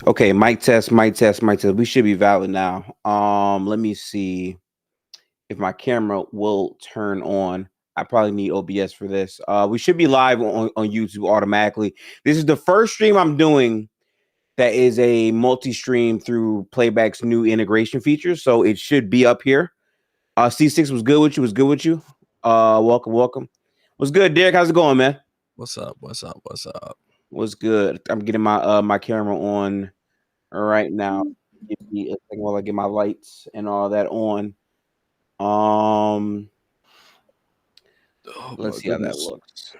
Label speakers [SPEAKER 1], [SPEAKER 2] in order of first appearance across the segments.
[SPEAKER 1] Okay, mic test, mic test, mic test. We should be valid now. Let me see if my camera will turn on. I probably need OBS for this. We should be live on YouTube automatically. This is the first stream I'm doing that is a multi-stream through Playback's new integration features, so it should be up here. C6 was good with you. Was good with you. Welcome, welcome. What's good, Derek? How's it going, man?
[SPEAKER 2] What's up? What's up? What's up?
[SPEAKER 1] What's good? I'm getting my camera on right now. Give me a second while I get my lights and all that on. Let's see how that looks.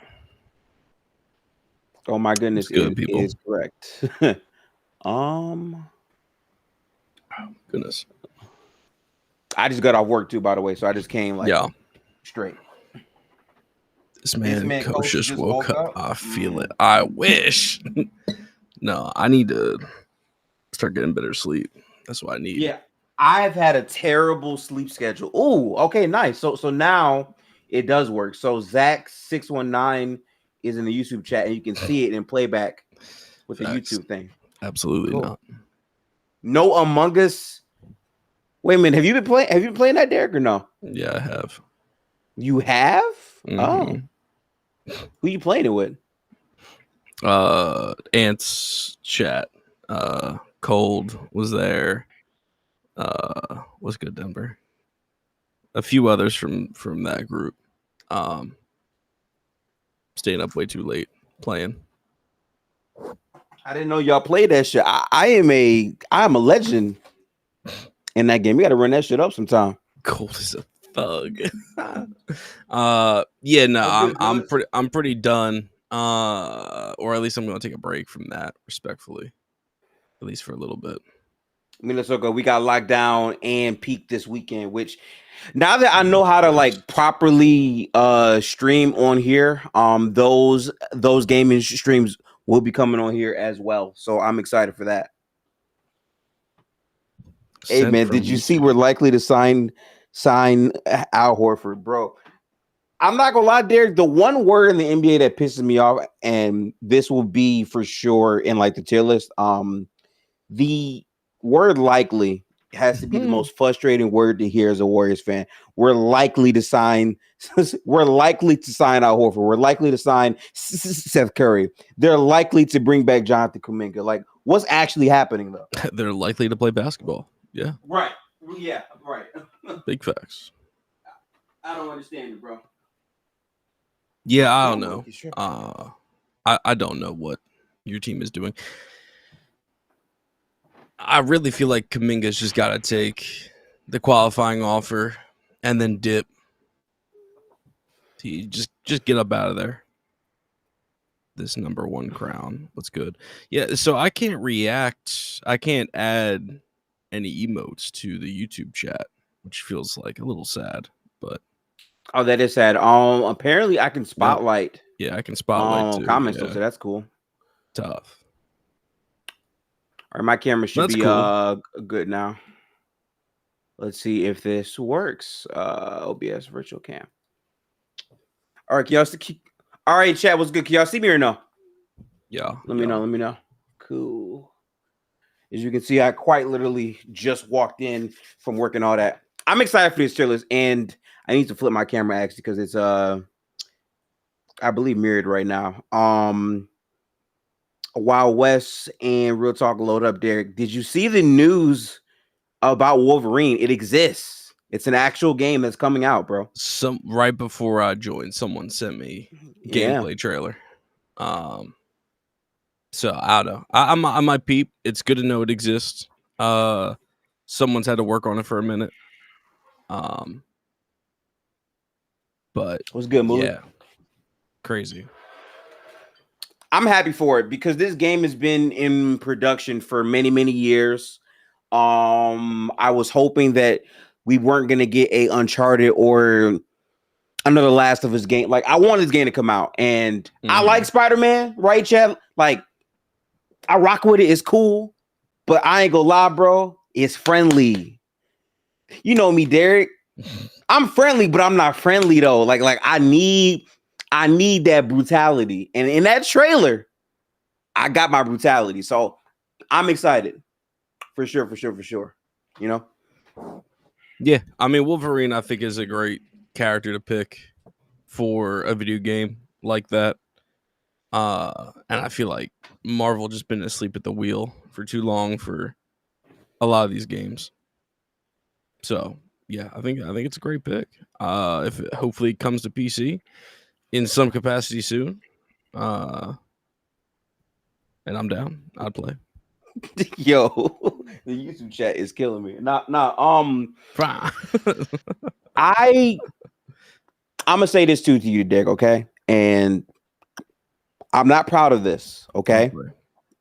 [SPEAKER 1] Oh my goodness,
[SPEAKER 2] good,
[SPEAKER 1] it is correct.
[SPEAKER 2] Goodness.
[SPEAKER 1] I just got off work too, by the way, so I just came straight.
[SPEAKER 2] This man coach just woke up. I feel it. I wish. No, I need to start getting better sleep. That's what I need.
[SPEAKER 1] Yeah, I've had a terrible sleep schedule. Oh, okay, nice. So now it does work. So Zach619 is in the YouTube chat, and you can see it in playback with the YouTube thing.
[SPEAKER 2] Absolutely not.
[SPEAKER 1] No Among Us. Wait a minute. Have you been playing that, Derek, or no?
[SPEAKER 2] Yeah, I have.
[SPEAKER 1] You have?
[SPEAKER 2] Mm-hmm.
[SPEAKER 1] Oh. Who you playing it with?
[SPEAKER 2] Ants chat. Cold was there. What's good, Denver? A few others from that group. Staying up way too late playing.
[SPEAKER 1] I didn't know y'all played that shit. I am a legend in that game. You got to run that shit up sometime.
[SPEAKER 2] Cold as a thug. Yeah, no, I'm pretty done. Or at least I'm gonna take a break from that, respectfully. At least for a little bit.
[SPEAKER 1] Minnesota, we got locked down and peaked this weekend, which now that I know how to like properly stream on here, those gaming streams will be coming on here as well. So I'm excited for that. Hey man, did you see we're likely to sign Al Horford, bro? I'm not gonna lie, Derek. The one word in the NBA that pisses me off, and this will be for sure in like the tier list, the word likely has to be the most frustrating word to hear as a Warriors fan. We're likely to sign Al Horford. We're likely to sign Seth Curry. They're likely to bring back Jonathan Kuminga. Like, what's actually happening though?
[SPEAKER 2] They're likely to play basketball. Yeah.
[SPEAKER 1] Right. Yeah. Right.
[SPEAKER 2] Big facts.
[SPEAKER 1] I don't understand it, bro.
[SPEAKER 2] Yeah, I don't know. I don't know what your team is doing. I really feel like Kuminga's just got to take the qualifying offer and then dip. He just get up out of there. This number one crown. What's good? Yeah, so I can't react. I can't add any emotes to the YouTube chat, which feels like a little sad, but
[SPEAKER 1] oh, that is sad. Apparently I can spotlight.
[SPEAKER 2] Yeah, I can spotlight too.
[SPEAKER 1] Comments,
[SPEAKER 2] yeah.
[SPEAKER 1] so that's cool.
[SPEAKER 2] Tough.
[SPEAKER 1] All right, my camera should be good now. Let's see if this works. OBS virtual cam. All right, y'all. All right, chat. What's good? Can y'all see me or no?
[SPEAKER 2] Yeah.
[SPEAKER 1] Let me know. Cool. As you can see, I quite literally just walked in from working all that. I'm excited for this tier list, and I need to flip my camera actually because it's I believe mirrored right now. Wild West and Real Talk load up, Derek. Did you see the news about Wolverine? It exists. It's an actual game that's coming out, bro.
[SPEAKER 2] Right before I joined, someone sent me gameplay trailer. So I don't know. I might peep. It's good to know it exists. Someone's had to work on it for a minute. But
[SPEAKER 1] what's good, Moody?
[SPEAKER 2] Yeah, crazy.
[SPEAKER 1] I'm happy for it because this game has been in production for many, many years. I was hoping that we weren't going to get a Uncharted or another Last of Us game. Like, I want this game to come out, and I like Spider-Man, right, Chad? Like, I rock with it. It's cool, but I ain't gonna lie, bro. It's friendly. You know me, Derek. I'm friendly, but I'm not friendly though. Like I need that brutality. And in that trailer, I got my brutality. So I'm excited for sure. You know.
[SPEAKER 2] Yeah, I mean Wolverine, I think is a great character to pick for a video game like that. And I feel like Marvel just been asleep at the wheel for too long for a lot of these games. So yeah, I think it's a great pick. If it hopefully comes to PC in some capacity soon, and I'm down. I'd play.
[SPEAKER 1] Yo, the YouTube chat is killing me.
[SPEAKER 2] Fine.
[SPEAKER 1] I'm gonna say this too to you, Dick. Okay, and I'm not proud of this. Okay,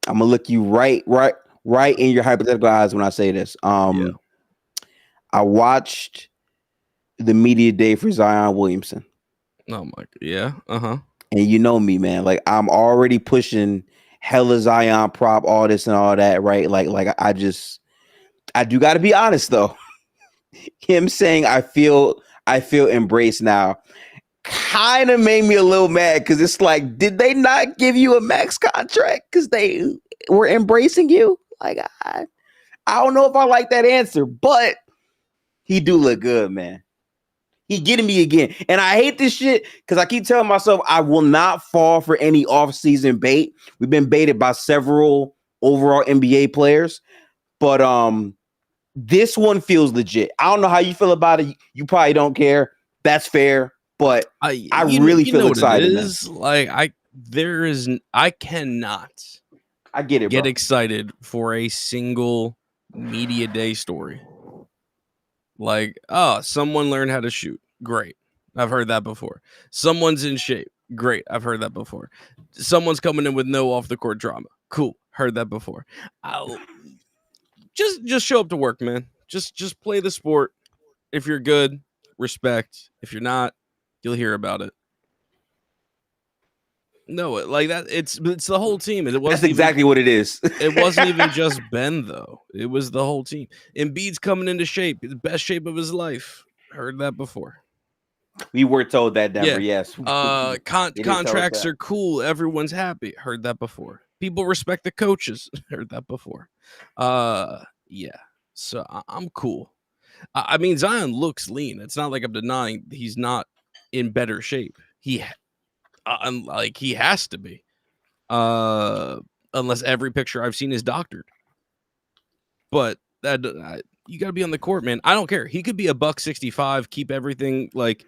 [SPEAKER 1] I'm gonna look you right in your hypothetical eyes when I say this.
[SPEAKER 2] Yeah.
[SPEAKER 1] I watched the media day for Zion Williamson.
[SPEAKER 2] Oh my, yeah,
[SPEAKER 1] And you know me, man. Like I'm already pushing hella Zion prop, all this and all that, right? Like I do got to be honest though. Him saying I feel embraced now kind of made me a little mad because it's like, did they not give you a max contract because they were embracing you? Like I don't know if I like that answer, but he do look good, man. He getting me again. And I hate this shit because I keep telling myself I will not fall for any off-season bait. We've been baited by several overall NBA players. But this one feels legit. I don't know how you feel about it. You probably don't care. That's fair. But I really feel excited. Man.
[SPEAKER 2] Like I cannot
[SPEAKER 1] I get it,
[SPEAKER 2] get
[SPEAKER 1] bro.
[SPEAKER 2] excited for a single media day story. Like, oh, someone learned how to shoot. Great. I've heard that before. Someone's in shape. Great. I've heard that before. Someone's coming in with no off the court drama. Cool. Heard that before. Just show up to work, man. Just play the sport. If you're good, respect. If you're not, you'll hear about it. No, like that. It's the whole team.
[SPEAKER 1] That's exactly what it is.
[SPEAKER 2] It wasn't even just Ben though. It was the whole team. Embiid's coming into shape, the best shape of his life. Heard that before.
[SPEAKER 1] We were told that, Denver.
[SPEAKER 2] Yeah.
[SPEAKER 1] Yes.
[SPEAKER 2] Contracts are cool. Everyone's happy. Heard that before. People respect the coaches. Heard that before. Yeah. So I'm cool. I mean, Zion looks lean. It's not like I'm denying he's not in better shape. He has to be. Unless every picture I've seen is doctored. But that you got to be on the court, man. I don't care. He could be $165, keep everything like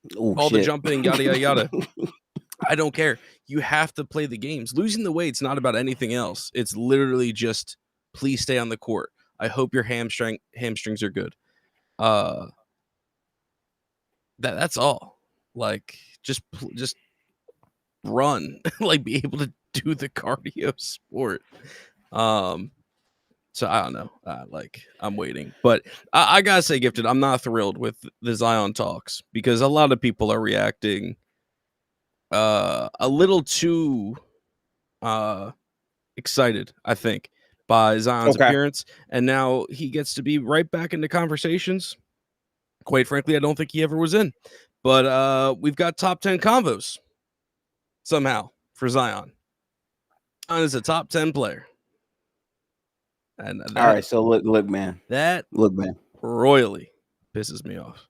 [SPEAKER 2] the jumping, yada yada yada. I don't care. You have to play the games. Losing the weight's not about anything else. It's literally just please stay on the court. I hope your hamstrings are good. That's all. Like just run, like be able to do the cardio sport. So I don't know. I'm waiting, but I gotta say, Gifted, I'm not thrilled with the Zion talks because a lot of people are reacting a little too excited, I think, by Zion's appearance, and now he gets to be right back into conversations. Quite frankly, I don't think he ever was in, but we've got top 10 convos somehow for Zion. Zion is a top 10 player. And
[SPEAKER 1] all right, so look, man.
[SPEAKER 2] Look, man. Royally pisses me off.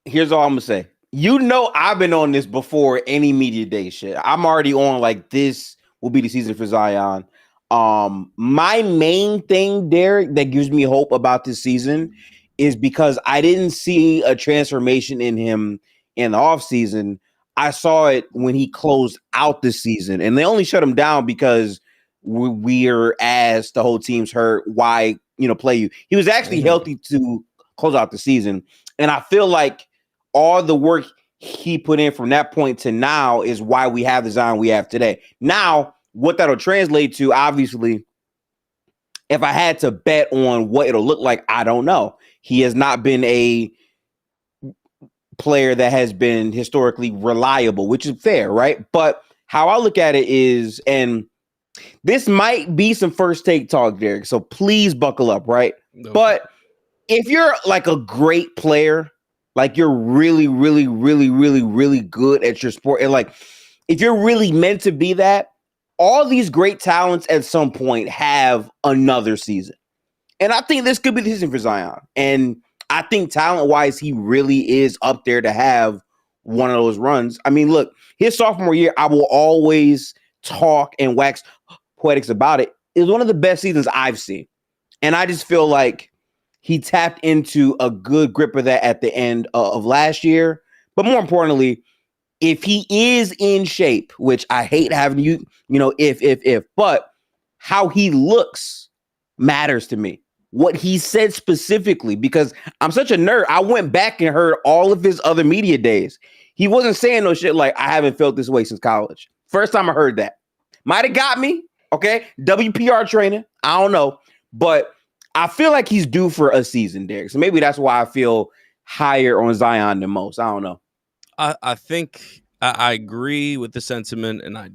[SPEAKER 1] Here's all I'm gonna say. You know, I've been on this before any media day shit. I'm already on like this will be the season for Zion. My main thing, Derek, that gives me hope about this season is because I didn't see a transformation in him in the offseason. I saw it when he closed out the season, and they only shut him down because we're as the whole team's hurt. Why, play you? He was actually healthy to close out the season. And I feel like all the work he put in from that point to now is why we have the Zion we have today. Now, what that'll translate to, obviously, if I had to bet on what it'll look like, I don't know. He has not been a player that has been historically reliable, which is fair, right? But how I look at it is, and this might be some first take talk, Derek, so please buckle up, right? No. But if you're like a great player, like you're really, really, really, really, really good at your sport, and like if you're really meant to be that, all these great talents at some point have another season. And I think this could be the season for Zion. And I think talent-wise, he really is up there to have one of those runs. I mean, look, his sophomore year, I will always talk and wax poetics about it. It was one of the best seasons I've seen. And I just feel like he tapped into a good grip of that at the end of last year. But more importantly, if he is in shape, which I hate having if, but how he looks matters to me. What he said specifically, because I'm such a nerd, I went back and heard all of his other media days. He wasn't saying no shit like, I haven't felt this way since college. First time I heard that. Might have got me, okay? WPR training, I don't know. But I feel like he's due for a season, Derek. So maybe that's why I feel higher on Zion than most. I don't know.
[SPEAKER 2] I think I agree with the sentiment, and I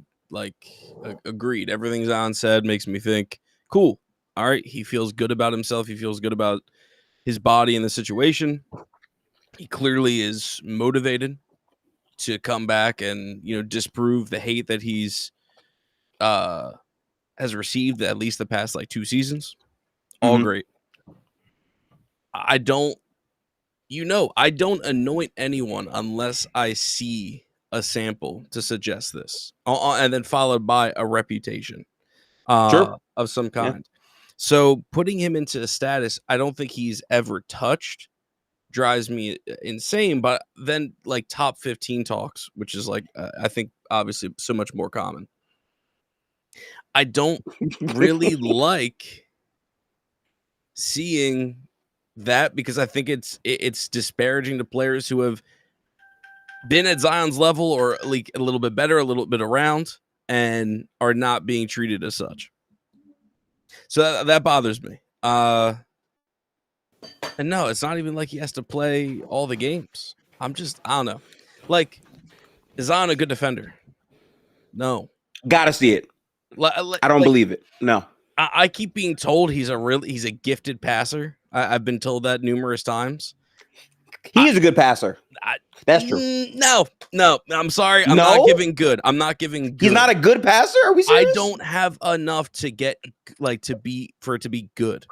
[SPEAKER 2] agreed. Everything Zion said makes me think, cool. All right, he feels good about himself. He feels good about his body and the situation. He clearly is motivated to come back and disprove the hate that he's has received at least the past 2 seasons. All great. I don't anoint anyone unless I see a sample to suggest this, and then followed by a reputation of some kind. Yeah. So putting him into a status I don't think he's ever touched drives me insane. But then top 15 talks, which is I think obviously so much more common. I don't really like seeing that, because I think it's disparaging to players who have been at Zion's level or a little bit better, a little bit around, and are not being treated as such. So that bothers me. And no, it's not even like he has to play all the games. I don't know. Is Zion a good defender? No.
[SPEAKER 1] Gotta see it. I don't believe it. No.
[SPEAKER 2] I keep being told he's a gifted passer. I've been told that numerous times.
[SPEAKER 1] He is a good passer. That's true.
[SPEAKER 2] No. I'm sorry. I'm not giving good.
[SPEAKER 1] He's not a good passer? Are we serious?
[SPEAKER 2] I don't have enough to get for it to be good.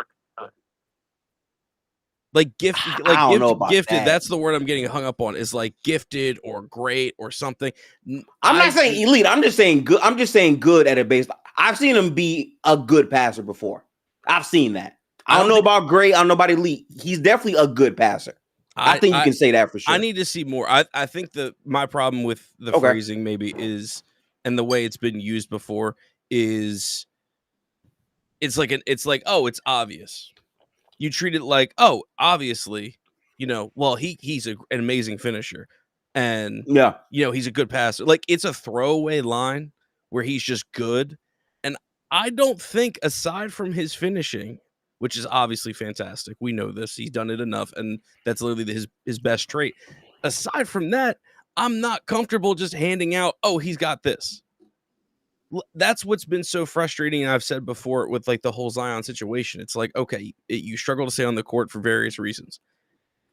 [SPEAKER 2] Gifted. Gifted. That's the word I'm getting hung up on. Is gifted or great or something.
[SPEAKER 1] I'm not saying elite. I'm just saying good. I'm just saying good at a base. I've seen him be a good passer before. I've seen that. I don't know about great. I don't know about elite. He's definitely a good passer. I think you can say that for sure.
[SPEAKER 2] I need to see more. I think my problem with the phrasing maybe is, and the way it's been used before is, it's it's obvious. You treat it like, oh, obviously, well, he's an amazing finisher, and he's a good passer. It's a throwaway line where he's just good. And I don't think, aside from his finishing, which is obviously fantastic, we know this, he's done it enough, and that's literally his best trait. Aside from that, I'm not comfortable just handing out, oh, he's got this. That's what's been so frustrating, and I've said before with the whole Zion situation. It's okay, you struggle to stay on the court for various reasons.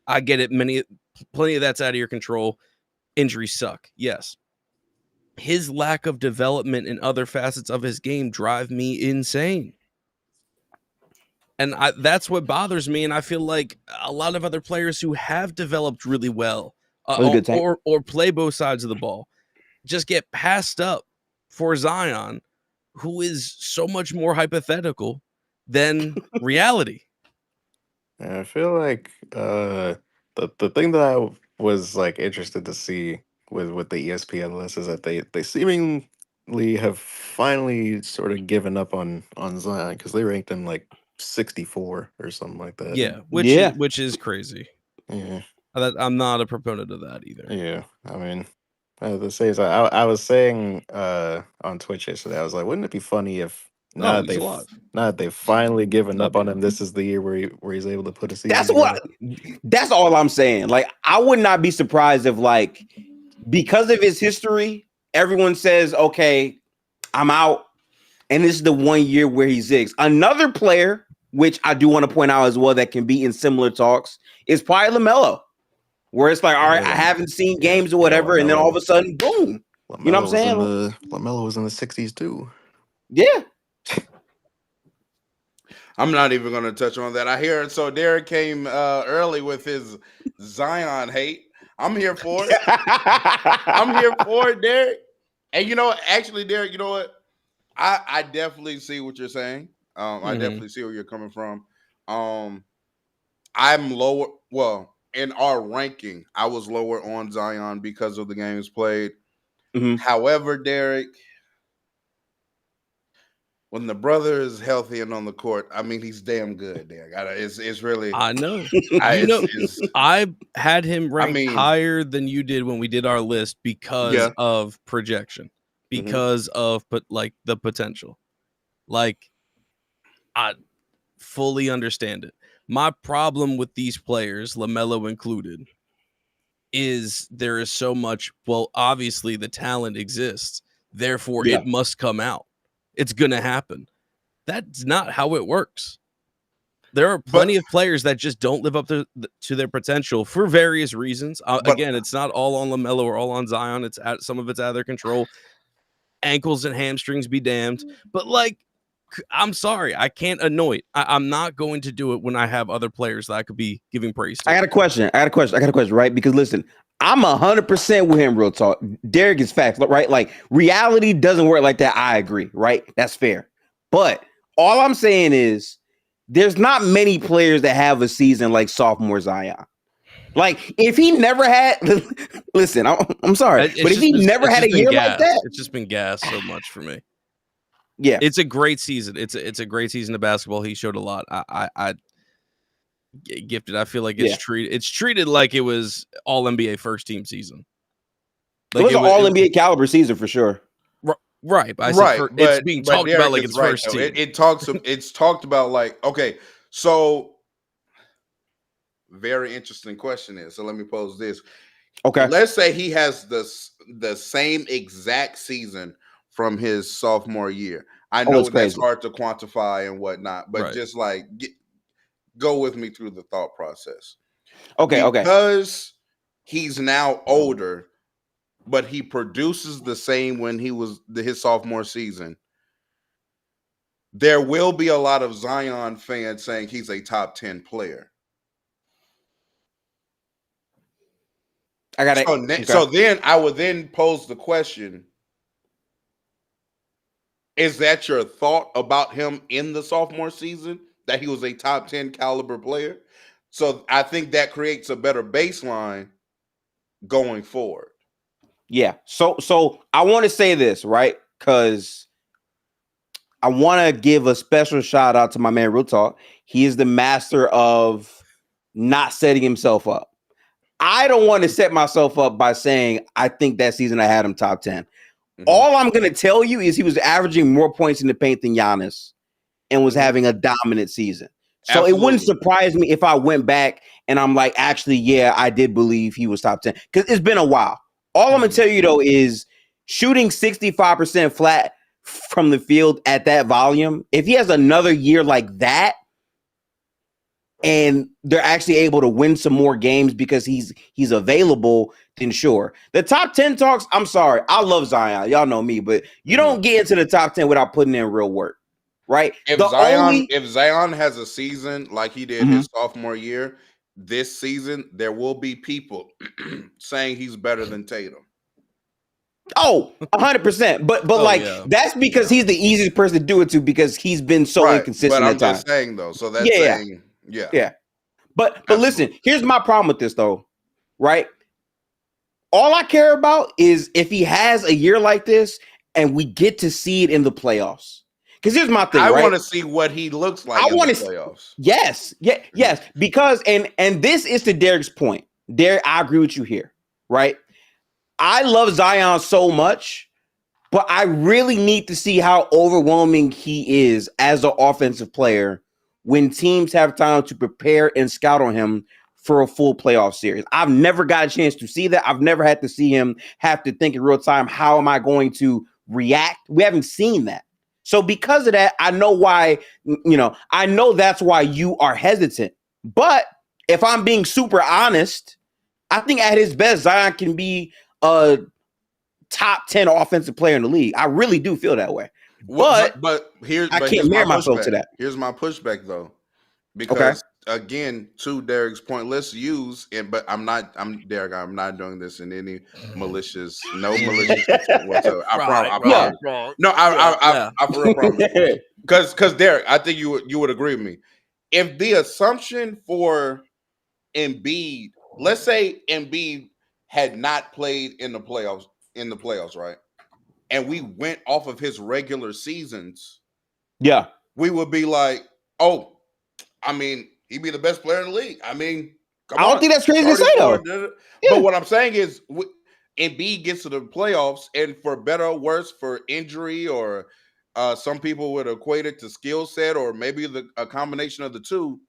[SPEAKER 2] I get it. Plenty of that's out of your control. Injuries suck. Yes. His lack of development in other facets of his game drive me insane. And that's what bothers me. And I feel like a lot of other players who have developed really well or play both sides of the ball just get passed up for Zion, who is so much more hypothetical than reality.
[SPEAKER 3] I feel like the thing that I was interested to see with the ESPN list is that they seemingly have finally sort of given up on Zion, because they ranked him 64 or something like that.
[SPEAKER 2] Yeah, which is crazy.
[SPEAKER 3] Yeah,
[SPEAKER 2] I'm not a proponent of that either.
[SPEAKER 3] Yeah, I mean, the same as I was saying on Twitch yesterday, I was like, wouldn't it be funny if now that they've finally given up on him, this is the year where he's able to put a season.
[SPEAKER 1] That's all I'm saying. I would not be surprised if because of his history, everyone says, okay, I'm out, and this is the 1 year where he zigs. Another player, which I do want to point out as well, that can be in similar talks, is probably LaMelo, where it's all right, I haven't seen games or whatever, and then all of a sudden, boom.
[SPEAKER 3] You know what I'm saying? LaMelo was in the 60s too.
[SPEAKER 1] Yeah.
[SPEAKER 4] I'm not even going to touch on that. I hear it. So Derek came early with his Zion hate. I'm here for it. I'm here for it, Derek. And actually, Derek, you know what? I definitely see what you're saying. I definitely see where you're coming from. I'm lower. Well, in our ranking, I was lower on Zion because of the games played. However, Derek, when the brother is healthy and on the court, I mean, he's damn good, Derek. It's really.
[SPEAKER 2] I know. I had him ranked higher than you did when we did our list because of projection, because of the potential. Like, I fully understand it. My problem with these players, LaMelo included, is there is so much. Well, obviously the talent exists, therefore it must come out. It's gonna happen. That's not how it works. There are plenty of players that just don't live up to their potential for various reasons. Again, it's not all on LaMelo or all on Zion. Some of it's out of their control. Ankles and hamstrings be damned. But I'm sorry, I can't anoint. I'm not going to do it when I have other players that I could be giving praise to.
[SPEAKER 1] I got a question, right? Because listen, I'm 100% with him, real talk. Derek is facts, right? Like, reality doesn't work like that. I agree, right? That's fair. But all I'm saying is there's not many players that have a season like sophomore Zion. Like, if he never had, listen, I'm sorry, but if he never had a year like that,
[SPEAKER 2] it's just been gas so much for me.
[SPEAKER 1] Yeah,
[SPEAKER 2] it's a great season. It's a great season of basketball. He showed a lot. I gifted. I feel like it's treated like it was all NBA first team season.
[SPEAKER 1] Like it was an all NBA caliber season for sure.
[SPEAKER 2] Right, but it's being talked about like it's first team.
[SPEAKER 4] It's talked about like, okay, so very interesting question is. So let me pose this.
[SPEAKER 1] Okay,
[SPEAKER 4] let's say he has the same exact season from his sophomore year. I know that's hard to quantify and whatnot, but just like go with me through the thought process.
[SPEAKER 1] Okay.
[SPEAKER 4] Because he's now older, but he produces the same when he was his sophomore season. There will be a lot of Zion fans saying he's a top 10 player.
[SPEAKER 1] I got it.
[SPEAKER 4] So then I would then pose the question, is that your thought about him in the sophomore season, that he was a top 10 caliber player? So I think that creates a better baseline going forward.
[SPEAKER 1] Yeah. So I want to say this, right? Because I want to give a special shout out to my man Real Talk. He is the master of not setting himself up. I don't want to set myself up by saying I think that season I had him top 10. All I'm going to tell you is he was averaging more points in the paint than Giannis and was having a dominant season. So It wouldn't surprise me if I went back and I'm like, actually, yeah, I did believe he was top 10 because it's been a while. All I'm going to tell you, though, is shooting 65% flat from the field at that volume. If he has another year like that, and they're actually able to win some more games because he's available, then sure. The top 10 talks, I'm sorry. I love Zion. Y'all know me, but you don't get into the top 10 without putting in real work, right?
[SPEAKER 4] If Zion has a season like he did his sophomore year, this season, there will be people saying he's better than Tatum.
[SPEAKER 1] Oh, 100%. But that's because he's the easiest person to do it to because he's been so inconsistent.
[SPEAKER 4] But I'm just saying, though. So that's saying... Yeah.
[SPEAKER 1] But listen, here's my problem with this though, right? All I care about is if he has a year like this and we get to see it in the playoffs. Because here's my thing,
[SPEAKER 4] I want to see what he looks like in the playoffs.
[SPEAKER 1] Yes. Because and this is to Derek's point. Derek, I agree with you here, right? I love Zion so much, but I really need to see how overwhelming he is as an offensive player when teams have time to prepare and scout on him for a full playoff series. I've never got a chance to see that. I've never had to see him have to think in real time, how am I going to react? We haven't seen that. So because of that, I know why, I know that's why you are hesitant. But if I'm being super honest, I think at his best, Zion can be a top 10 offensive player in the league. I really do feel that way.
[SPEAKER 4] But
[SPEAKER 1] I can't
[SPEAKER 4] here's my
[SPEAKER 1] marry myself to
[SPEAKER 4] pushback.
[SPEAKER 1] that.
[SPEAKER 4] Here's my pushback though,
[SPEAKER 1] Okay.
[SPEAKER 4] because again, to Derek's point, let's use it. But I'm Derek. I'm not doing this in any malicious, no malicious intent whatsoever. I promise. No, I for real promise. Because Derek, I think you would agree with me. If the assumption for Embiid, let's say Embiid had not played in the playoffs, right? And we went off of his regular seasons,
[SPEAKER 1] Yeah.
[SPEAKER 4] we would be like, oh, I mean, he'd be the best player in the league. I mean, come
[SPEAKER 1] I
[SPEAKER 4] on.
[SPEAKER 1] don't think that's crazy to
[SPEAKER 4] 30
[SPEAKER 1] say, though.
[SPEAKER 4] scored.
[SPEAKER 1] Yeah.
[SPEAKER 4] But what I'm saying is, Embiid gets to the playoffs, and for better or worse, for injury or some people would equate it to skill set or maybe a combination of the two,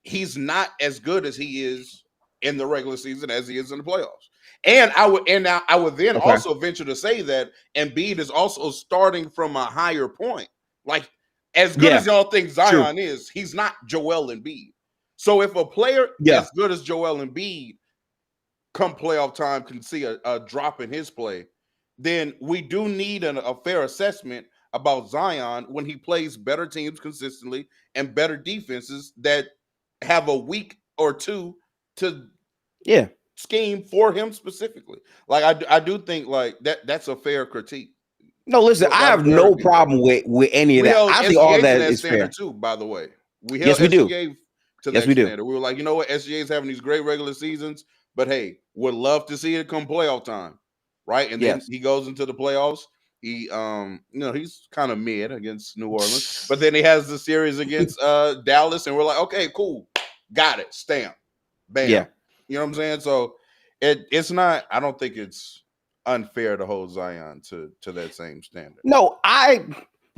[SPEAKER 4] he's not as good as he is in the regular season as he is in the playoffs. And I would then
[SPEAKER 1] Okay.
[SPEAKER 4] also venture to say that Embiid is also starting from a higher point. Like, as good as y'all think Zion is, he's not Joel Embiid. So if a player as good as Joel Embiid come playoff time can see a drop in his play, then we do need a fair assessment about Zion when he plays better teams consistently and better defenses that have a week or two to scheme for him specifically. Like I do think like that's a fair critique.
[SPEAKER 1] No, listen, I have no problem with any of that. I think all that is fair
[SPEAKER 4] too. By the way, we held SGA to that standard. We were like, you know what, SGA is having these great regular seasons, but hey, would love to see it come playoff time, right? And then he goes into the playoffs. He, he's kind of mid against New Orleans, but then he has the series against Dallas, and we're like, okay, cool, got it, stamp, bam.
[SPEAKER 1] Yeah.
[SPEAKER 4] You know what I'm saying? So it's not. I don't think it's unfair to hold Zion to that same standard.
[SPEAKER 1] No,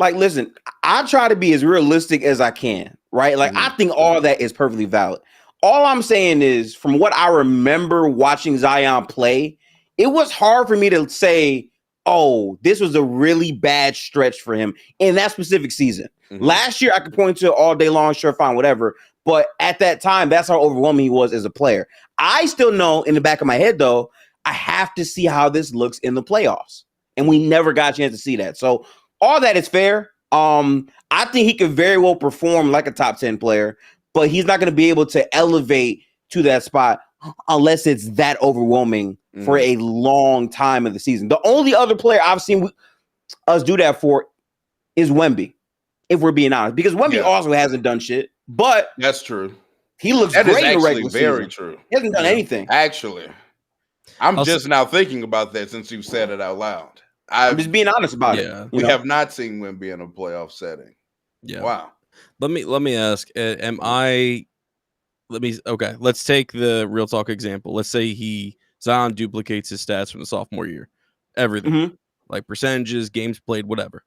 [SPEAKER 1] listen, I try to be as realistic as I can, right? Like I think all that is perfectly valid. All I'm saying is, from what I remember watching Zion play, it was hard for me to say, oh, this was a really bad stretch for him in that specific season. Last year, I could point to all day long, sure, fine, whatever. But at that time, that's how overwhelming he was as a player. I still know in the back of my head, though, I have to see how this looks in the playoffs. And we never got a chance to see that. So all that is fair. I think he could very well perform like a top 10 player, but he's not going to be able to elevate to that spot unless it's that overwhelming for a long time of the season. The only other player I've seen us do that for is Wemby, if we're being honest, because Wemby also hasn't done shit, but
[SPEAKER 4] that's true.
[SPEAKER 1] He looks great in the regular season.
[SPEAKER 4] Very true.
[SPEAKER 1] He hasn't done anything.
[SPEAKER 4] Actually, I'm just now thinking about that since you said it out loud.
[SPEAKER 1] I'm just being honest about it.
[SPEAKER 4] We have not seen Wemby in a playoff setting.
[SPEAKER 2] Yeah.
[SPEAKER 4] Wow.
[SPEAKER 2] Let me ask, let's take the real talk example. Let's say Zion duplicates his stats from the sophomore year. Everything. Like percentages, games played, whatever.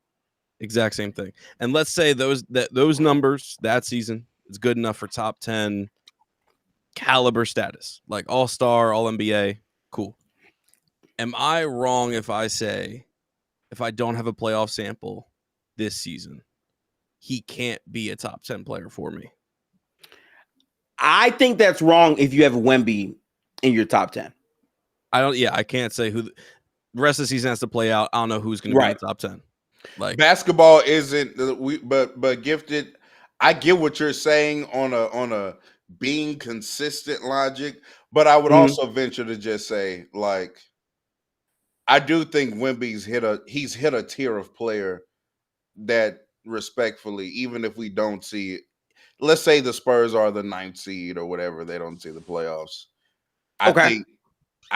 [SPEAKER 2] Exact same thing. And let's say those numbers that season is good enough for top 10 caliber status, like all-star, all-NBA. Cool. Am I wrong if I say, if I don't have a playoff sample this season, he can't be a top 10 player for me?
[SPEAKER 1] I think that's wrong if you have Wemby in your top 10.
[SPEAKER 2] I can't say who the rest of the season has to play out. I don't know who's going to be in the top 10. Like
[SPEAKER 4] basketball isn't but gifted. I get what you're saying on a being consistent logic, but I would also venture to just say, like, I do think Wemby's hit a tier of player that respectfully, even if we don't see it, let's say the Spurs are the 9th seed or whatever, they don't see the playoffs. I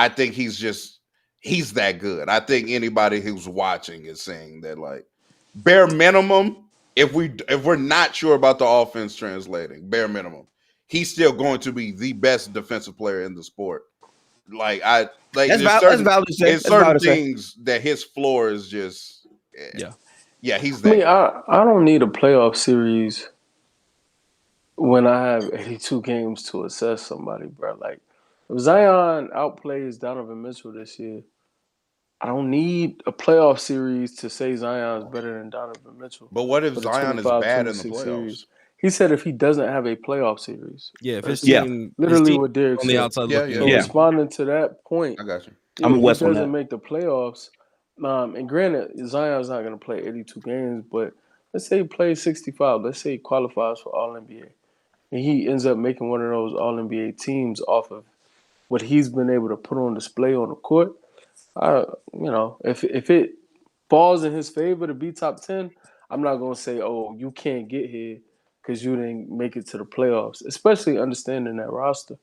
[SPEAKER 4] think he's that good. I think anybody who's watching is saying that, like, bare minimum, if we're not sure about the offense translating, bare minimum, he's still going to be the best defensive player in the sport. Like
[SPEAKER 1] that's valid to say.
[SPEAKER 4] There's certain things that his floor is just he's that.
[SPEAKER 5] I mean, I don't need a playoff series when I have 82 games to assess somebody, bro. Like, if Zion outplays Donovan Mitchell this year, I don't need a playoff series to say Zion's better than Donovan Mitchell.
[SPEAKER 4] But what if Zion is bad in the playoffs?
[SPEAKER 5] Series. He said if he doesn't have a playoff series.
[SPEAKER 2] Yeah, if his team
[SPEAKER 5] literally what Derek
[SPEAKER 2] on the outside looking.
[SPEAKER 5] So responding to that point,
[SPEAKER 4] I got you.
[SPEAKER 1] I'm
[SPEAKER 5] if he doesn't make the playoffs, And granted, Zion's not going to play 82 games, but let's say he plays 65. Let's say he qualifies for All NBA, and he ends up making one of those All NBA teams off of what he's been able to put on display on the court. If it falls in his favor to be top 10, I'm not gonna say, oh, you can't get here because you didn't make it to the playoffs. Especially understanding that roster,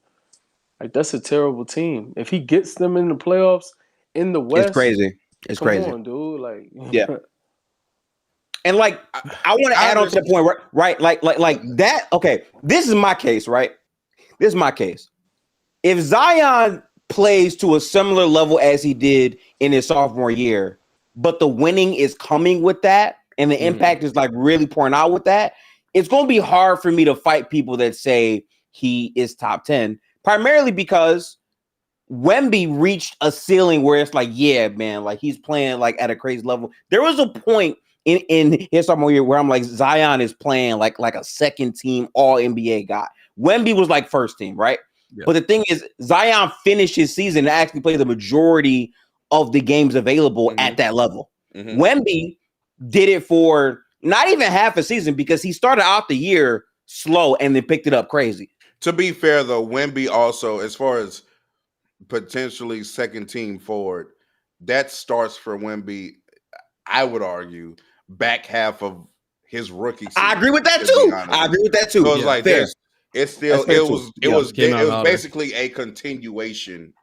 [SPEAKER 5] like that's a terrible team. If he gets them in the playoffs in the
[SPEAKER 1] It's
[SPEAKER 5] West,
[SPEAKER 1] crazy. It's
[SPEAKER 5] come
[SPEAKER 1] crazy.
[SPEAKER 5] on, dude. Like,
[SPEAKER 1] Yeah. And like, I want to add on to the point, right? Like that. Okay, this is my case, right? This is my case. If Zion plays to a similar level as he did in his sophomore year, but the winning is coming with that, and the impact is like really pouring out with that, it's going to be hard for me to fight people that say he is top 10, primarily because Wemby reached a ceiling where it's like, yeah, man, like he's playing like at a crazy level. There was a point in his sophomore year where I'm like, Zion is playing like a second team All NBA guy. Wemby was like first team, right? Yeah. But the thing is, Zion finished his season and actually played the majority of the games available at that level. Wemby did it for not even half a season because he started out the year slow and then picked it up crazy.
[SPEAKER 4] To be fair, though, Wemby also, as far as potentially second team forward, that starts for Wemby, I would argue, back half of his rookie season.
[SPEAKER 1] I agree with that too.
[SPEAKER 4] So it's like fair. It was basically a continuation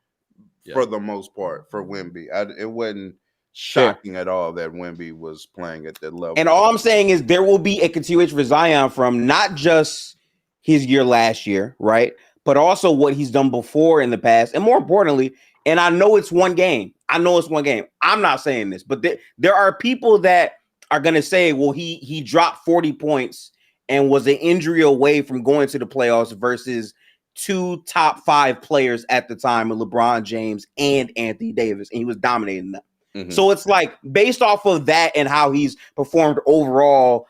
[SPEAKER 4] for the most part for Wemby. It wasn't shocking at all that Wemby was playing at that level.
[SPEAKER 1] And all I'm saying is there will be a continuation for Zion from not just his year last year, right? But also what he's done before in the past. And more importantly, and I know it's one game. I'm not saying this, but there are people that are going to say, well, he dropped 40 points and was an injury away from going to the playoffs versus two top 5 players at the time of LeBron James and Anthony Davis, and he was dominating them. So it's like based off of that and how he's performed overall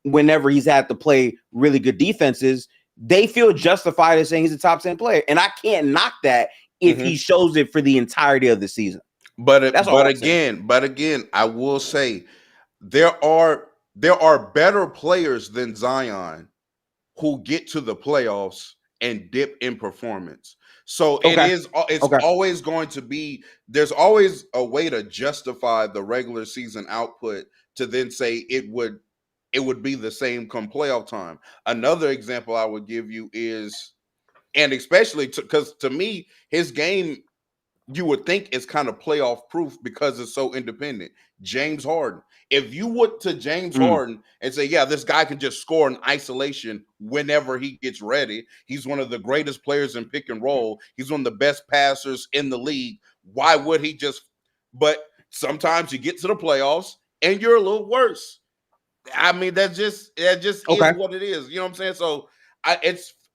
[SPEAKER 1] whenever he's had to play really good defenses, they feel justified as saying he's a top 10 player. And I can't knock that if he shows it for the entirety of the season.
[SPEAKER 4] But again, I will say there are better players than Zion who get to the playoffs and dip in performance. So it's always going to be, there's always a way to justify the regular season output to then say it would be the same come playoff time. Another example I would give you is, and especially because to me, his game, you would think is kind of playoff proof because it's so independent. James Harden. If you went to James Harden and say, yeah, this guy can just score in isolation whenever he gets ready. He's one of the greatest players in pick and roll. He's one of the best passers in the league. Why would he just? But sometimes you get to the playoffs and you're a little worse. I mean, that just is what it is. You know what I'm saying? So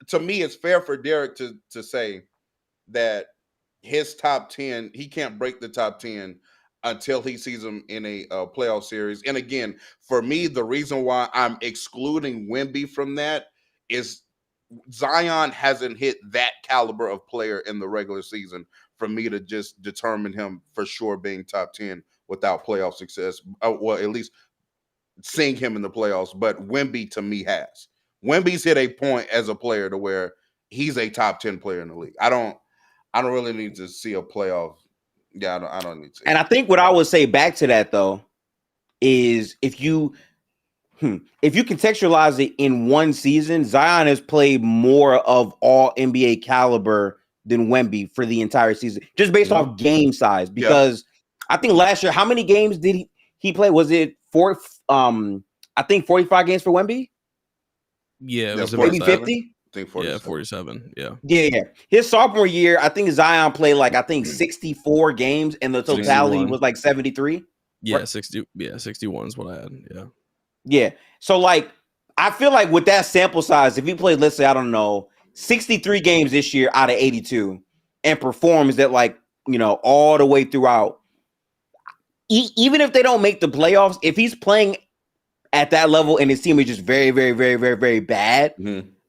[SPEAKER 4] to me, it's fair for Derek to say that his top 10, he can't break the top 10 until he sees him in a playoff series. And again, for me, the reason why I'm excluding Wemby from that is Zion hasn't hit that caliber of player in the regular season for me to just determine him for sure being top 10 without playoff success. Well, at least seeing him in the playoffs. But Wemby to me has. Wemby's hit a point as a player to where he's a top 10 player in the league. I don't really need to see a playoff. Yeah, I don't need to.
[SPEAKER 1] And I think what I would say back to that though is if you contextualize it in one season, Zion has played more of all NBA caliber than Wemby for the entire season, just based off game size. Because I think last year, how many games did he play? Was it 4? I think 45 games for Wemby.
[SPEAKER 2] Yeah, it was
[SPEAKER 1] maybe 50.
[SPEAKER 2] I think 47. Yeah, 47. Yeah.
[SPEAKER 1] Yeah. His sophomore year, I think Zion played 64 games, and the totality 61. Was 73.
[SPEAKER 2] Yeah, right? 60. Yeah, 61 is what I had. Yeah.
[SPEAKER 1] Yeah. So I feel like with that sample size, if he played, let's say, I don't know, 63 games this year out of 82, and performs that all the way throughout, even if they don't make the playoffs, if he's playing at that level and his team is just very, very, very, very, very bad.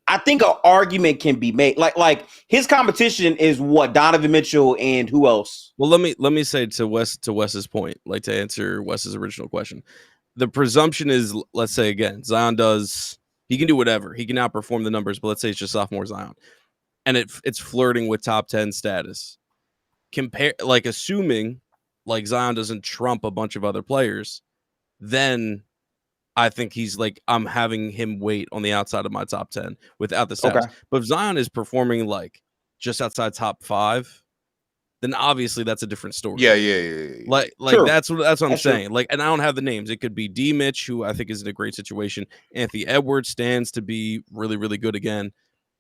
[SPEAKER 1] I think an argument can be made. Like his competition is what, Donovan Mitchell and who else?
[SPEAKER 2] Well, let me say to Wes's point, like to answer Wes's original question. The presumption is, let's say again, Zion he can do whatever. He can outperform the numbers, but let's say it's just sophomore Zion. And it's flirting with top 10 status. Assuming like Zion doesn't trump a bunch of other players, then I think he's like, I'm having him wait on the outside of my top 10 without the stats.
[SPEAKER 1] Okay.
[SPEAKER 2] But if Zion is performing like just outside top 5, then obviously that's a different story.
[SPEAKER 4] Yeah.
[SPEAKER 2] Like
[SPEAKER 1] True.
[SPEAKER 2] that's what I'm
[SPEAKER 1] That's
[SPEAKER 2] saying.
[SPEAKER 1] true.
[SPEAKER 2] Like, and I don't have the names. It could be D Mitch, who I think is in a great situation. Anthony Edwards stands to be really, really good again.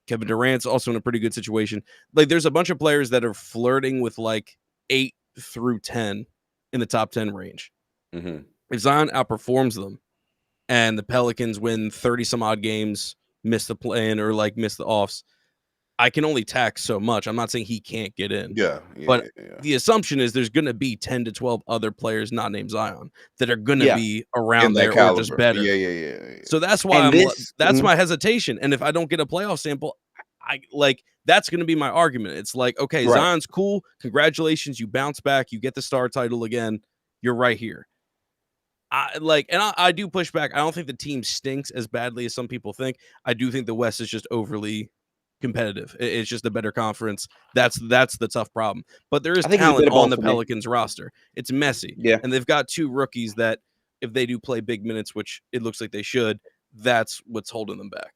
[SPEAKER 2] Kevin Durant's also in a pretty good situation. Like, there's a bunch of players that are flirting with like 8 through 10 in the top 10 range.
[SPEAKER 1] Mm-hmm.
[SPEAKER 2] If Zion outperforms them and the Pelicans win 30 some odd games, miss the play-in or like miss the offs, I can only tax so much. I'm not saying he can't get in.
[SPEAKER 4] Yeah.
[SPEAKER 2] But the assumption is there's going to be 10 to 12 other players not named Zion that are going to be around there or just better.
[SPEAKER 4] Yeah.
[SPEAKER 2] So that's why
[SPEAKER 1] And
[SPEAKER 2] my hesitation. And if I don't get a playoff sample, I like that's going to be my argument. It's like, okay,
[SPEAKER 1] Right.
[SPEAKER 2] Zion's cool. Congratulations, you bounce back. You get the star title again. You're right here. I do push back. I don't think the team stinks as badly as some people think. I do think the West is just overly competitive. It's just a better conference. That's the tough problem. But there is
[SPEAKER 1] I think it's a
[SPEAKER 2] talent
[SPEAKER 1] bit of
[SPEAKER 2] on
[SPEAKER 1] both
[SPEAKER 2] the
[SPEAKER 1] for me.
[SPEAKER 2] Pelicans roster. It's messy.
[SPEAKER 1] Yeah.
[SPEAKER 2] And they've got 2 rookies that if they do play big minutes, which it looks like they should, that's what's holding them back.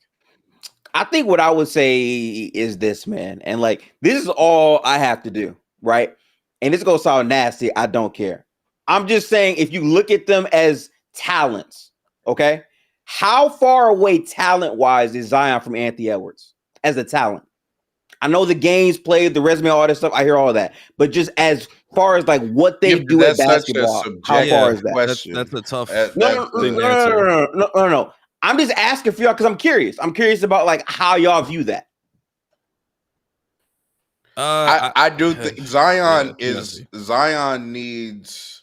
[SPEAKER 1] I think what I would say is this, man. And like, this is all I have to do, right? And this gonna sound nasty. I don't care. I'm just saying, if you look at them as talents, okay, how far away talent-wise is Zion from Anthony Edwards as a talent? I know the games played, the resume, all that stuff. I hear all that, but just as far as like what they do at basketball, how far is that?
[SPEAKER 2] That's a tough
[SPEAKER 1] No. I'm just asking for y'all because I'm curious. I'm curious about like how y'all view that.
[SPEAKER 4] I do think Zion needs.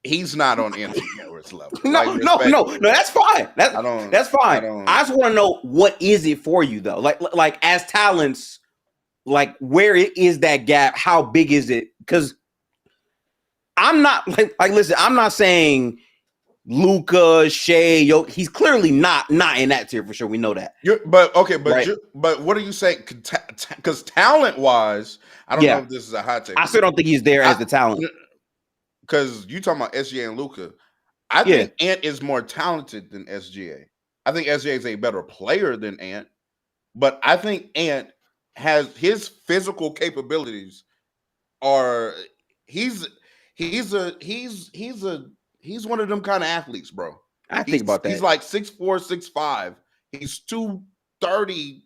[SPEAKER 4] He's not on Anthony Edwards level.
[SPEAKER 1] No. That's fine. That's fine. I just want to know, what is it for you though? Like as talents, like where is that gap? How big is it? Because I'm not like listen. I'm not saying Luka, Shea, he's clearly not in that tier for sure. We know that.
[SPEAKER 4] But what are you saying? Because talent wise, I don't know if this is a hot take.
[SPEAKER 1] I still don't think he's there as the talent.
[SPEAKER 4] Because you talking about SGA and Luka, I think Ant is more talented than SGA. I think SGA is a better player than Ant, but I think Ant has his physical capabilities. He's one of them kind of athletes, bro.
[SPEAKER 1] I think about that.
[SPEAKER 4] He's like 6'4", 6'5". He's 230,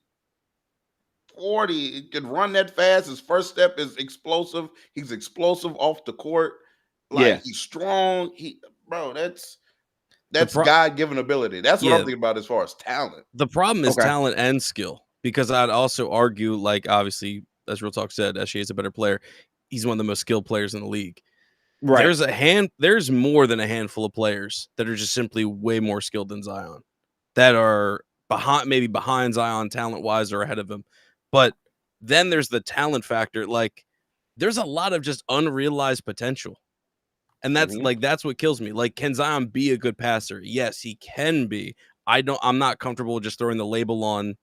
[SPEAKER 4] 40. He can run that fast. His first step is explosive. He's explosive off the court. He's strong. That's God-given ability. That's what I'm thinking about as far as talent.
[SPEAKER 2] The problem is talent and skill, because I'd also argue, like, obviously, as Real Talk said, SGA is a better player. He's one of the most skilled players in the league. Right. There's more than a handful of players that are just simply way more skilled than Zion, that are behind Zion talent-wise or ahead of him. But then there's the talent factor. Like, there's a lot of just unrealized potential. And that's that's what kills me. Like, can Zion be a good passer? Yes, he can be. I'm not comfortable just throwing the label on,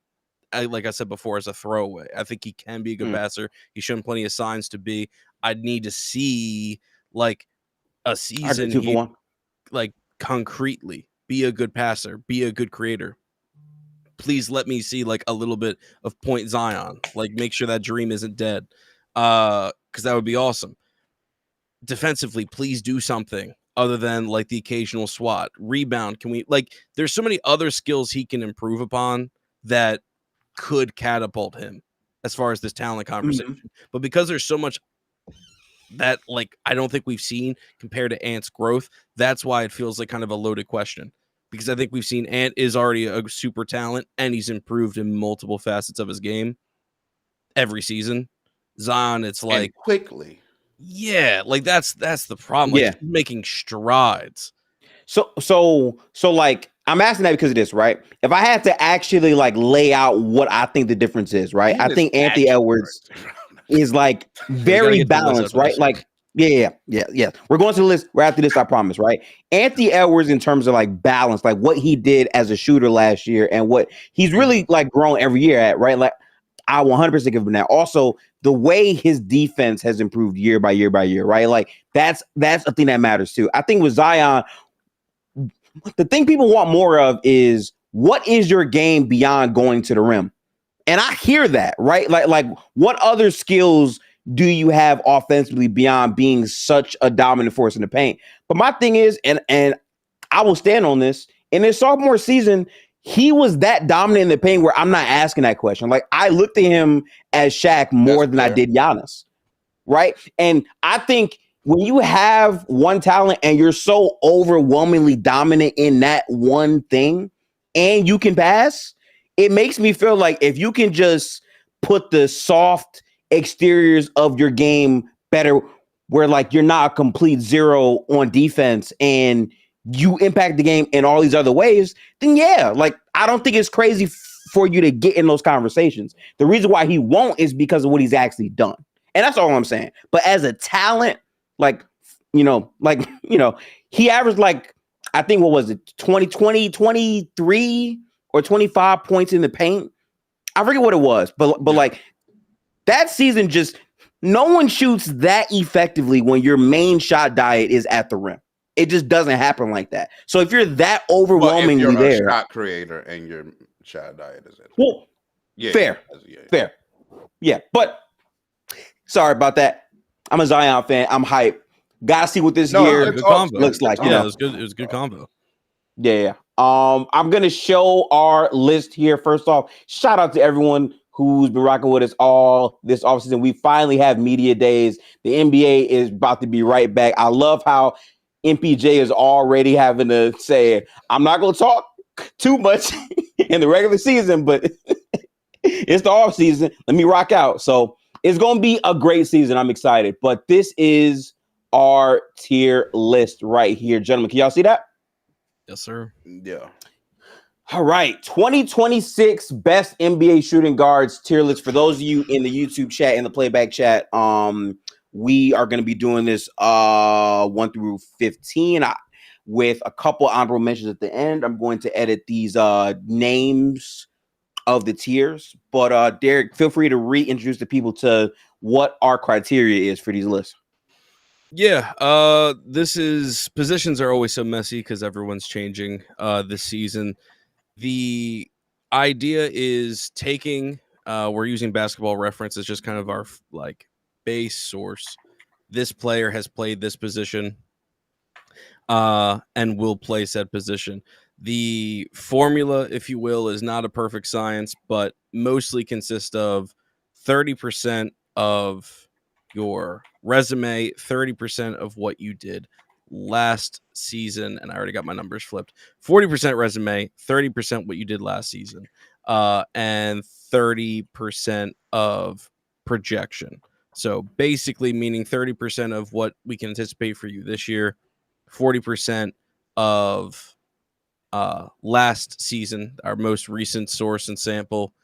[SPEAKER 2] like I said before, as a throwaway. I think he can be a good passer. He's shown plenty of signs to be. I'd need to see like a season, like concretely be a good passer, be a good creator. Please let me see like a little bit of point Zion. Like, make sure that dream isn't dead. Because that would be awesome. Defensively, please do something other than like the occasional swat. Rebound, there's so many other skills he can improve upon that could catapult him as far as this talent conversation. But because there's so much that like I don't think we've seen compared to Ant's growth, that's why it feels like kind of a loaded question. Because I think we've seen Ant is already a super talent and he's improved in multiple facets of his game every season. Zion, it's like,
[SPEAKER 4] and quickly.
[SPEAKER 2] Yeah, like that's the problem. Like, he's making strides.
[SPEAKER 1] So like I'm asking that because of this, right? If I had to actually like lay out what I think the difference is, right? I think Anthony Edwards is like very balanced, right? Like, yeah. We're going to the list right after this, I promise, right? Anthony Edwards, in terms of like balance, like what he did as a shooter last year and what he's really like grown every year at, right? Like, I 100% give him that. Also, the way his defense has improved year by year by year, right? Like, that's a thing that matters too. I think with Zion, the thing people want more of is what is your game beyond going to the rim? And I hear that, right? Like what other skills do you have offensively beyond being such a dominant force in the paint? But my thing is, and I will stand on this, in his sophomore season, he was that dominant in the paint where I'm not asking that question. Like, I looked at him as Shaq more than I did Giannis, right? And I think when you have one talent and you're so overwhelmingly dominant in that one thing and you can pass, it makes me feel like if you can just put the soft exteriors of your game better, where like you're not a complete zero on defense and you impact the game in all these other ways, then yeah, like I don't think it's crazy for you to get in those conversations. The reason why he won't is because of what he's actually done. And that's all I'm saying. But as a talent, he averaged like, I think, what was it, 23 or 25 points in the paint. I forget what it was, but like that season, just no one shoots that effectively when your main shot diet is at the rim. It just doesn't happen like that. So if you're that overwhelmingly
[SPEAKER 4] if you're
[SPEAKER 1] there,
[SPEAKER 4] a shot creator and your shot diet is at
[SPEAKER 1] well, fair. Yeah, but sorry about that. I'm a Zion fan. I'm hyped. Gotta see what this year looks like.
[SPEAKER 2] Yeah, it was good. It was a good combo.
[SPEAKER 1] Yeah. I'm gonna show our list here. First off, shout out to everyone who's been rocking with us all this offseason. We finally have media days. The NBA is about to be right back. I love how MPJ is already having to say, I'm not gonna talk too much in the regular season, but it's the off season. Let me rock out. So it's gonna be a great season. I'm excited. But this is our tier list right here, gentlemen. Can y'all see that?
[SPEAKER 2] Yes, sir.
[SPEAKER 4] Yeah.
[SPEAKER 1] All right. 2026 best NBA shooting guards tier list. For those of you in the YouTube chat and the playback chat, we are going to be doing this 1 through 15 with a couple honorable mentions at the end. I'm going to edit these names of the tiers. But Derek, feel free to reintroduce the people to what our criteria is for these lists.
[SPEAKER 2] Yeah, this is positions are always so messy because everyone's changing this season. The idea is taking we're using Basketball Reference as just kind of our like base source. This player has played this position and will play said position. The formula, if you will, is not a perfect science, but mostly consists of 30% of your resume, 30% of what you did last season, and I already got my numbers flipped. 40% resume, 30% what you did last season, and 30% of projection. So basically meaning 30% of what we can anticipate for you this year, 40% of last season, our most recent source and sample,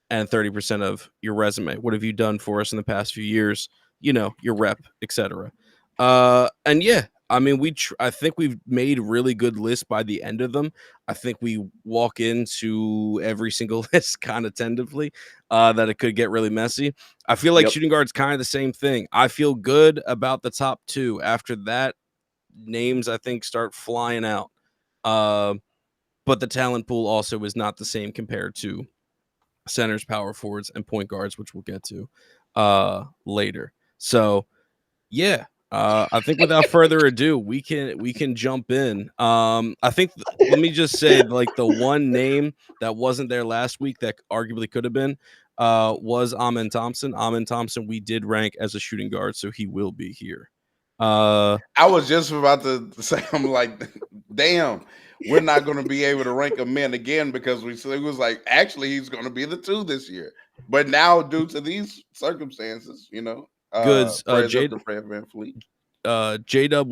[SPEAKER 2] and 30% of your resume. What have you done for us in the past few years? You know, your rep, etc. And yeah, I mean, I think we've made really good lists by the end of them. I think we walk into every single list kind of tentatively that it could get really messy. I feel like shooting guard's kind of the same thing. I feel good about the top two. After that, names I think start flying out. But the talent pool also is not the same compared to centers, power forwards, and point guards, which we'll get to later. So yeah, I think without further ado, we can jump in. I think let me just say, like, the one name that wasn't there last week that arguably could have been was Amen Thompson. Amen Thompson we did rank as a shooting guard, so he will be here.
[SPEAKER 4] I was just about to say, I'm like, damn, we're not going to be able to rank a man again because it was like, actually, he's going to be the 2 this year. But now, due to these circumstances, you know,
[SPEAKER 2] goods. J-Dub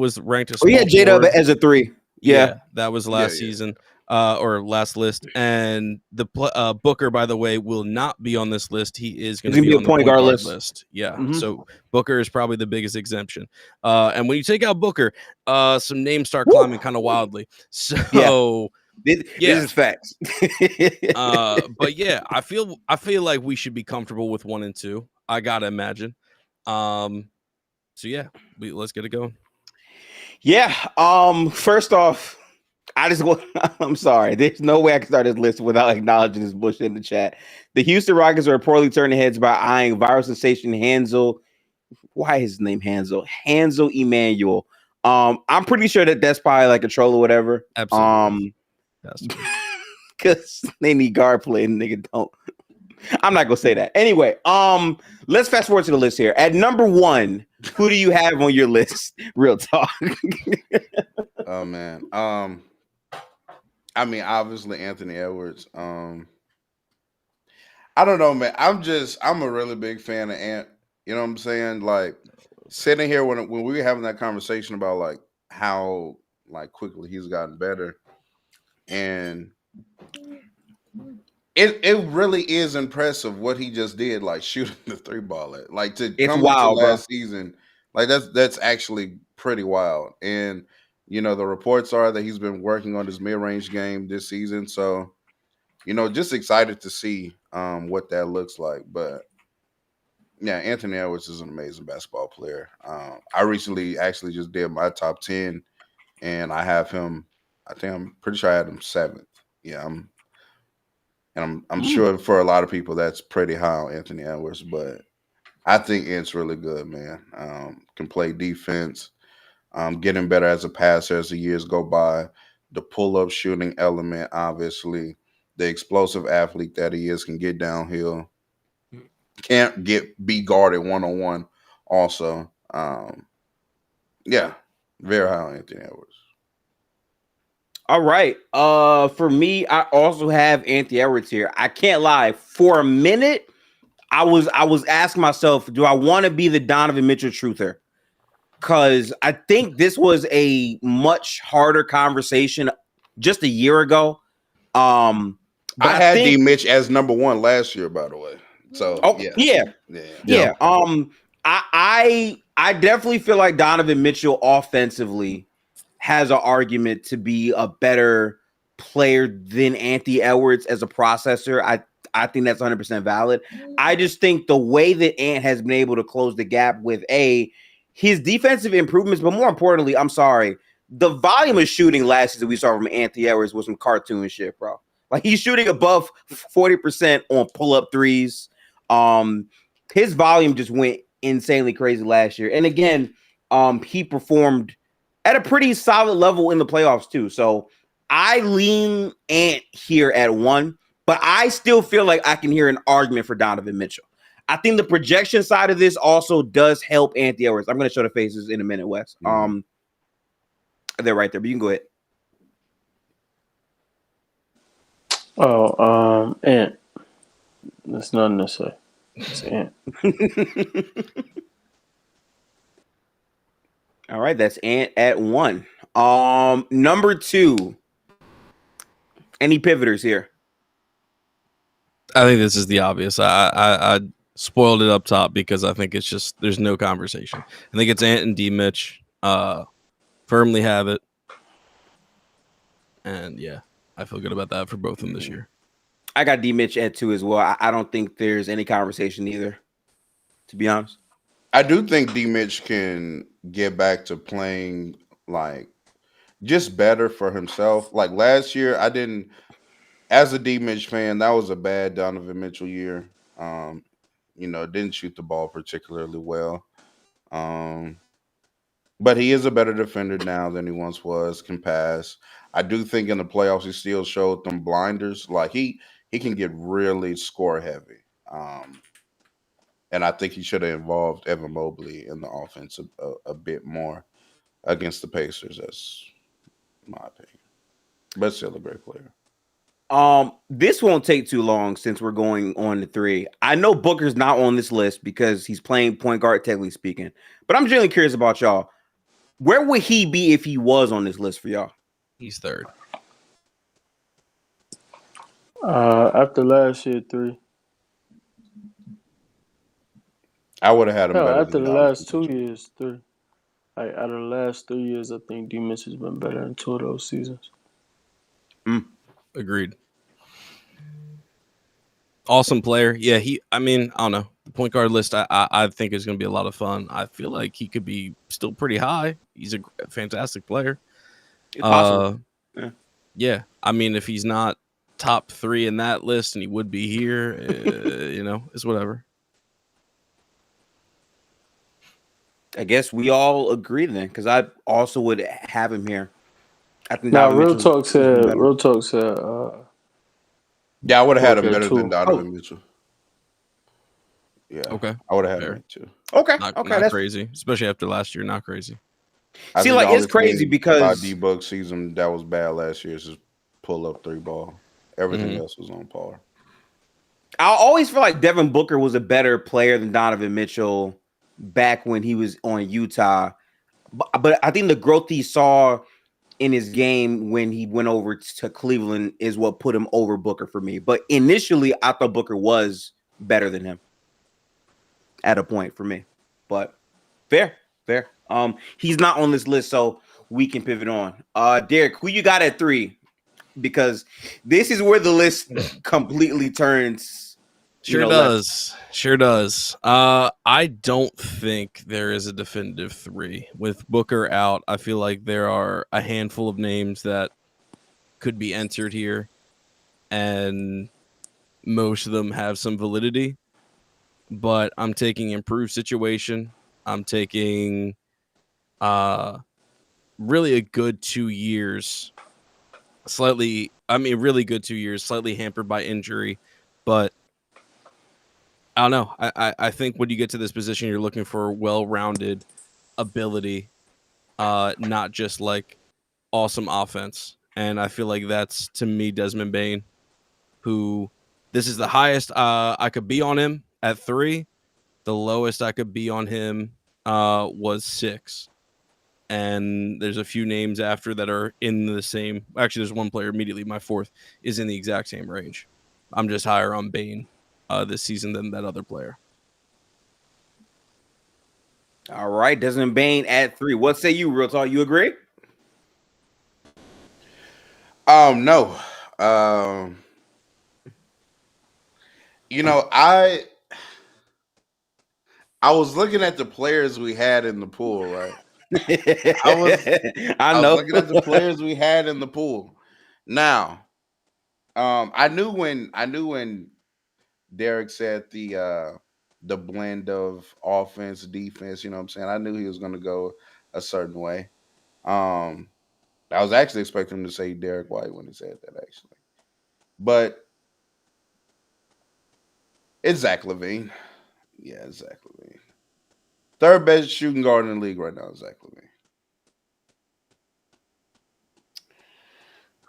[SPEAKER 2] was ranked as
[SPEAKER 1] J-Dub as a 3. Yeah,
[SPEAKER 2] that was last season. or last list, and the Booker, by the way, will not be on this list. He is going
[SPEAKER 1] He's
[SPEAKER 2] to be on the point guard
[SPEAKER 1] list.
[SPEAKER 2] list. Yeah,
[SPEAKER 1] Mhm.
[SPEAKER 2] so Booker is probably the biggest exemption. And when you take out Booker, some names start
[SPEAKER 1] Woo!
[SPEAKER 2] climbing kind of wildly. So
[SPEAKER 1] This is facts.
[SPEAKER 2] but yeah, I feel like we should be comfortable with 1 and 2. I gotta imagine. So yeah, let's get it going.
[SPEAKER 1] Yeah. First off, I'm sorry. There's no way I can start this list without acknowledging this bullshit in the chat. The Houston Rockets are reportedly turning heads by eyeing viral sensation Hansel. Why is his name Hansel? Hansel Emmanuel. I'm pretty sure that's probably like a troll or whatever.
[SPEAKER 2] Absolutely.
[SPEAKER 1] Because they need guard play and nigga don't. I'm not gonna say that. Anyway, let's fast forward to the list here. At number 1, who do you have on your list? Real talk.
[SPEAKER 4] Oh man. I mean, obviously Anthony Edwards. I don't know, man. I'm a really big fan of Ant. You know what I'm saying? Like sitting here when we were having that conversation about like how like quickly he's gotten better, and it really is impressive what he just did, like shooting the 3 ball at, like to
[SPEAKER 1] It's
[SPEAKER 4] come
[SPEAKER 1] wild,
[SPEAKER 4] into last
[SPEAKER 1] bro.
[SPEAKER 4] season, like that's actually pretty wild. And you know the reports are that he's been working on his mid range game this season, so you know just excited to see what that looks like. But yeah, Anthony Edwards is an amazing basketball player. I recently actually just did my top 10, and I have him. I'm pretty sure I had him 7th. Yeah, I'm sure for a lot of people that's pretty high on Anthony Edwards, but I think Ant's really good, man. Can play defense, getting better as a passer as the years go by. The pull-up shooting element, obviously, the explosive athlete that he is, can get downhill, can't be guarded one-on-one. Also, yeah, very high on Anthony Edwards.
[SPEAKER 1] All right. For me, I also have Anthony Edwards here. I can't lie. For a minute, I was asking myself, do I want to be the Donovan Mitchell truther? Because I think this was a much harder conversation just a year ago. But
[SPEAKER 4] I had D Mitch as number 1 last year, by the way. So
[SPEAKER 1] yeah. I definitely feel like Donovan Mitchell offensively has an argument to be a better player than Anthony Edwards as a processor. I think that's 100% valid. I just think the way that Ant has been able to close the gap with his defensive improvements, but more importantly, I'm sorry, the volume of shooting last season we saw from Anthony Edwards was some cartoon shit, bro. Like he's shooting above 40% on pull-up threes. His volume just went insanely crazy last year. And again, he performed at a pretty solid level in the playoffs too. So I lean Ant here at 1, but I still feel like I can hear an argument for Donovan Mitchell. I think the projection side of this also does help Anthony Edwards. I'm going to show the faces in a minute, Wes. They're right there, but you can go ahead.
[SPEAKER 5] Oh, Ant. There's nothing to say. It's Ant.
[SPEAKER 1] All right, that's Ant at 1. Number 2. Any pivoters here?
[SPEAKER 2] I think this is the obvious. I spoiled it up top because I think it's just there's no conversation. I think it's Ant and D Mitch. Firmly have it. And yeah, I feel good about that for both of them this year.
[SPEAKER 1] I got D Mitch at 2 as well. I don't think there's any conversation either, to be honest.
[SPEAKER 4] I do think D Mitch can get back to playing like just better for himself. Like last year, as a D Mitch fan, that was a bad Donovan Mitchell year. Didn't shoot the ball particularly well. But he is a better defender now than he once was, can pass. I do think in the playoffs he still showed them blinders. Like he can get really score heavy. And I think he should have involved Evan Mobley in the offense a bit more against the Pacers. That's my opinion. But still a great player.
[SPEAKER 1] This won't take too long since we're going on to 3. I know Booker's not on this list because he's playing point guard, technically speaking. But I'm genuinely curious about y'all. Where would he be if he was on this list for y'all?
[SPEAKER 2] He's 3rd.
[SPEAKER 5] After last year, 3.
[SPEAKER 4] I would have had him
[SPEAKER 5] Hell,
[SPEAKER 4] better
[SPEAKER 5] after
[SPEAKER 4] than
[SPEAKER 5] the
[SPEAKER 4] Donovan
[SPEAKER 5] last 2
[SPEAKER 4] Mitchell.
[SPEAKER 5] years, 3. Like out of the last 3 years, I think D Mitch has been better in 2 of those seasons.
[SPEAKER 2] Agreed. Awesome player. Yeah, I don't know. The point guard list, I think is going to be a lot of fun. I feel like he could be still pretty high. He's a fantastic player.
[SPEAKER 1] It's possible. Yeah.
[SPEAKER 2] Yeah. I mean, if he's not top 3 in that list, and he would be here, it's whatever.
[SPEAKER 1] I guess we all agree then, because I also would have him here. I think
[SPEAKER 5] Now,
[SPEAKER 1] Donovan Mitchell is better.
[SPEAKER 5] Real Talk said,
[SPEAKER 4] Yeah, I would have had him
[SPEAKER 5] Booker
[SPEAKER 4] better than
[SPEAKER 5] 2.
[SPEAKER 4] Donovan Mitchell. Yeah,
[SPEAKER 2] Okay.
[SPEAKER 4] I would have had him
[SPEAKER 2] Fair.
[SPEAKER 4] at 2.
[SPEAKER 1] Okay,
[SPEAKER 2] Not
[SPEAKER 1] that's
[SPEAKER 2] crazy, especially after last year. Not crazy.
[SPEAKER 4] I
[SPEAKER 1] see,
[SPEAKER 4] think
[SPEAKER 1] like
[SPEAKER 4] the
[SPEAKER 1] it's
[SPEAKER 4] only
[SPEAKER 1] crazy
[SPEAKER 4] thing about
[SPEAKER 1] because
[SPEAKER 4] D-Book's season that was bad last year is just pull up 3 ball. Everything else was on par.
[SPEAKER 1] I always feel like Devin Booker was a better player than Donovan Mitchell back when he was on Utah. But I think the growth he saw in his game when he went over to Cleveland is what put him over Booker for me. But initially, I thought Booker was better than him at a point for me. But fair. He's not on this list, so we can pivot on. Derek, who you got at 3? Because this is where the list completely turns.
[SPEAKER 2] Sure does. Sure does. I don't think there is a definitive 3. With Booker out, I feel like there are a handful of names that could be entered here, and most of them have some validity. But I'm taking improved situation. I'm taking really a good 2 years. Really good 2 years, slightly hampered by injury, but I don't know. I think when you get to this position, you're looking for well-rounded ability, not just like awesome offense. And I feel like that's, to me, Desmond Bane, who this is the highest I could be on him at 3. The lowest I could be on him was 6. And there's a few names after that are in the same. Actually, there's one player immediately. My 4th is in the exact same range. I'm just higher on Bane this season than that other player.
[SPEAKER 1] All right, Desmond Bane at 3. What say you, Real Talk? You agree?
[SPEAKER 4] No. I was looking at the players we had in the pool, right? I was looking at the players we had in the pool. Now, I knew when Derek said the blend of offense, defense, you know what I'm saying? I knew he was going to go a certain way. I was actually expecting him to say Derek White when he said that, actually. But it's Zach LaVine. Yeah, Zach LaVine. 3rd best shooting guard in the league right now is Zach LaVine.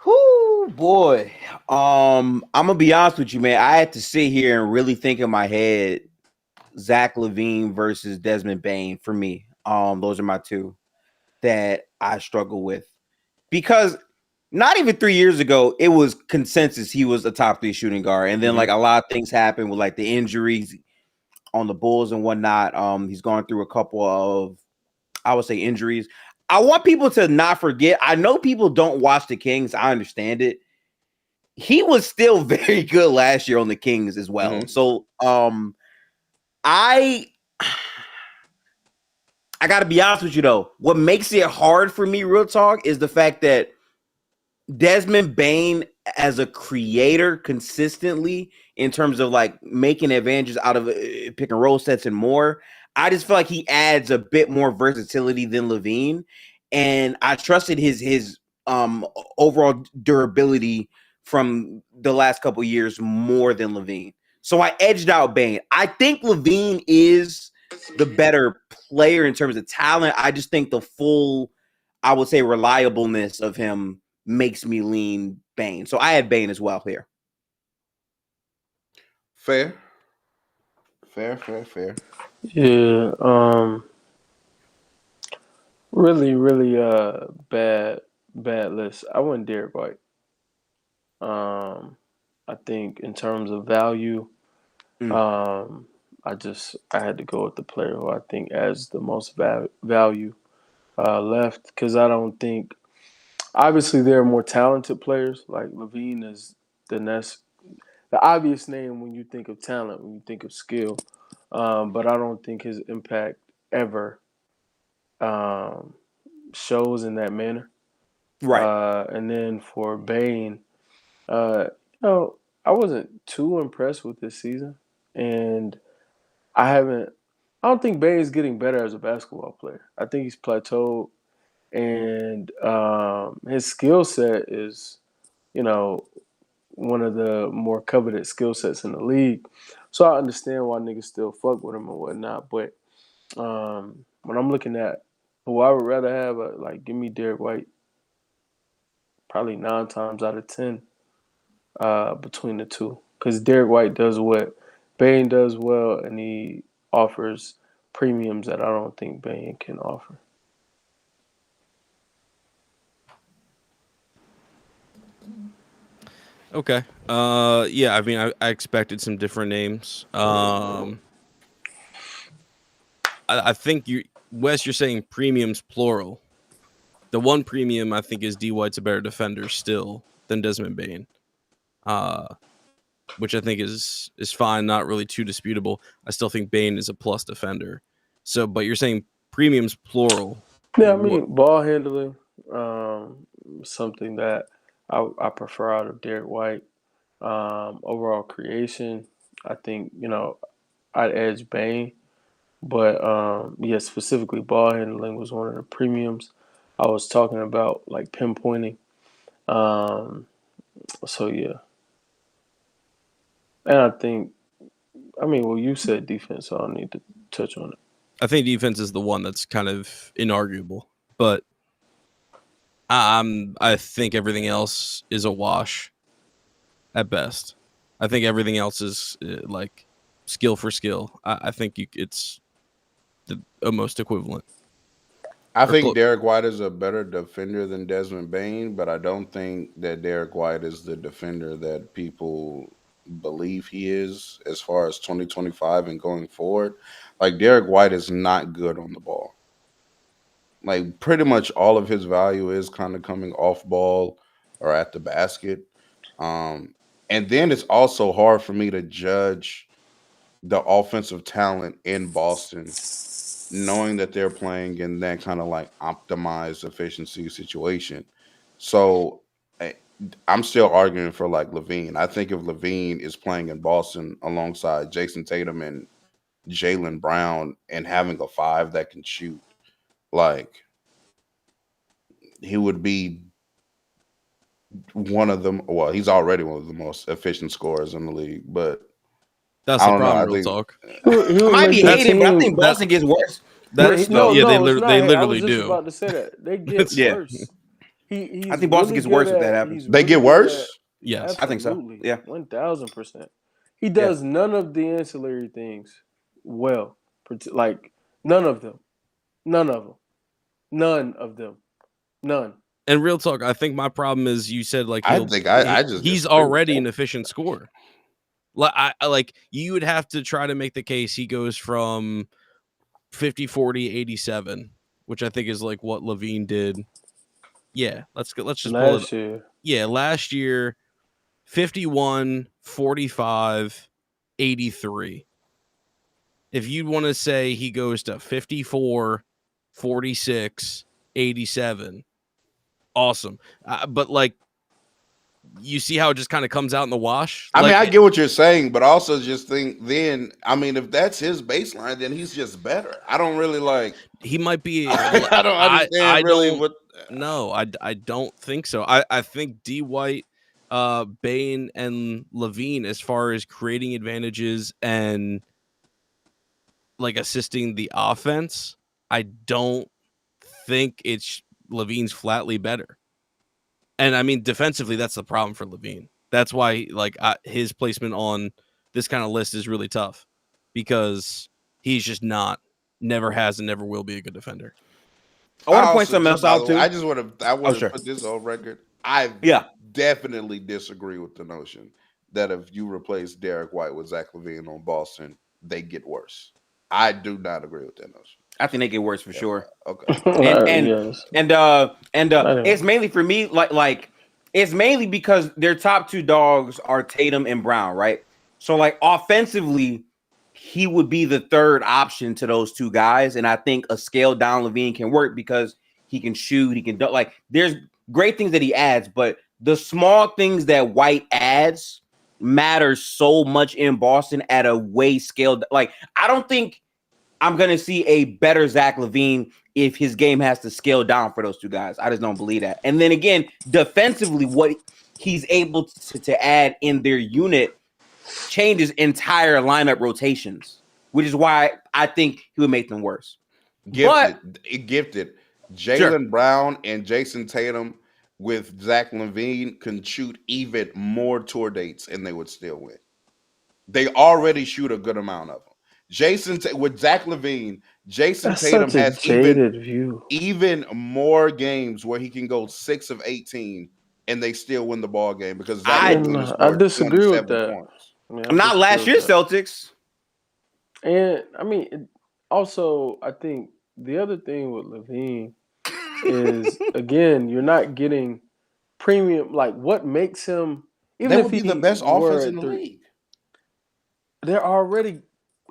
[SPEAKER 1] Whoo, boy. I'm gonna be honest with you, man. I had to sit here and really think in my head Zach LaVine versus Desmond Bane for me. Those are my 2 that I struggle with. Because not even 3 years ago, it was consensus he was a top 3 shooting guard. And then like a lot of things happened with like the injuries on the Bulls and whatnot. He's gone through a couple of, I would say, injuries. I want people to not forget. I know people don't watch the Kings. I understand it. He was still very good last year on the Kings as well. So I gotta be honest with you though. What makes it hard for me, Real Talk, is the fact that Desmond Bane as a creator consistently in terms of like making advantages out of pick and roll sets and more. I just feel like he adds a bit more versatility than LaVine, and I trusted his overall durability from the last couple of years more than LaVine. So I edged out Bane. I think LaVine is the better player in terms of talent. I just think the full, I would say, reliableness of him makes me lean Bane. So I had Bane as well here.
[SPEAKER 4] Fair.
[SPEAKER 5] Yeah. Really bad list. I went Derek White. I think in terms of value, I had to go with the player who I think adds the most value left, because I don't think, obviously there are more talented players. Like Levine is the obvious name when you think of talent, when you think of skill, but I don't think his impact ever um, shows in that manner.
[SPEAKER 1] Right.
[SPEAKER 5] And then for Bane, uh, I wasn't too impressed with this season, and I haven't. I don't think Bane's getting better as a basketball player. I think he's plateaued, and his skill set is, you know, one of the more coveted skill sets in the league. So I understand why niggas still fuck with him and whatnot. But when I'm looking at who I would rather have, like, give me Derek White probably 9 times out of 10 between the two. Because Derek White does what Bane does well, and he offers premiums that I don't think Bane can offer.
[SPEAKER 2] Okay. Yeah, I mean, I expected some different names. I think Wes, you're saying premiums plural. The one premium I think is D White's a better defender still than Desmond Bane, which I think is fine, not really too disputable. I still think Bane is a plus defender. So, but you're saying premiums plural.
[SPEAKER 5] Yeah, I mean, ball handling, something that I prefer out of Derek White. Overall creation, I think, I'd edge Bane. But yeah, specifically ball handling was one of the premiums I was talking about, like pinpointing. So yeah, and I think, well, you said defense, so I don't need to touch on it.
[SPEAKER 2] I think defense is the one that's kind of inarguable, but I think everything else is a wash at best. I think everything else is like skill for skill. I think it's the almost equivalent.
[SPEAKER 4] I think Derek White is a better defender than Desmond Bane, but I don't think that Derek White is the defender that people believe he is as far as 2025 and going forward. Like, Derek White is not good on the ball. Like, pretty much all of his value is kind of coming off ball or at the basket. Um, and then it's also hard for me to judge the offensive talent in Boston, knowing that they're playing in that kind of like optimized efficiency situation. So I- I'm still arguing for like Levine. I think if Levine is playing in Boston alongside Jason Tatum and Jalen Brown and having a five that can shoot, like, he would be one of them. Well, he's already one of the most efficient scorers in the league, but
[SPEAKER 2] That's
[SPEAKER 4] I
[SPEAKER 2] the
[SPEAKER 4] don't know.
[SPEAKER 2] problem.
[SPEAKER 4] I
[SPEAKER 2] Real
[SPEAKER 4] think
[SPEAKER 2] talk.
[SPEAKER 5] He
[SPEAKER 1] I might
[SPEAKER 5] would
[SPEAKER 1] be
[SPEAKER 5] make the
[SPEAKER 1] hated, but I
[SPEAKER 5] team.
[SPEAKER 1] think Boston gets worse.
[SPEAKER 2] That's
[SPEAKER 5] No,
[SPEAKER 2] yeah.
[SPEAKER 5] it's not.
[SPEAKER 2] They
[SPEAKER 5] Hey, I
[SPEAKER 2] literally
[SPEAKER 5] was just
[SPEAKER 2] do.
[SPEAKER 5] about to say that they get
[SPEAKER 1] Yeah.
[SPEAKER 5] worse. He's
[SPEAKER 1] I think Boston
[SPEAKER 5] really
[SPEAKER 1] gets worse
[SPEAKER 5] good
[SPEAKER 1] if that
[SPEAKER 5] at.
[SPEAKER 1] happens.
[SPEAKER 5] He's
[SPEAKER 4] they
[SPEAKER 5] really
[SPEAKER 4] get
[SPEAKER 5] good
[SPEAKER 4] worse.
[SPEAKER 5] at.
[SPEAKER 2] Yes.
[SPEAKER 1] I think so.
[SPEAKER 5] Absolutely,
[SPEAKER 1] Yeah.
[SPEAKER 5] 1000%. He does none of the ancillary things well. Like none of them. None of them. None of them. None.
[SPEAKER 2] And real talk, I think my problem is you said like
[SPEAKER 4] I think I just
[SPEAKER 2] he's
[SPEAKER 4] disagree with
[SPEAKER 2] already
[SPEAKER 4] that.
[SPEAKER 2] an efficient scorer. Like I like you would have to try to make the case he goes from 50, 40, 87, which I think is like what Levine did. Yeah, let's just pull it.
[SPEAKER 5] Last year.
[SPEAKER 2] Yeah, last year 51, 45, 83. If you'd want to say he goes to 54, 46, 87, awesome. But like, you see how it just kind of comes out in the wash?
[SPEAKER 4] I
[SPEAKER 2] Like,
[SPEAKER 4] mean, I get what you're saying, but also just think then, I mean, if that's his baseline, then he's just better. I don't really like,
[SPEAKER 2] he might be.
[SPEAKER 4] I don't understand
[SPEAKER 2] I
[SPEAKER 4] really
[SPEAKER 2] don't.
[SPEAKER 4] what.
[SPEAKER 2] No, I don't think so. I think D White, Bane, and Levine, as far as creating advantages and like assisting the offense, I don't think it's Levine's flatly better. And I mean, defensively, that's the problem for Levine. That's why, like, his placement on this kind of list is really tough because he's just never has, and never will be a good defender.
[SPEAKER 1] I want to
[SPEAKER 4] also,
[SPEAKER 1] point something else
[SPEAKER 4] by the
[SPEAKER 1] out
[SPEAKER 4] way,
[SPEAKER 1] too.
[SPEAKER 4] I just want to
[SPEAKER 1] sure.
[SPEAKER 4] put this on record. I
[SPEAKER 1] Yeah.
[SPEAKER 4] definitely disagree with the notion that if you replace Derek White with Zach LaVine on Boston, they get worse. I do not agree with that notion.
[SPEAKER 1] I think they get worse for sure.
[SPEAKER 4] Okay.
[SPEAKER 5] Yes.
[SPEAKER 1] It's mainly for me like it's mainly because their top two dogs are Tatum and Brown, right? So like offensively, he would be the third option to those two guys, and I think a scaled down Levine can work because he can shoot, he can do, like there's great things that he adds, but the small things that White adds matter so much in Boston at a way scaled. Like I don't think I'm going to see a better Zach LaVine if his game has to scale down for those two guys. I just don't believe that. And then again, defensively, what he's able to add in their unit changes entire lineup rotations, which is why I think he would make them worse.
[SPEAKER 4] Gifted. Jaylen
[SPEAKER 1] Sure.
[SPEAKER 4] Brown and Jason Tatum with Zach LaVine can shoot even more tour dates and they would still win. They already shoot a good amount of them. With Zach LaVine, Jason
[SPEAKER 5] That's
[SPEAKER 4] Tatum
[SPEAKER 5] such a
[SPEAKER 4] has
[SPEAKER 5] jaded view.
[SPEAKER 4] even more games where he can go 6 of 18 and they still win the ball game because Zach LaVine has
[SPEAKER 5] I
[SPEAKER 4] scored
[SPEAKER 5] disagree with
[SPEAKER 4] 27
[SPEAKER 5] that.
[SPEAKER 4] points.
[SPEAKER 5] I mean,
[SPEAKER 1] Not last year's Celtics.
[SPEAKER 5] And I mean, also, I think the other thing with LaVine is, again, you're not getting premium. Like, what makes him, even
[SPEAKER 4] They
[SPEAKER 5] if
[SPEAKER 4] would be
[SPEAKER 5] he
[SPEAKER 4] the best
[SPEAKER 5] were
[SPEAKER 4] offense
[SPEAKER 5] at
[SPEAKER 4] in the league.
[SPEAKER 5] they're already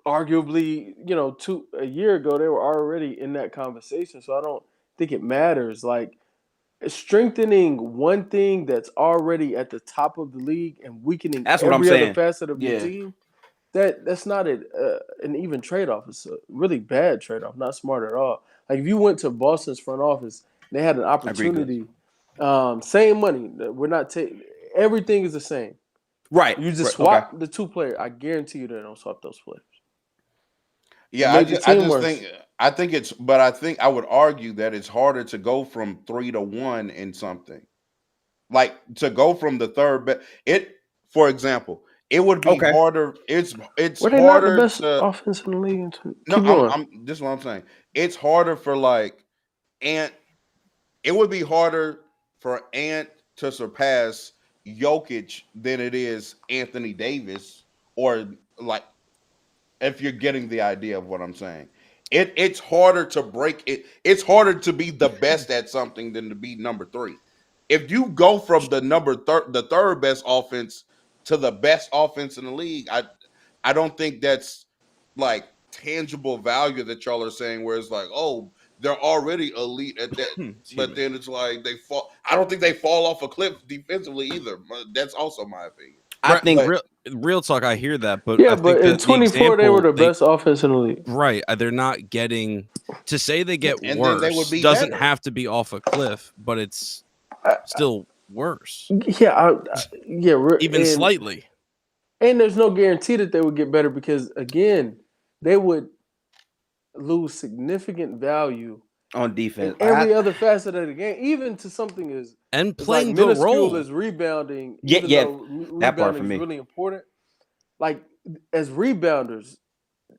[SPEAKER 5] arguably, a year ago, they were already in that conversation. So I don't think it matters. Like, strengthening one thing that's already at the top of the league and weakening
[SPEAKER 1] That's what I'm
[SPEAKER 5] every
[SPEAKER 1] saying.
[SPEAKER 5] other facet of your
[SPEAKER 1] Yeah.
[SPEAKER 5] team, that's not an even trade-off. It's a really bad trade-off, not smart at all. Like, if you went to Boston's front office, they had an opportunity, same money. We're not taking – everything is the same.
[SPEAKER 1] Right.
[SPEAKER 5] You just
[SPEAKER 1] Right.
[SPEAKER 5] swap the two players. I guarantee you they don't swap those players.
[SPEAKER 4] Yeah,
[SPEAKER 5] Make the
[SPEAKER 4] I
[SPEAKER 5] team
[SPEAKER 4] just
[SPEAKER 5] worse.
[SPEAKER 4] think I would argue that it's harder to go from 3 to 1 in something. Like to go from the third for example, it would be harder. It's
[SPEAKER 5] Were they not the
[SPEAKER 4] harder
[SPEAKER 5] best
[SPEAKER 4] to
[SPEAKER 5] offense in the league?
[SPEAKER 4] no,
[SPEAKER 5] Keep going.
[SPEAKER 4] this is what I'm saying. It's harder for Ant. It would be harder for Ant to surpass Jokic than it is Anthony Davis, or like if you're getting the idea of what I'm saying. It's harder to break it. It's harder to be the best at something than to be number 3. If you go from the third best offense to the best offense in the league, I don't think that's like tangible value that y'all are saying, where it's like, oh, they're already elite at that. But then it's like they fall. I don't think they fall off a cliff defensively either. That's also my opinion.
[SPEAKER 1] I think
[SPEAKER 2] real talk. I hear that, but
[SPEAKER 5] Yeah,
[SPEAKER 2] I think
[SPEAKER 5] but in 24 they were the best offense in the league.
[SPEAKER 2] Right, they're not getting to say they get
[SPEAKER 4] And then they would
[SPEAKER 2] worse.
[SPEAKER 4] be
[SPEAKER 2] Doesn't
[SPEAKER 4] better.
[SPEAKER 2] have to be off a cliff, but it's still worse.
[SPEAKER 5] Yeah,
[SPEAKER 2] Even slightly.
[SPEAKER 5] And there's no guarantee that they would get better because, again, they would lose significant value
[SPEAKER 1] on defense.
[SPEAKER 5] in every other facet of the game, even to something as
[SPEAKER 2] playing
[SPEAKER 5] like
[SPEAKER 2] the
[SPEAKER 5] minuscule
[SPEAKER 2] role
[SPEAKER 5] as rebounding.
[SPEAKER 1] Yeah,
[SPEAKER 5] even
[SPEAKER 1] yeah,
[SPEAKER 5] though
[SPEAKER 1] that part
[SPEAKER 5] rebounding
[SPEAKER 1] for
[SPEAKER 5] is
[SPEAKER 1] me.
[SPEAKER 5] really important. Like, as rebounders,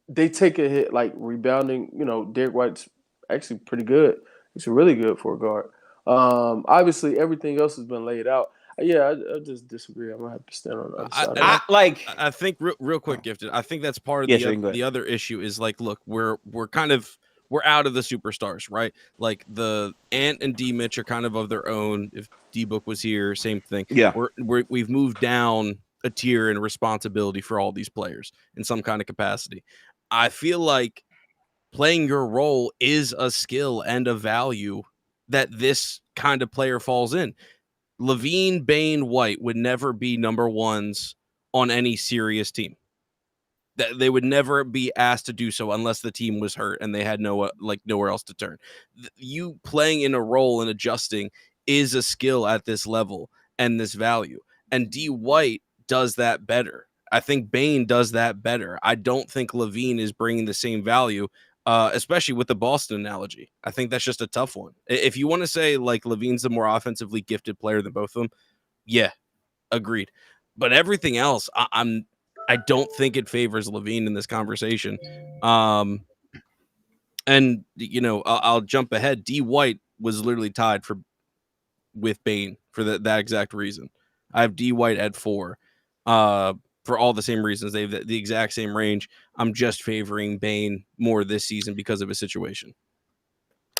[SPEAKER 5] they take a hit. Like, rebounding, Derek White's actually pretty good. He's really good for a guard. Obviously, everything else has been laid out. Yeah, I just disagree. I'm gonna have to stand on the other side of that.
[SPEAKER 2] I think real quick, Gifted. I think that's part of the other issue is like, look, we're out of the superstars, right? Like the Ant and D Mitch are kind of their own. If D Book was here, same thing.
[SPEAKER 1] Yeah,
[SPEAKER 2] we've moved down a tier in responsibility for all these players in some kind of capacity. I feel like playing your role is a skill and a value that this kind of player falls in. LaVine, Bane, White would never be number ones on any serious team. That they would never be asked to do so unless the team was hurt and they had nowhere else to turn. You playing in a role and adjusting is a skill at this level and this value. And D White does that better. I think Bane does that better. I don't think LaVine is bringing the same value, especially with the Boston analogy. I think that's just a tough one. If you want to say like LaVine's the more offensively gifted player than both of them, yeah, agreed. But everything else, I don't think it favors LaVine in this conversation. And I'll jump ahead. D White was literally tied with Bane for that exact reason. I have D White at 4. For all the same reasons. They have the exact same range. I'm just favoring Bane more this season because of his situation.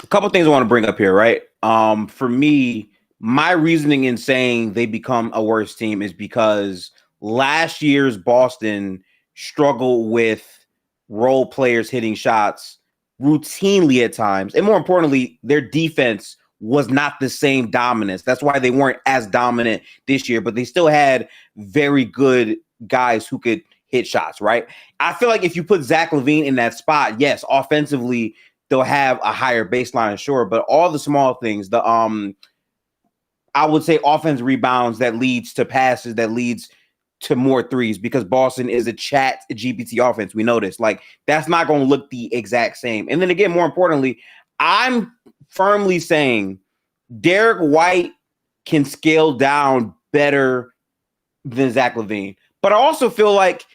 [SPEAKER 1] A couple things I want to bring up here, right? For me, my reasoning in saying they become a worse team is because last year's Boston struggled with role players hitting shots routinely at times. And more importantly, their defense was not the same dominance. That's why they weren't as dominant this year, but they still had very good guys who could hit shots, right? I feel like if you put Zach LaVine in that spot, yes, offensively, they'll have a higher baseline, sure, but all the small things, I would say offense rebounds that leads to passes, that leads to more threes, because Boston is a chat GPT offense. We know this. Like, that's not going to look the exact same. And then again, more importantly, I'm firmly saying Derek White can scale down better than Zach LaVine. But I also feel like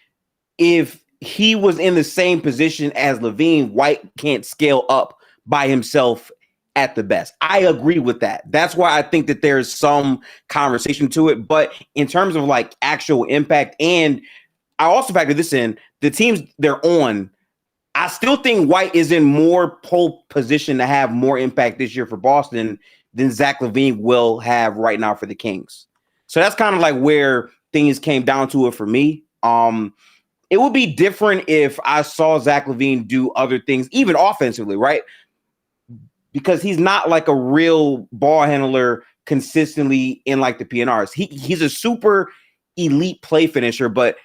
[SPEAKER 1] if he was in the same position as LaVine, White can't scale up by himself at the best. I agree with that. That's why I think that there's some conversation to it. But in terms of like actual impact, and I also factor this in, the teams they're on, I still think White is in more pole position to have more impact this year for Boston than Zach LaVine will have right now for the Kings. So that's kind of like where things came down to it for me. It would be different if I saw Zach LaVine do other things, even offensively, right? Because he's not like a real ball handler consistently in like the PNRs. He's a super elite play finisher, but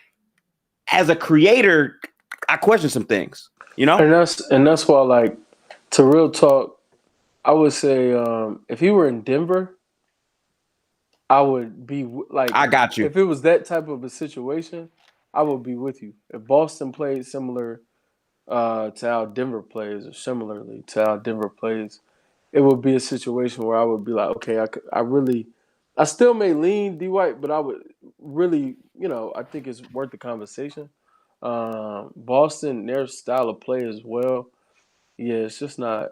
[SPEAKER 1] as a creator, I question some things, you know?
[SPEAKER 5] And that's why, like, to real talk, I would say if he were in Denver, I would be like,
[SPEAKER 1] I got you.
[SPEAKER 5] If it was that type of a situation, I would be with you. If Boston played similar to how Denver plays, or similarly to how Denver plays, it would be a situation where I would be like, okay, I still may lean D White, but I would really, I think it's worth the conversation. Boston, their style of play as well, yeah, it's just not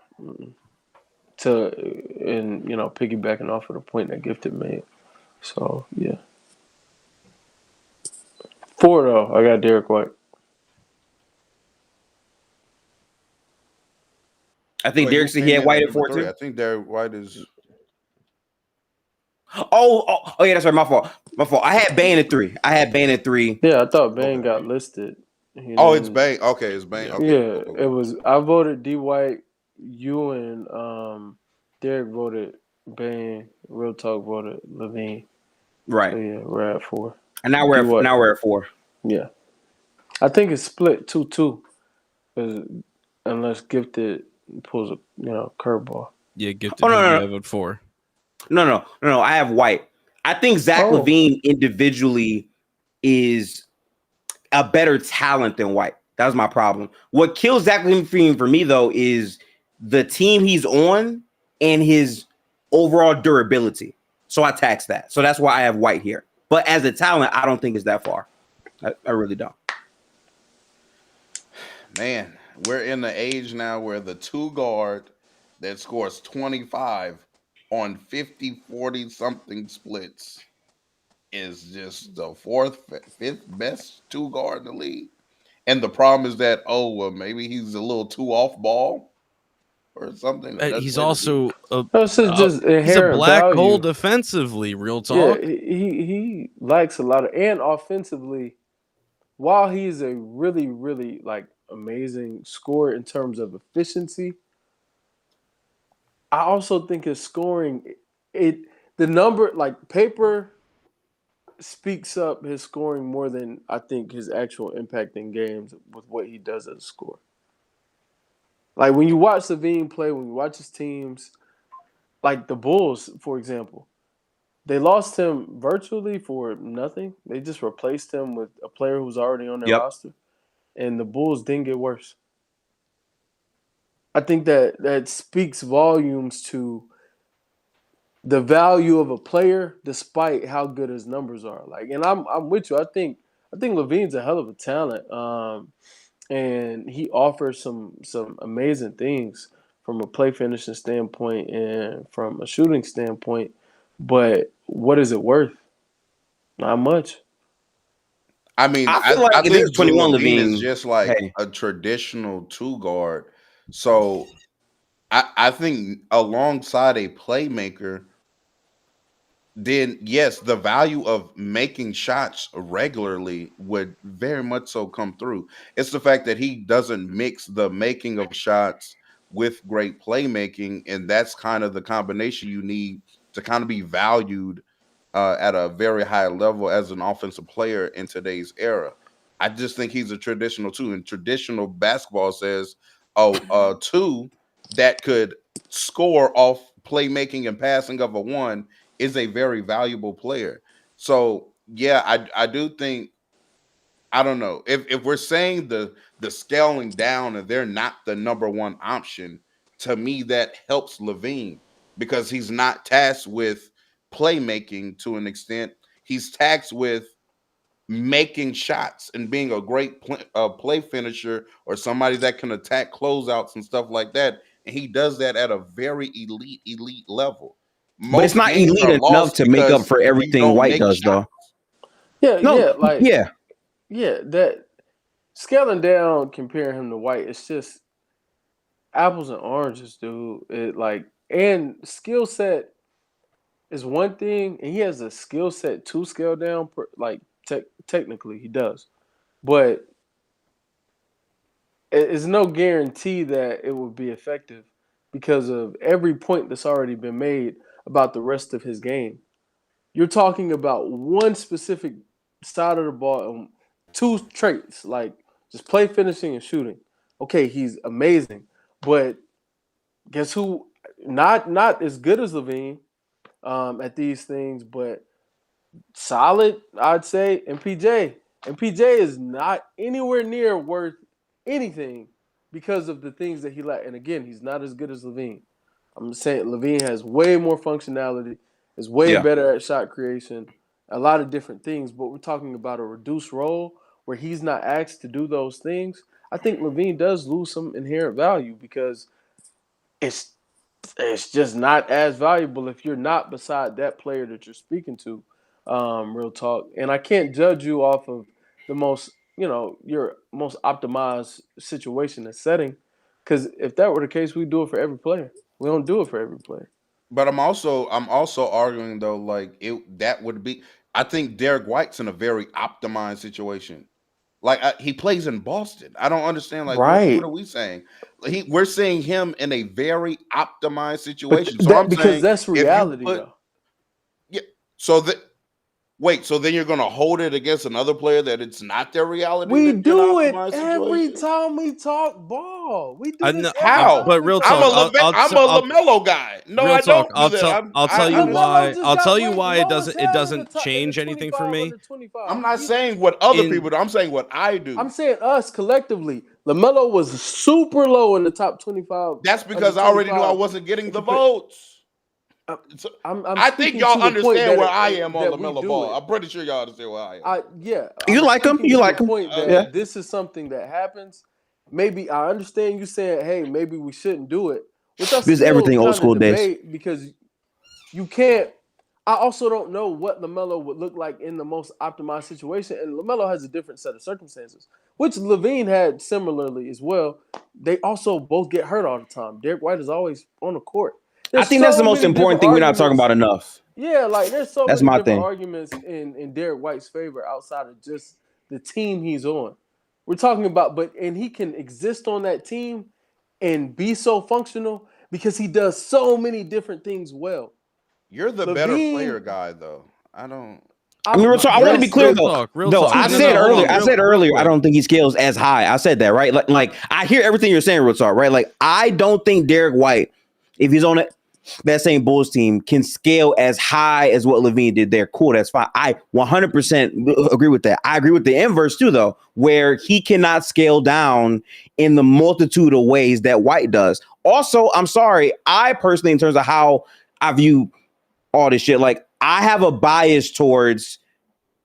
[SPEAKER 5] piggybacking off of the point that Gifted made. So yeah, 4 though, I got Derek White.
[SPEAKER 1] I think
[SPEAKER 4] Wait,
[SPEAKER 1] Derek
[SPEAKER 4] who
[SPEAKER 1] said he
[SPEAKER 4] came
[SPEAKER 1] had
[SPEAKER 4] in
[SPEAKER 1] White
[SPEAKER 4] at
[SPEAKER 1] at
[SPEAKER 4] number
[SPEAKER 1] 4
[SPEAKER 4] three?
[SPEAKER 1] too.
[SPEAKER 4] I think Derek White is.
[SPEAKER 1] Oh, yeah, that's right. My fault. I had Bane at 3.
[SPEAKER 5] Yeah, I thought Bane
[SPEAKER 4] Okay.
[SPEAKER 5] got listed. He
[SPEAKER 4] Oh, it's
[SPEAKER 5] didn't-
[SPEAKER 4] Bane. Okay, it's Bane.
[SPEAKER 2] Yeah.
[SPEAKER 4] Okay,
[SPEAKER 5] Yeah,
[SPEAKER 4] cool.
[SPEAKER 5] it was. I voted D White. You and Derek voted Bane. Real Talk voted Levine.
[SPEAKER 1] Right.
[SPEAKER 5] So yeah, we're at 4.
[SPEAKER 1] And now
[SPEAKER 5] D-White.
[SPEAKER 1] we're at 4.
[SPEAKER 5] Yeah, I think it's split 2-2. Unless Gifted pulls a curveball.
[SPEAKER 2] Yeah, Gifted.
[SPEAKER 1] Oh,
[SPEAKER 2] Who
[SPEAKER 1] no,
[SPEAKER 2] do
[SPEAKER 1] no,
[SPEAKER 2] you
[SPEAKER 1] no.
[SPEAKER 2] have it for?
[SPEAKER 1] No. I have White. I think Zach
[SPEAKER 5] Oh.
[SPEAKER 1] LaVine individually is a better talent than White. That was my problem. What kills Zach LaVine for me, though, is the team he's on and his overall durability. So I tax that. So that's why I have White here. But as a talent, I don't think it's that far. I really don't.
[SPEAKER 4] Man, we're in the age now where the 2 guard that scores 25 on 50, 40 something splits is just the 4th, 5th best 2 guard in the league. And the problem is that, maybe he's a little too off ball or something.
[SPEAKER 2] He's also
[SPEAKER 5] That's just
[SPEAKER 2] he's a
[SPEAKER 5] inherent
[SPEAKER 2] black
[SPEAKER 5] value.
[SPEAKER 2] hole defensively. Real
[SPEAKER 5] Yeah,
[SPEAKER 2] talk.
[SPEAKER 5] he lacks a lot of, and offensively, while he's a really, really like amazing scorer in terms of efficiency, I also think his scoring, the number, like, paper speaks up his scoring more than I think his actual impact in games with what he does as a scorer. Like, when you watch Levine play, when you watch his teams, like the Bulls, for example, they lost him virtually for nothing. They just replaced him with a player who's already on their roster, and the Bulls didn't get worse. I think that speaks volumes to the value of a player, despite how good his numbers are. Like, and I'm with you. I think Levine's a hell of a talent, and he offers some amazing things from a play finishing standpoint and from a shooting standpoint. But what is it worth? Not much.
[SPEAKER 4] I mean,
[SPEAKER 1] I feel like
[SPEAKER 4] I
[SPEAKER 1] if there's
[SPEAKER 4] think
[SPEAKER 1] 21
[SPEAKER 4] Levine is
[SPEAKER 1] Levine,
[SPEAKER 4] just like
[SPEAKER 1] hey,
[SPEAKER 4] a traditional two guard. So I think alongside a playmaker, then yes, the value of making shots regularly would very much so come through. It's the fact that he doesn't mix the making of shots with great playmaking, and that's kind of the combination you need to kind of be valued at a very high level as an offensive player in today's era. I just think he's a traditional two, and traditional basketball says, oh, two that could score off playmaking and passing of a one is a very valuable player. So yeah, I do think, I don't know, if we're saying the scaling down and they're not the number one option, to me that helps Levine because he's not tasked with playmaking to an extent. He's tasked with making shots and being a great play finisher or somebody that can attack closeouts and stuff like that. And he does that at a very elite level.
[SPEAKER 1] but it's
[SPEAKER 4] Most
[SPEAKER 1] not
[SPEAKER 4] games
[SPEAKER 1] elite
[SPEAKER 4] are
[SPEAKER 1] enough
[SPEAKER 4] lost
[SPEAKER 1] to make up
[SPEAKER 4] because
[SPEAKER 1] for
[SPEAKER 4] you
[SPEAKER 1] everything
[SPEAKER 4] don't
[SPEAKER 1] White
[SPEAKER 4] make
[SPEAKER 1] does,
[SPEAKER 4] shots.
[SPEAKER 1] though.
[SPEAKER 5] Yeah,
[SPEAKER 1] No,
[SPEAKER 5] like
[SPEAKER 1] yeah,
[SPEAKER 5] that scaling down, comparing him to White, it's just apples and oranges, dude. It like and skill set is one thing, and he has a skill set to scale down. Like technically, he does, but it's no guarantee that it will be effective because of every point that's already been made about the rest of his game. You're talking about one specific side of the ball, two traits like just play finishing and shooting. Okay, he's amazing, but guess who? Not as good as Levine at these things, but solid, I'd say. And PJ is not anywhere near worth anything because of the things that he lacked. And again, he's not as good as Levine. I'm saying Levine has way more functionality, is way
[SPEAKER 1] yeah.
[SPEAKER 5] better at shot creation, a lot of different things. But we're talking about a reduced role where he's not asked to do those things. I think Levine does lose some inherent value because it's it's just not as valuable if you're not beside that player that you're speaking to. Real talk, and I can't judge you off of the most, your most optimized situation and setting, because if that were the case, we do it for every player. We don't do it for every player.
[SPEAKER 4] But I'm also arguing though, like that would be. I think Derek White's in a very optimized situation. Like he plays in Boston. I don't understand. Like what
[SPEAKER 5] Right.
[SPEAKER 4] are we saying? We're seeing him in a very optimized
[SPEAKER 5] But
[SPEAKER 4] situation. So
[SPEAKER 5] that
[SPEAKER 4] I'm
[SPEAKER 5] because
[SPEAKER 4] saying
[SPEAKER 5] that's
[SPEAKER 4] if you
[SPEAKER 5] reality,
[SPEAKER 4] put,
[SPEAKER 5] though.
[SPEAKER 4] yeah, so that wait, so then you're gonna hold it against another player that it's not their reality
[SPEAKER 5] We
[SPEAKER 4] to be in an
[SPEAKER 5] do it
[SPEAKER 4] optimized
[SPEAKER 5] every
[SPEAKER 4] situation?
[SPEAKER 5] time we talk ball. We do
[SPEAKER 2] I
[SPEAKER 5] this
[SPEAKER 2] know,
[SPEAKER 5] every
[SPEAKER 4] How?
[SPEAKER 5] time
[SPEAKER 2] but
[SPEAKER 5] we
[SPEAKER 2] real
[SPEAKER 5] talk
[SPEAKER 2] talk,
[SPEAKER 5] ball.
[SPEAKER 4] I'm a Lamelo guy. No,
[SPEAKER 2] real
[SPEAKER 4] I
[SPEAKER 2] talk.
[SPEAKER 4] don't do that. I'm
[SPEAKER 2] I'll tell you
[SPEAKER 5] LaMelo
[SPEAKER 2] why.
[SPEAKER 5] just
[SPEAKER 2] I'll
[SPEAKER 5] got
[SPEAKER 2] tell you
[SPEAKER 5] ranked
[SPEAKER 2] why it
[SPEAKER 5] low as
[SPEAKER 2] doesn't. It
[SPEAKER 5] hell in the
[SPEAKER 2] doesn't
[SPEAKER 5] top in the
[SPEAKER 2] change anything for
[SPEAKER 5] 25
[SPEAKER 2] me.
[SPEAKER 5] under 25.
[SPEAKER 4] I'm not saying what other
[SPEAKER 2] In
[SPEAKER 4] people do. I'm saying what I do.
[SPEAKER 5] I'm saying us collectively. LaMelo was super low in the top 25
[SPEAKER 4] That's
[SPEAKER 5] under
[SPEAKER 4] because I already knew I
[SPEAKER 5] 25.
[SPEAKER 4] wasn't getting
[SPEAKER 5] And
[SPEAKER 4] the
[SPEAKER 5] compare,
[SPEAKER 4] votes.
[SPEAKER 5] uh,
[SPEAKER 4] So,
[SPEAKER 5] I'm
[SPEAKER 4] I think
[SPEAKER 5] speaking
[SPEAKER 4] y'all
[SPEAKER 5] to the point
[SPEAKER 4] understand
[SPEAKER 5] that
[SPEAKER 4] where I am on
[SPEAKER 5] that we
[SPEAKER 4] LaMelo
[SPEAKER 5] do
[SPEAKER 4] Ball.
[SPEAKER 5] it.
[SPEAKER 4] I'm pretty sure y'all understand where I am.
[SPEAKER 1] You
[SPEAKER 5] I'm
[SPEAKER 1] like him?
[SPEAKER 5] speaking
[SPEAKER 1] You
[SPEAKER 5] to the
[SPEAKER 1] like him?
[SPEAKER 5] point
[SPEAKER 1] Yeah.
[SPEAKER 5] that this is something that happens. Maybe I understand you saying, "Hey, maybe we shouldn't do it," which I
[SPEAKER 1] This is
[SPEAKER 5] still
[SPEAKER 1] everything old
[SPEAKER 5] kind of
[SPEAKER 1] school days.
[SPEAKER 5] debate because you can't. I also don't know what LaMelo would look like in the most optimized situation, and LaMelo has a different set of circumstances, which Levine had similarly as well. They also both get hurt all the time. Derek White is always on the court.
[SPEAKER 1] I
[SPEAKER 5] There's
[SPEAKER 1] think that's the
[SPEAKER 5] so
[SPEAKER 1] most
[SPEAKER 5] many
[SPEAKER 1] important
[SPEAKER 5] different
[SPEAKER 1] thing we're not talking
[SPEAKER 5] arguments.
[SPEAKER 1] about enough.
[SPEAKER 5] Yeah, like there's so
[SPEAKER 1] That's
[SPEAKER 5] many
[SPEAKER 1] my
[SPEAKER 5] different
[SPEAKER 1] thing.
[SPEAKER 5] arguments in Derek White's favor outside of just the team he's on. We're talking about, and he can exist on that team and be so functional because he does so many different things well.
[SPEAKER 4] You're the better player
[SPEAKER 5] Levine,
[SPEAKER 4] guy, though. I don't.
[SPEAKER 1] I mean,
[SPEAKER 2] no,
[SPEAKER 1] I want to be
[SPEAKER 5] yes,
[SPEAKER 1] clear
[SPEAKER 2] real
[SPEAKER 5] but
[SPEAKER 1] though.
[SPEAKER 2] talk, real
[SPEAKER 1] Though
[SPEAKER 2] talk.
[SPEAKER 1] I
[SPEAKER 5] to the
[SPEAKER 1] said
[SPEAKER 2] Hold
[SPEAKER 1] earlier,
[SPEAKER 2] on,
[SPEAKER 5] degree.
[SPEAKER 2] real
[SPEAKER 1] I
[SPEAKER 2] quick.
[SPEAKER 1] don't think he scales as high. I said that, right? Like I hear everything you're saying, real talk, right? Like I don't think Derek White, if he's on it, that same Bulls team, can scale as high as what Levine did there. Cool, that's fine. I 100% agree with that. I agree with the inverse too, though, where he cannot scale down in the multitude of ways that White does. Also, I'm sorry, I personally, in terms of how I view all this shit, like I have a bias towards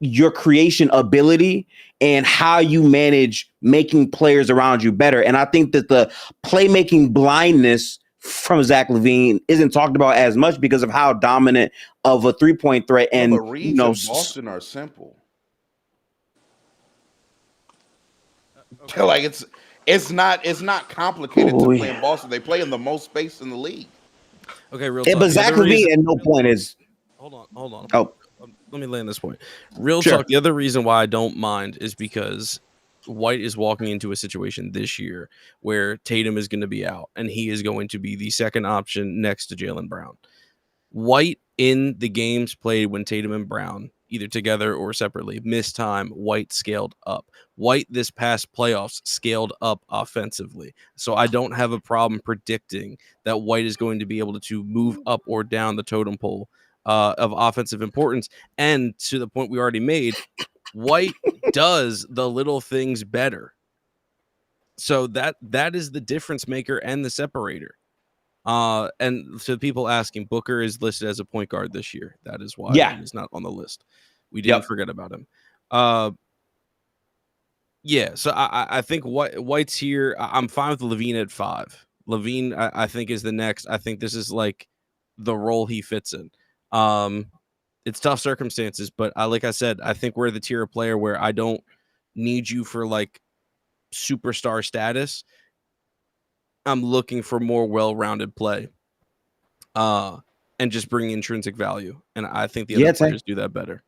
[SPEAKER 1] your creation ability and how you manage making players around you better. And I think that the playmaking blindness from Zach LaVine isn't talked about as much because of how dominant of a 3-point threat
[SPEAKER 4] Yeah,
[SPEAKER 1] and
[SPEAKER 4] but reads in Boston are simple.
[SPEAKER 2] Okay.
[SPEAKER 4] Like it's not complicated to play in Boston. They play in the most space in the league.
[SPEAKER 2] Okay, real
[SPEAKER 1] Yeah,
[SPEAKER 2] talk.
[SPEAKER 1] but
[SPEAKER 2] The
[SPEAKER 1] Zach
[SPEAKER 2] other
[SPEAKER 1] Levine
[SPEAKER 2] reason,
[SPEAKER 1] at no point is.
[SPEAKER 2] hold on.
[SPEAKER 1] Oh,
[SPEAKER 2] Let me land this point. Real
[SPEAKER 1] Sure.
[SPEAKER 2] talk. The other reason why I don't mind is because White is walking into a situation this year where Tatum is going to be out, and he is going to be the second option next to Jaylen Brown. White in the games played when Tatum and Brown, either together or separately, missed time, White scaled up. White this past playoffs scaled up offensively. So I don't have a problem predicting that White is going to be able to move up or down the totem pole of offensive importance. And to the point we already made, White does the little things better. So that is the difference maker and the separator. And to people asking, Booker is listed as a point guard this year. That is why
[SPEAKER 1] Yeah.
[SPEAKER 2] he is not on the list. We didn't forget about him. Yeah, so I think White's here. I'm fine with Levine at 5. Levine, I think, is the next. I think this is like the role he fits in. It's tough circumstances, but like I said, I think we're the tier of player where I don't need you for like superstar status. I'm looking for more well-rounded play, and just bring intrinsic value. And I think the other players do that better.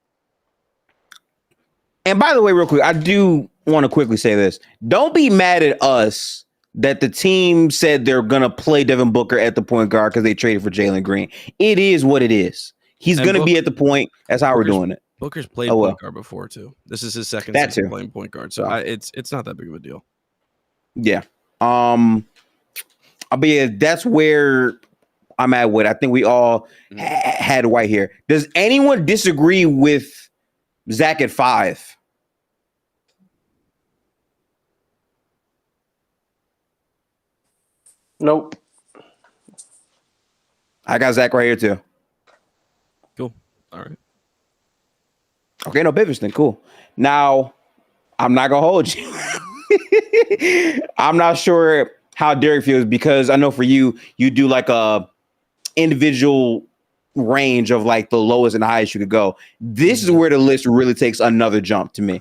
[SPEAKER 1] And by the way, real quick, I do want to quickly say this. Don't be mad at us that the team said they're going to play Devin Booker at the point guard because they traded for Jalen Green. It is what it is. He's going to be at the point. That's how we're doing it.
[SPEAKER 2] Booker's played point guard before, too. This is his second season playing point guard. So it's not that big of a deal.
[SPEAKER 1] Yeah. But yeah, that's where I'm at with. I think we all had White here. Does anyone disagree with Zach at 5?
[SPEAKER 5] Nope.
[SPEAKER 1] I got Zach right here too.
[SPEAKER 2] Cool. All right.
[SPEAKER 1] Okay, no Bivens then. Cool. Now, I'm not gonna hold you. I'm not sure how Derek feels because I know for you do like a individual range of like the lowest and highest you could go. This is where the list really takes another jump to me.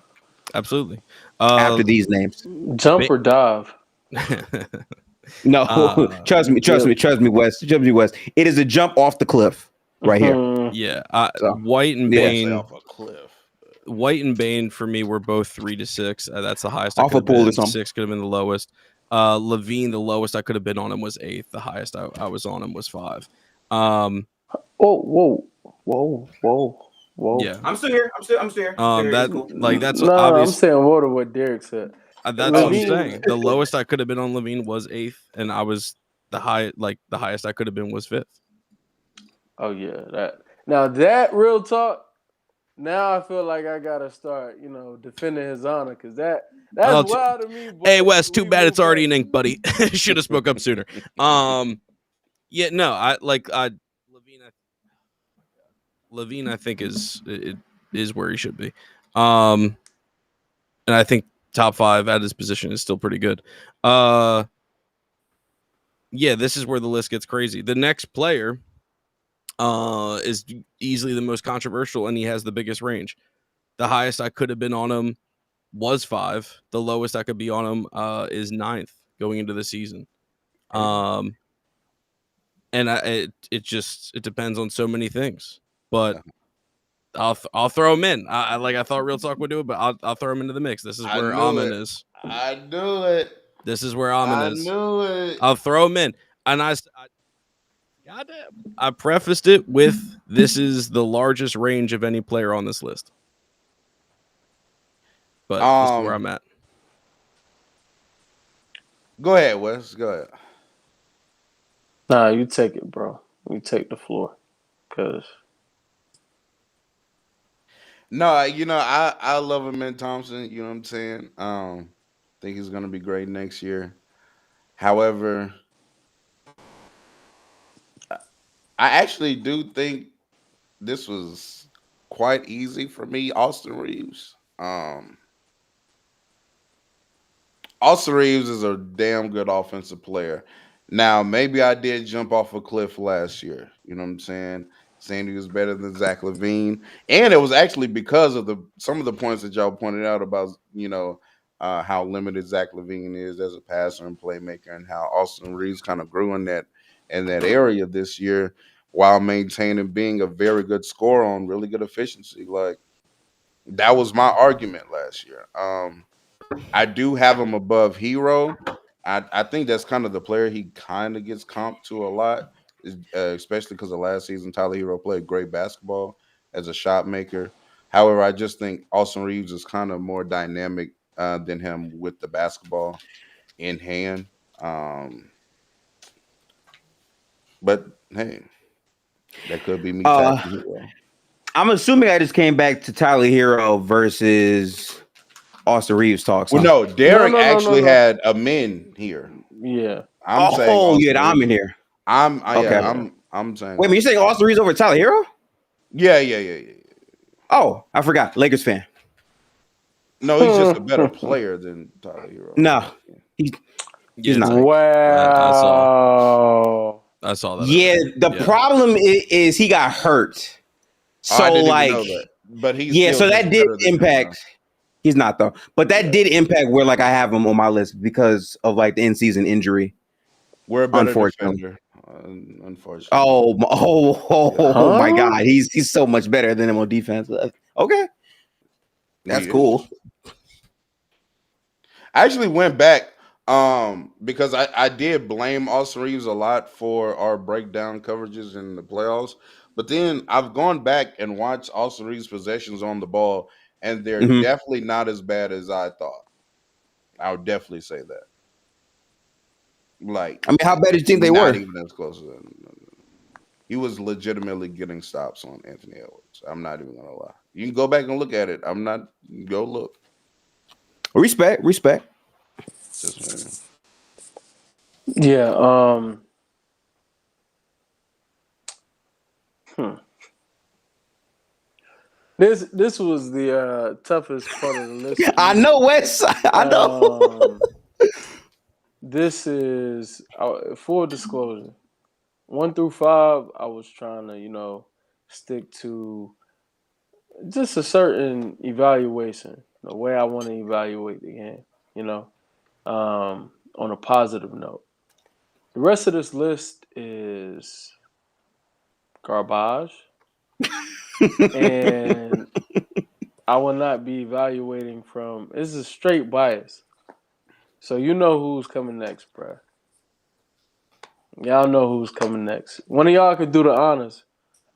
[SPEAKER 2] Absolutely.
[SPEAKER 1] After these names,
[SPEAKER 5] jump or dive.
[SPEAKER 1] No, trust me, Wes. It is a jump off the cliff right here.
[SPEAKER 2] Yeah, White and Bane off a cliff. White and Bane for me were both 3 to 6. That's the highest.
[SPEAKER 1] Off a pool or something.
[SPEAKER 2] 6 could have been the lowest. Levine, the lowest I could have been on him was 8th. The highest I was on him was 5.
[SPEAKER 5] Whoa.
[SPEAKER 2] Yeah,
[SPEAKER 1] I'm still here. I'm still here.
[SPEAKER 2] That's
[SPEAKER 5] no,
[SPEAKER 2] obvious.
[SPEAKER 5] I'm saying more than what Derek said.
[SPEAKER 2] That's what I'm saying. The lowest I could have been on Levine was 8th, and I was the highest I could have been was 5th.
[SPEAKER 5] Oh yeah, that real talk. Now I feel like I gotta start, defending his honor because that's wild to me.
[SPEAKER 2] Hey Wes, too bad it's already in ink, buddy. Should have spoke up sooner. Yeah, no, Levine, I think is where he should be. And I think top 5 at his position is still pretty good. Yeah, this is where the list gets crazy. The next player is easily the most controversial, and he has the biggest range. The highest I could have been on him was 5. The lowest I could be on him is 9th going into the season. And it depends on so many things, but I'll throw him in. I thought Real Talk would do it, but I'll throw him into the mix. This is where Amin is.
[SPEAKER 4] I knew it.
[SPEAKER 2] This is where Amin is.
[SPEAKER 4] I knew it.
[SPEAKER 2] I'll throw him in, and goddamn, I prefaced it with this is the largest range of any player on this list. But this is where I'm at.
[SPEAKER 4] Go ahead, Wes. Go ahead.
[SPEAKER 5] Nah, you take it, bro. You take the floor, cause.
[SPEAKER 4] No, I love Amin Thompson. You know what I'm saying? Think he's gonna be great next year. However, I actually do think this was quite easy for me. Austin Reeves. Austin Reeves is a damn good offensive player. Now, maybe I did jump off a cliff last year. You know what I'm saying? Saying he was better than Zach Levine. And it was actually because of some of the points that y'all pointed out about, how limited Zach LaVine is as a passer and playmaker, and how Austin Reeves kind of grew in that area this year while maintaining being a very good scorer on really good efficiency. Like that was my argument last year. I do have him above Hero. I think that's kind of the player he kind of gets comped to a lot, especially because of last season. Tyler Hero played great basketball as a shot maker. However, I just think Austin Reeves is kind of more dynamic than him with the basketball in hand. But hey, that could be me tapping Hero.
[SPEAKER 1] I'm assuming I just came back to Tyler Hero versus Austin Reeves talks.
[SPEAKER 4] Well, no, Derek actually had a min here.
[SPEAKER 5] Yeah.
[SPEAKER 4] I'm saying.
[SPEAKER 1] Oh, yeah, I'm in here.
[SPEAKER 4] I'm saying.
[SPEAKER 1] Wait, you're saying Austin Reeves over Tyler Hero?
[SPEAKER 4] Yeah.
[SPEAKER 1] Oh, I forgot. Lakers fan.
[SPEAKER 4] No, he's just a better player than Tyler Hero.
[SPEAKER 1] No, he's not.
[SPEAKER 5] Wow.
[SPEAKER 2] I saw that.
[SPEAKER 1] Yeah, the problem is he got hurt. So
[SPEAKER 4] I didn't
[SPEAKER 1] like,
[SPEAKER 4] even know that. But he's
[SPEAKER 1] so that did impact. He's not though, but that did impact where like I have him on my list because of like the in-season injury.
[SPEAKER 4] We're a better defender, unfortunately.
[SPEAKER 1] Oh my God, he's so much better than him on defense. Okay, that's cool.
[SPEAKER 4] I actually went back because I did blame Austin Reeves a lot for our breakdown coverages in the playoffs. But then I've gone back and watched Austin Reeves' possessions on the ball, and they're definitely not as bad as I thought. I would definitely say that. Like,
[SPEAKER 1] I mean, how bad do you think they were?
[SPEAKER 4] Not even as close as that. He was legitimately getting stops on Anthony Edwards. I'm not even gonna lie. You can go back and look at it. Go look.
[SPEAKER 1] Respect.
[SPEAKER 4] Just
[SPEAKER 5] yeah. This was the toughest part of the list.
[SPEAKER 1] I know, Wes. I know.
[SPEAKER 5] This is full disclosure. 1 through 5, I was trying to, stick to just a certain evaluation, the way I want to evaluate the game, on a positive note. The rest of this list is garbage. And I will not be evaluating from. This is straight bias. So you know who's coming next, bruh. Y'all know who's coming next. One of y'all could do the honors,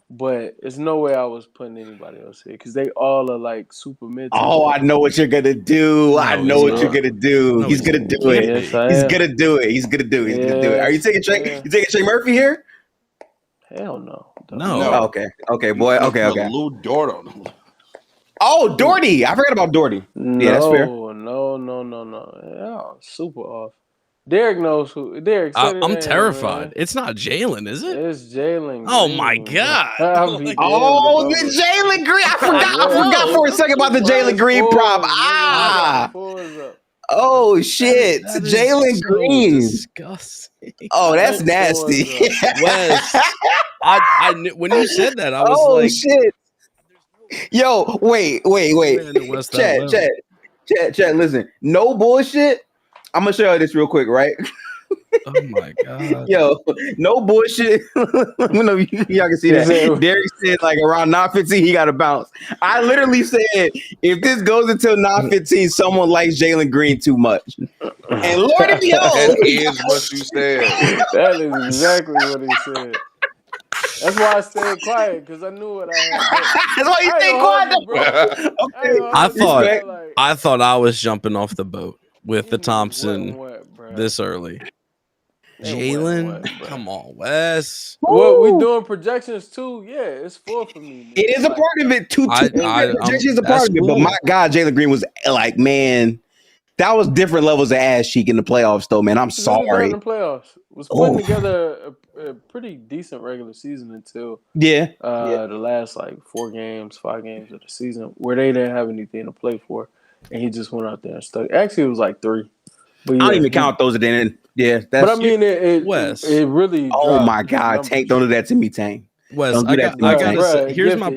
[SPEAKER 5] but there's no way I was putting anybody else here because they all are like super mid.
[SPEAKER 1] Oh, I know what you're gonna do.
[SPEAKER 2] No,
[SPEAKER 1] you're gonna do.
[SPEAKER 2] No,
[SPEAKER 1] he's gonna do it.
[SPEAKER 5] Yes,
[SPEAKER 1] he's gonna do it. He's gonna do it. Are you taking Trey? You taking Trey Murphy here?
[SPEAKER 5] Hell no.
[SPEAKER 2] No.
[SPEAKER 1] Oh, okay, boy. Okay.
[SPEAKER 4] Lou Dort.
[SPEAKER 1] Oh, Doherty. I forgot about Doherty. Yeah, that's fair.
[SPEAKER 5] No. Yeah, super off. Derek knows who. Derek,
[SPEAKER 2] I'm terrified. Man. It's not Jalen, is it?
[SPEAKER 5] It's Jalen.
[SPEAKER 2] Oh my God!
[SPEAKER 1] The Jalen Green. I forgot for a second about the Jalen Green prop. Oh shit, Jalen Green.
[SPEAKER 2] Disgusting.
[SPEAKER 1] Oh, that's nasty.
[SPEAKER 2] Wes, I knew when you said that. I was like,
[SPEAKER 1] shit. Yo, wait. Chat. Listen, no bullshit. I'm gonna show you this real quick, right?
[SPEAKER 2] Oh my God.
[SPEAKER 1] Yo, no bullshit. Let me know if y'all can see that. Derek said like around 9:15 he got to bounce. I literally said if this goes until 9:15, someone likes Jalen Green too much. And Lord of the
[SPEAKER 4] That is what you said.
[SPEAKER 5] That is exactly what he said. That's why I stayed quiet because I knew what I had.
[SPEAKER 1] That's why you stayed quiet, bro. Okay.
[SPEAKER 2] I thought I was jumping off the boat with the Thompson this early. Jalen, come on, Wes.
[SPEAKER 5] Well, we doing projections too. Yeah, it's 4 for me. Man.
[SPEAKER 1] It is a part of it. Projections a part of it. But my God, Jalen Green was like, man, that was different levels of ass cheek in the playoffs, though, man. I'm sorry.
[SPEAKER 5] In the playoffs was putting together a pretty decent regular season until the last like 5 games of the season where they didn't have anything to play for, and he just went out there and stuck. Actually, it was like 3. But
[SPEAKER 1] I don't even count those then. Yeah,
[SPEAKER 5] but I mean, it really.
[SPEAKER 1] Oh my God, Tank! Don't do that to me, Tank.
[SPEAKER 2] Wes, here's my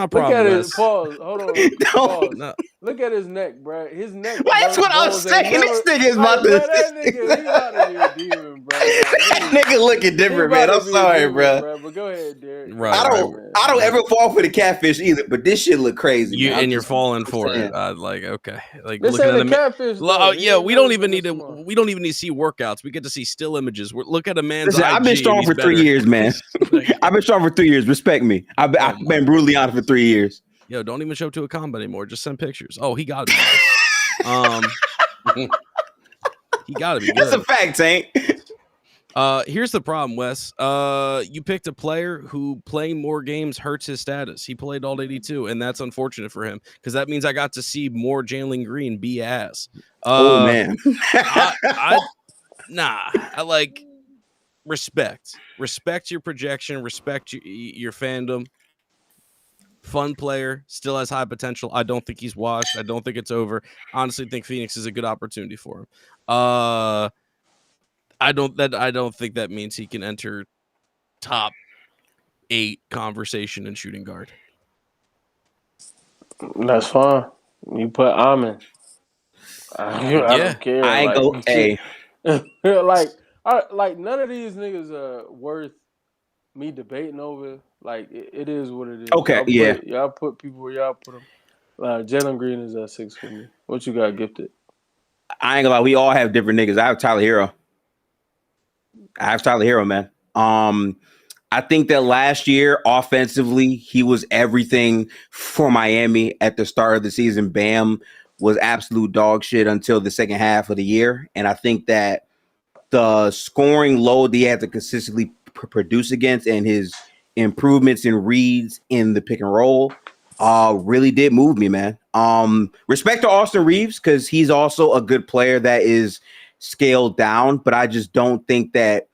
[SPEAKER 2] problem.
[SPEAKER 5] Look at it. Pause. Hold on. Pause. Look at his neck, bro. His neck.
[SPEAKER 1] Well, that's what I'm
[SPEAKER 5] bones ain't
[SPEAKER 1] saying. This
[SPEAKER 5] never-
[SPEAKER 1] nigga is
[SPEAKER 5] like,
[SPEAKER 1] about to.
[SPEAKER 5] bro, that nigga, he about to be a demon, bro. Like,
[SPEAKER 1] That nigga looking
[SPEAKER 5] he
[SPEAKER 1] different,
[SPEAKER 5] about
[SPEAKER 1] man.
[SPEAKER 5] to
[SPEAKER 1] I'm
[SPEAKER 5] be a
[SPEAKER 1] sorry,
[SPEAKER 5] demon,
[SPEAKER 1] bro.
[SPEAKER 5] But go ahead, Derek.
[SPEAKER 2] Right,
[SPEAKER 1] I
[SPEAKER 2] right.
[SPEAKER 1] don't ever fall for the catfish either, but this shit look crazy.
[SPEAKER 2] You
[SPEAKER 1] man.
[SPEAKER 2] and you're falling
[SPEAKER 1] I'm
[SPEAKER 2] for
[SPEAKER 1] saying.
[SPEAKER 2] it. Like, okay, like
[SPEAKER 5] This
[SPEAKER 2] looking
[SPEAKER 5] ain't
[SPEAKER 2] at
[SPEAKER 5] a
[SPEAKER 2] him.
[SPEAKER 5] catfish, though.
[SPEAKER 2] Oh,
[SPEAKER 5] He
[SPEAKER 2] yeah,
[SPEAKER 5] ain't
[SPEAKER 2] we don't
[SPEAKER 5] never
[SPEAKER 2] even
[SPEAKER 5] been
[SPEAKER 2] need
[SPEAKER 5] this
[SPEAKER 2] to.
[SPEAKER 5] small.
[SPEAKER 2] We don't even need to see workouts. We get to see still images. Look at a man's
[SPEAKER 1] Listen,
[SPEAKER 2] IG.
[SPEAKER 1] I've been strong
[SPEAKER 2] and
[SPEAKER 1] for
[SPEAKER 2] he's
[SPEAKER 1] 3
[SPEAKER 2] better.
[SPEAKER 1] years, man.
[SPEAKER 2] Like,
[SPEAKER 1] I've been strong for 3 years. Respect me. I've been brutally honest for 3 years.
[SPEAKER 2] yo, don't even show up to a combat anymore. Just send pictures. Oh, he got to be. He got to be good.
[SPEAKER 1] That's a fact, Tank.
[SPEAKER 2] Here's the problem, Wes. You picked a player who playing more games hurts his status. He played all 82, and that's unfortunate for him because that means I got to see more Jalen Green be ass.
[SPEAKER 1] Oh man.
[SPEAKER 2] I like respect your projection, respect your fandom. Fun player, still has high potential. I don't think he's washed. I don't think it's over. Honestly, think Phoenix is a good opportunity for him. I don't think that means he can enter top 8 conversation in shooting guard.
[SPEAKER 5] That's fine. You put Amin. I don't care.
[SPEAKER 1] I ain't go. Hey,
[SPEAKER 5] like none of these niggas are worth me debating over. Like it is what it is.
[SPEAKER 1] Okay,
[SPEAKER 5] Y'all put people where y'all put them. Jalen Green is at 6 for me. What you got, Gifted?
[SPEAKER 1] I ain't gonna lie. We all have different niggas. I have Tyler Hero, man. I think that last year, offensively, he was everything for Miami at the start of the season. Bam was absolute dog shit until the second half of the year. And I think that the scoring load that he had to consistently produce against and his improvements in reads in the pick and roll really did move me, man. Respect to Austin Reeves because he's also a good player that is scaled down, but I just don't think that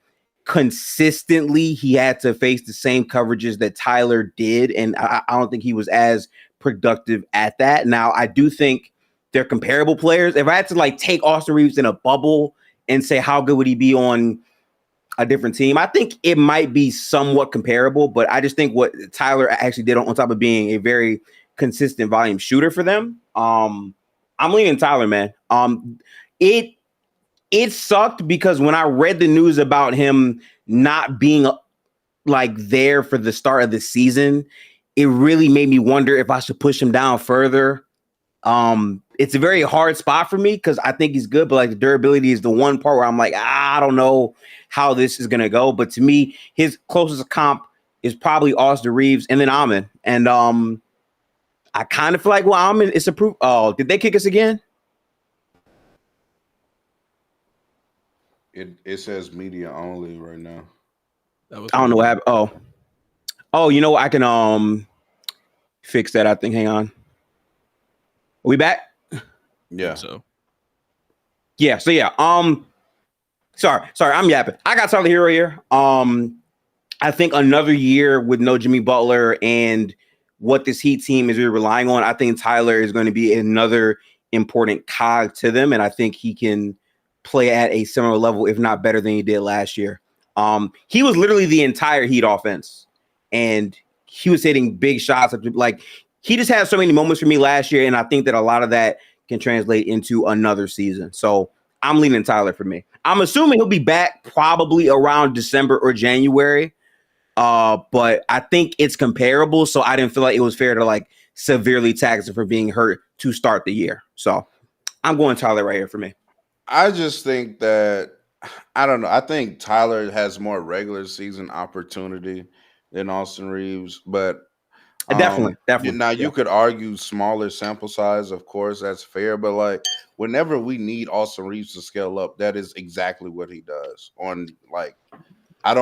[SPEAKER 1] consistently he had to face the same coverages that Tyler did, and I don't think he was as productive at that. Now, I do think they're comparable players. If I had to like take Austin Reeves in a bubble and say how good would he be on a different team, I think it might be somewhat comparable, but I just think what Tyler actually did on top of being a very consistent volume shooter for them, I'm leaning Tyler, man. It sucked because when I read the news about him not being like there for the start of the season, it really made me wonder if I should push him down further. It's a very hard spot for me because I think he's good, but like the durability is the one part where I'm like, I don't know how this is gonna go. But to me, his closest comp is probably Austin Reeves and then Amin. And I kind of feel like Amin is approved. Oh, did they kick us again?
[SPEAKER 4] It says media only right now.
[SPEAKER 1] I don't know what happened. Oh, you know what? I can fix that. I think. Hang on. Are we back?
[SPEAKER 4] Yeah.
[SPEAKER 2] So.
[SPEAKER 1] Yeah. So yeah. Sorry. I'm yapping. I got Tyler Hero here. I think another year with no Jimmy Butler and what this Heat team is really relying on, I think Tyler is going to be another important cog to them, and I think he can play at a similar level, if not better than he did last year. He was literally the entire Heat offense, and he was hitting big shots. Like he just had so many moments for me last year, and I think that a lot of that can translate into another season. So I'm leaning Tyler for me. I'm assuming he'll be back probably around December or January, but I think it's comparable. So I didn't feel like it was fair to like severely tax him for being hurt to start the year. So I'm going Tyler right here for me.
[SPEAKER 4] I just think that I don't know. I think Tyler has more regular season opportunity than Austin Reeves, but
[SPEAKER 1] Definitely.
[SPEAKER 4] Now you could argue smaller sample size, of course, that's fair, but like whenever we need Austin Reeves to scale up, that is exactly what he does. On like, I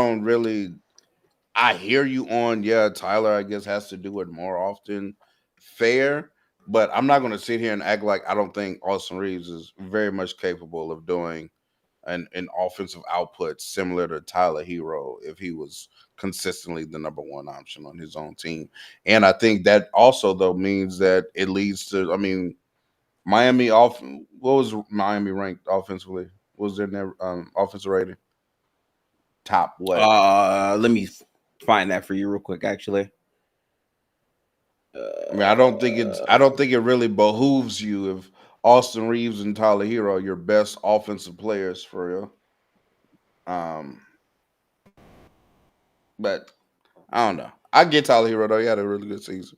[SPEAKER 4] hear you on, yeah, Tyler, I guess, has to do it more often. Fair. But I'm not going to sit here and act like I don't think Austin Reeves is very much capable of doing an offensive output similar to Tyler Hero if he was consistently the number one option on his own team. And I think that also, though, means that it leads to, I mean, Miami what was Miami ranked offensively? What was their offensive rating? Top what?
[SPEAKER 1] Let me find that for you real quick, actually.
[SPEAKER 4] I mean, I don't think it really behooves you if Austin Reeves and Tyler Hero are your best offensive players for real. But I don't know. I get Tyler Hero though. He had a really good season.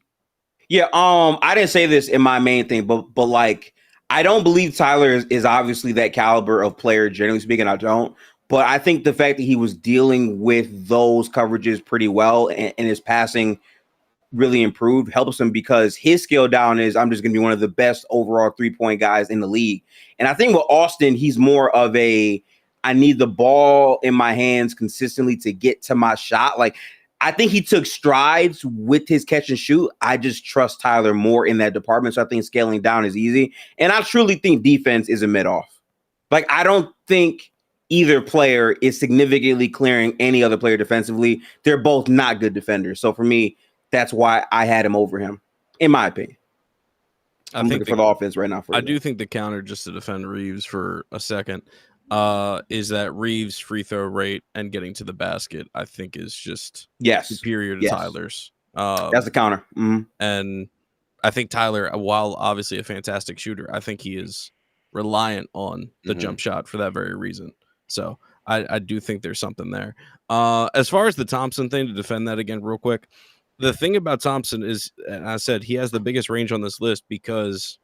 [SPEAKER 1] Yeah, I didn't say this in my main thing, but like I don't believe Tyler is obviously that caliber of player, generally speaking. I don't. But I think the fact that he was dealing with those coverages pretty well and his passing really improved helps him because his skill down is I'm just going to be one of the best overall 3-point guys in the league. And I think with Austin, he's more of a I need the ball in my hands consistently to get to my shot. Like I think he took strides with his catch and shoot. I just trust Tyler more in that department. So I think scaling down is easy. And I truly think defense is a mid off. Like I don't think either player is significantly clearing any other player defensively. They're both not good defenders. So for me, that's why I had him over him, in my opinion. I'm looking for the offense right now.
[SPEAKER 2] I do think the counter, just to defend Reeves for a second, is that Reeves' free throw rate and getting to the basket, I think, is just superior to Tyler's.
[SPEAKER 1] That's the counter. Mm-hmm.
[SPEAKER 2] And I think Tyler, while obviously a fantastic shooter, I think he is reliant on the jump shot for that very reason. So I do think there's something there. As far as the Thompson thing, to defend that again real quick, the thing about Thompson is, and I said, he has the biggest range on this list because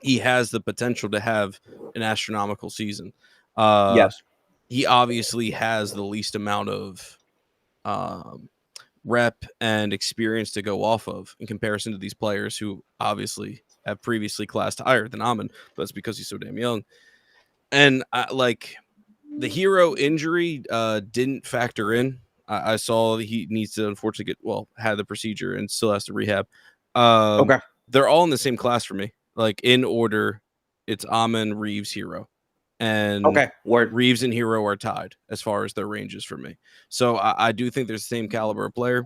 [SPEAKER 2] he has the potential to have an astronomical season.
[SPEAKER 1] Yes.
[SPEAKER 2] He obviously has the least amount of rep and experience to go off of in comparison to these players who obviously have previously classed higher than Amon. But that's because he's so damn young. And the Hero injury didn't factor in. I saw he needs to unfortunately had the procedure and still has to rehab.
[SPEAKER 1] Okay.
[SPEAKER 2] They're all in the same class for me. Like in order, it's Amon, Reeves, Hero. And Reeves and Hero are tied as far as their ranges for me. So I do think there's the same caliber of player.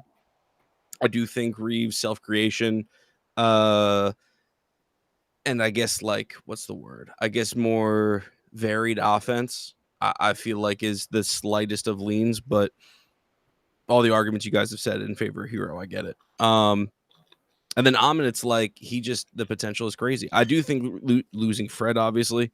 [SPEAKER 2] I do think Reeves' self-creation, and I guess what's the word? I guess more varied offense, I feel like is the slightest of leans, but all the arguments you guys have said in favor of Hero, I get it. And then Amon, it's like the potential is crazy. I do think losing Fred obviously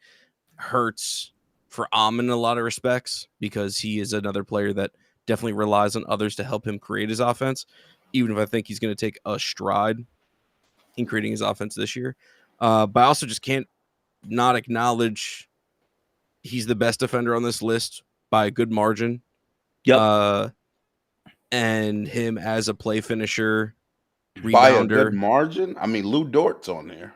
[SPEAKER 2] hurts for Amon in a lot of respects because he is another player that definitely relies on others to help him create his offense, even if I think he's going to take a stride in creating his offense this year. But I also just can't not acknowledge he's the best defender on this list by a good margin.
[SPEAKER 1] Yep.
[SPEAKER 2] And him as a play finisher, rebounder.
[SPEAKER 4] By a good margin? I mean, Lou Dort's on there.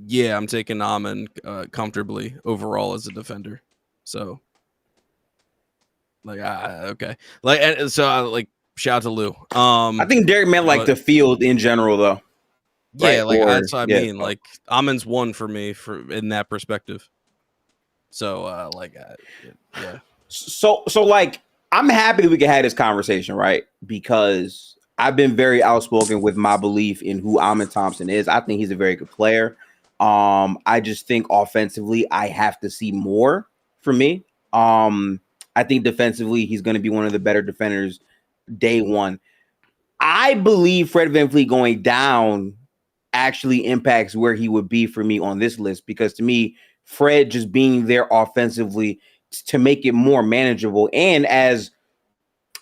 [SPEAKER 2] Yeah, I'm taking Amon comfortably overall as a defender. So, okay. Shout out to Lou.
[SPEAKER 1] I think Derek meant the field in general, though.
[SPEAKER 2] Yeah, that's what I mean. Like Amon's one for me in that perspective. So, yeah.
[SPEAKER 1] So I'm happy we can have this conversation, right? Because I've been very outspoken with my belief in who Amon Thompson is. I think he's a very good player. I just think offensively, I have to see more for me. I think defensively, he's going to be one of the better defenders day one. I believe Fred VanVleet going down actually impacts where he would be for me on this list, because to me, Fred just being there offensively to make it more manageable and as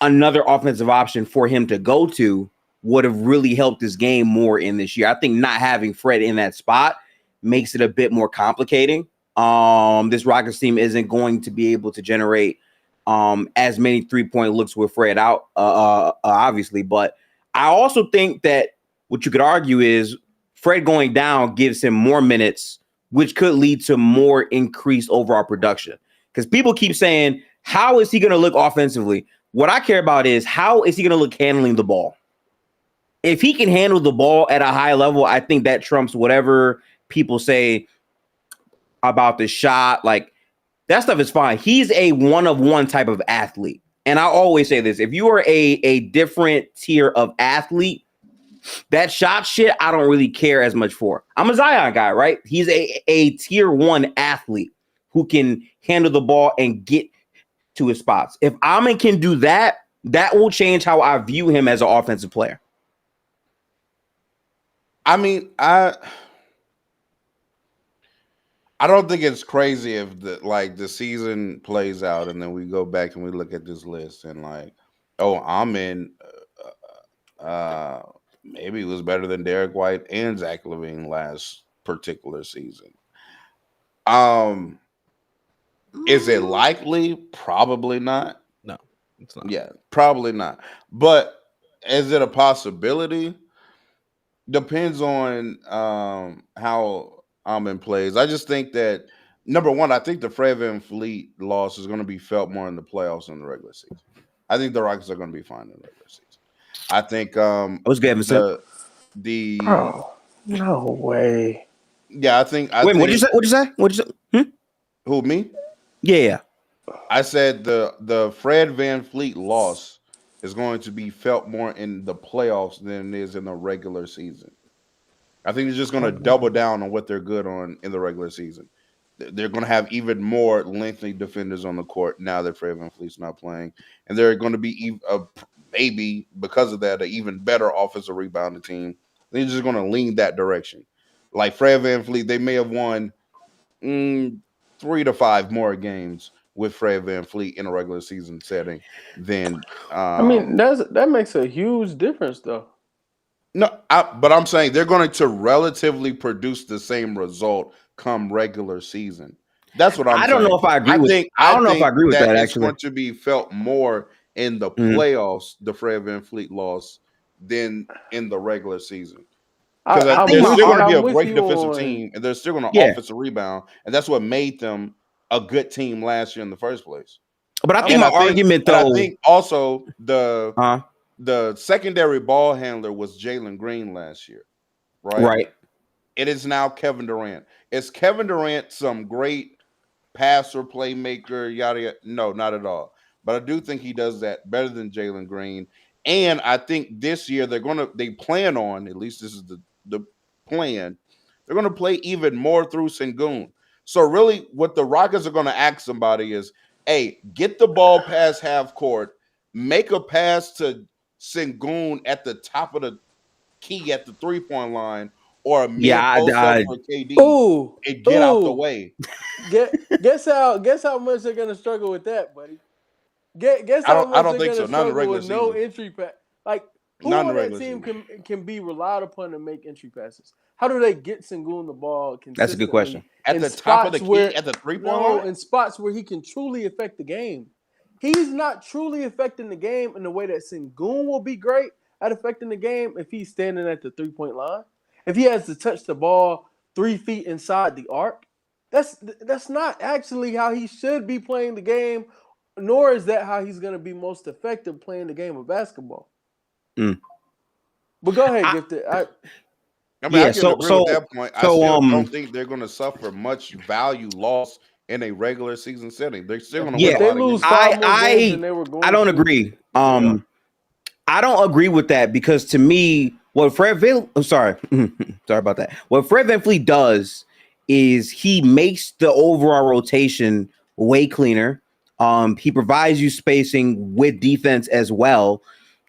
[SPEAKER 1] another offensive option for him to go to would have really helped his game more in this year. I think not having Fred in that spot makes it a bit more complicating. This Rockets team isn't going to be able to generate as many 3-point looks with Fred out, obviously. But I also think that what you could argue is Fred going down gives him more minutes, which could lead to more increased overall production. Because people keep saying, how is he going to look offensively? What I care about is how is he going to look handling the ball? If he can handle the ball at a high level, I think that trumps whatever people say about the shot. Like, that stuff is fine. He's a one-of-one type of athlete. And I always say this, if you are a different tier of athlete, that shot shit, I don't really care as much for. I'm a Zion guy, right? He's a tier one athlete who can handle the ball and get to his spots. If Amon can do that, that will change how I view him as an offensive player.
[SPEAKER 4] I mean, I don't think it's crazy if the season plays out and then we go back and we look at this list and like, oh, I'm in. Maybe it was better than Derek White and Zach LaVine last particular season. Is it likely? Probably not.
[SPEAKER 2] No, it's not.
[SPEAKER 4] Yeah, probably not. But is it a possibility? Depends on how Almond plays. I just think that number one, I think the Fred VanVleet loss is going to be felt more in the playoffs than the regular season. I think the Rockets are going to be fine in the regular season. I think
[SPEAKER 1] What's Gavin said?
[SPEAKER 4] the
[SPEAKER 5] Bro, no way.
[SPEAKER 4] yeah, I think
[SPEAKER 1] Wait, what did you say? What did you say? What did you say?
[SPEAKER 4] Who, me?
[SPEAKER 1] Yeah.
[SPEAKER 4] I said the Fred VanVleet loss is going to be felt more in the playoffs than it is in the regular season. I think they're just going to double down on what they're good on in the regular season. They're going to have even more lengthy defenders on the court now that Fred VanVleet's not playing, and they're going to be maybe because of that an even better offensive rebounding team. They're just going to lean that direction. Like Fred VanVleet, they may have won 3 to 5 more games with Fred VanVleet in a regular season setting than.
[SPEAKER 5] I mean, that makes a huge difference, though.
[SPEAKER 4] No, but I'm saying they're going to relatively produce the same result come regular season. That's what I'm saying.
[SPEAKER 1] I don't know if I agree with. I don't know if I agree with that.
[SPEAKER 4] It's
[SPEAKER 1] Actually,
[SPEAKER 4] going to be felt more in the playoffs, the Fred VanVleet loss, than in the regular season. Because they're still going to be a great defensive team, and they're still going to offensive rebound, and that's what made them a good team last year in the first place.
[SPEAKER 1] But I think my argument, though,
[SPEAKER 4] I think also the secondary ball handler was Jalen Green last year, right?
[SPEAKER 1] Right.
[SPEAKER 4] It is now Kevin Durant. Is Kevin Durant some great passer, playmaker, yada yada? No, not at all. But I do think he does that better than Jalen Green. And I think this year they plan on, at least this is the plan, they're gonna play even more through Sengun. So really what the Rockets are gonna ask somebody is, hey, get the ball past half court, make a pass to Sengun at the top of the key at the 3-point line, or a mid-post up for KD and get out the way.
[SPEAKER 5] Guess how much they're gonna struggle with that, buddy. Guess how much they're gonna struggle with no entry pass. Like who on that team can be relied upon to make entry passes? How do they get Sengun the ball consistently?
[SPEAKER 1] That's a good question.
[SPEAKER 4] At the top of the key, at the 3-point line?
[SPEAKER 5] in spots where he can truly affect the game. He's not truly affecting the game in the way that Sengun will be great at affecting the game if he's standing at the 3-point line. If he has to touch the ball 3 feet inside the arc, that's not actually how he should be playing the game, nor is that how he's going to be most effective playing the game of basketball. But go ahead, Gifted.
[SPEAKER 4] I agree with that point. I still don't think they're going to suffer much value loss in a regular season setting. They're still going to win.
[SPEAKER 5] They lose 5 more games than they were going.
[SPEAKER 1] I don't agree. I don't agree with that because to me, what Fred about that. What Fred VanVleet does is he makes the overall rotation way cleaner. He provides you spacing with defense as well.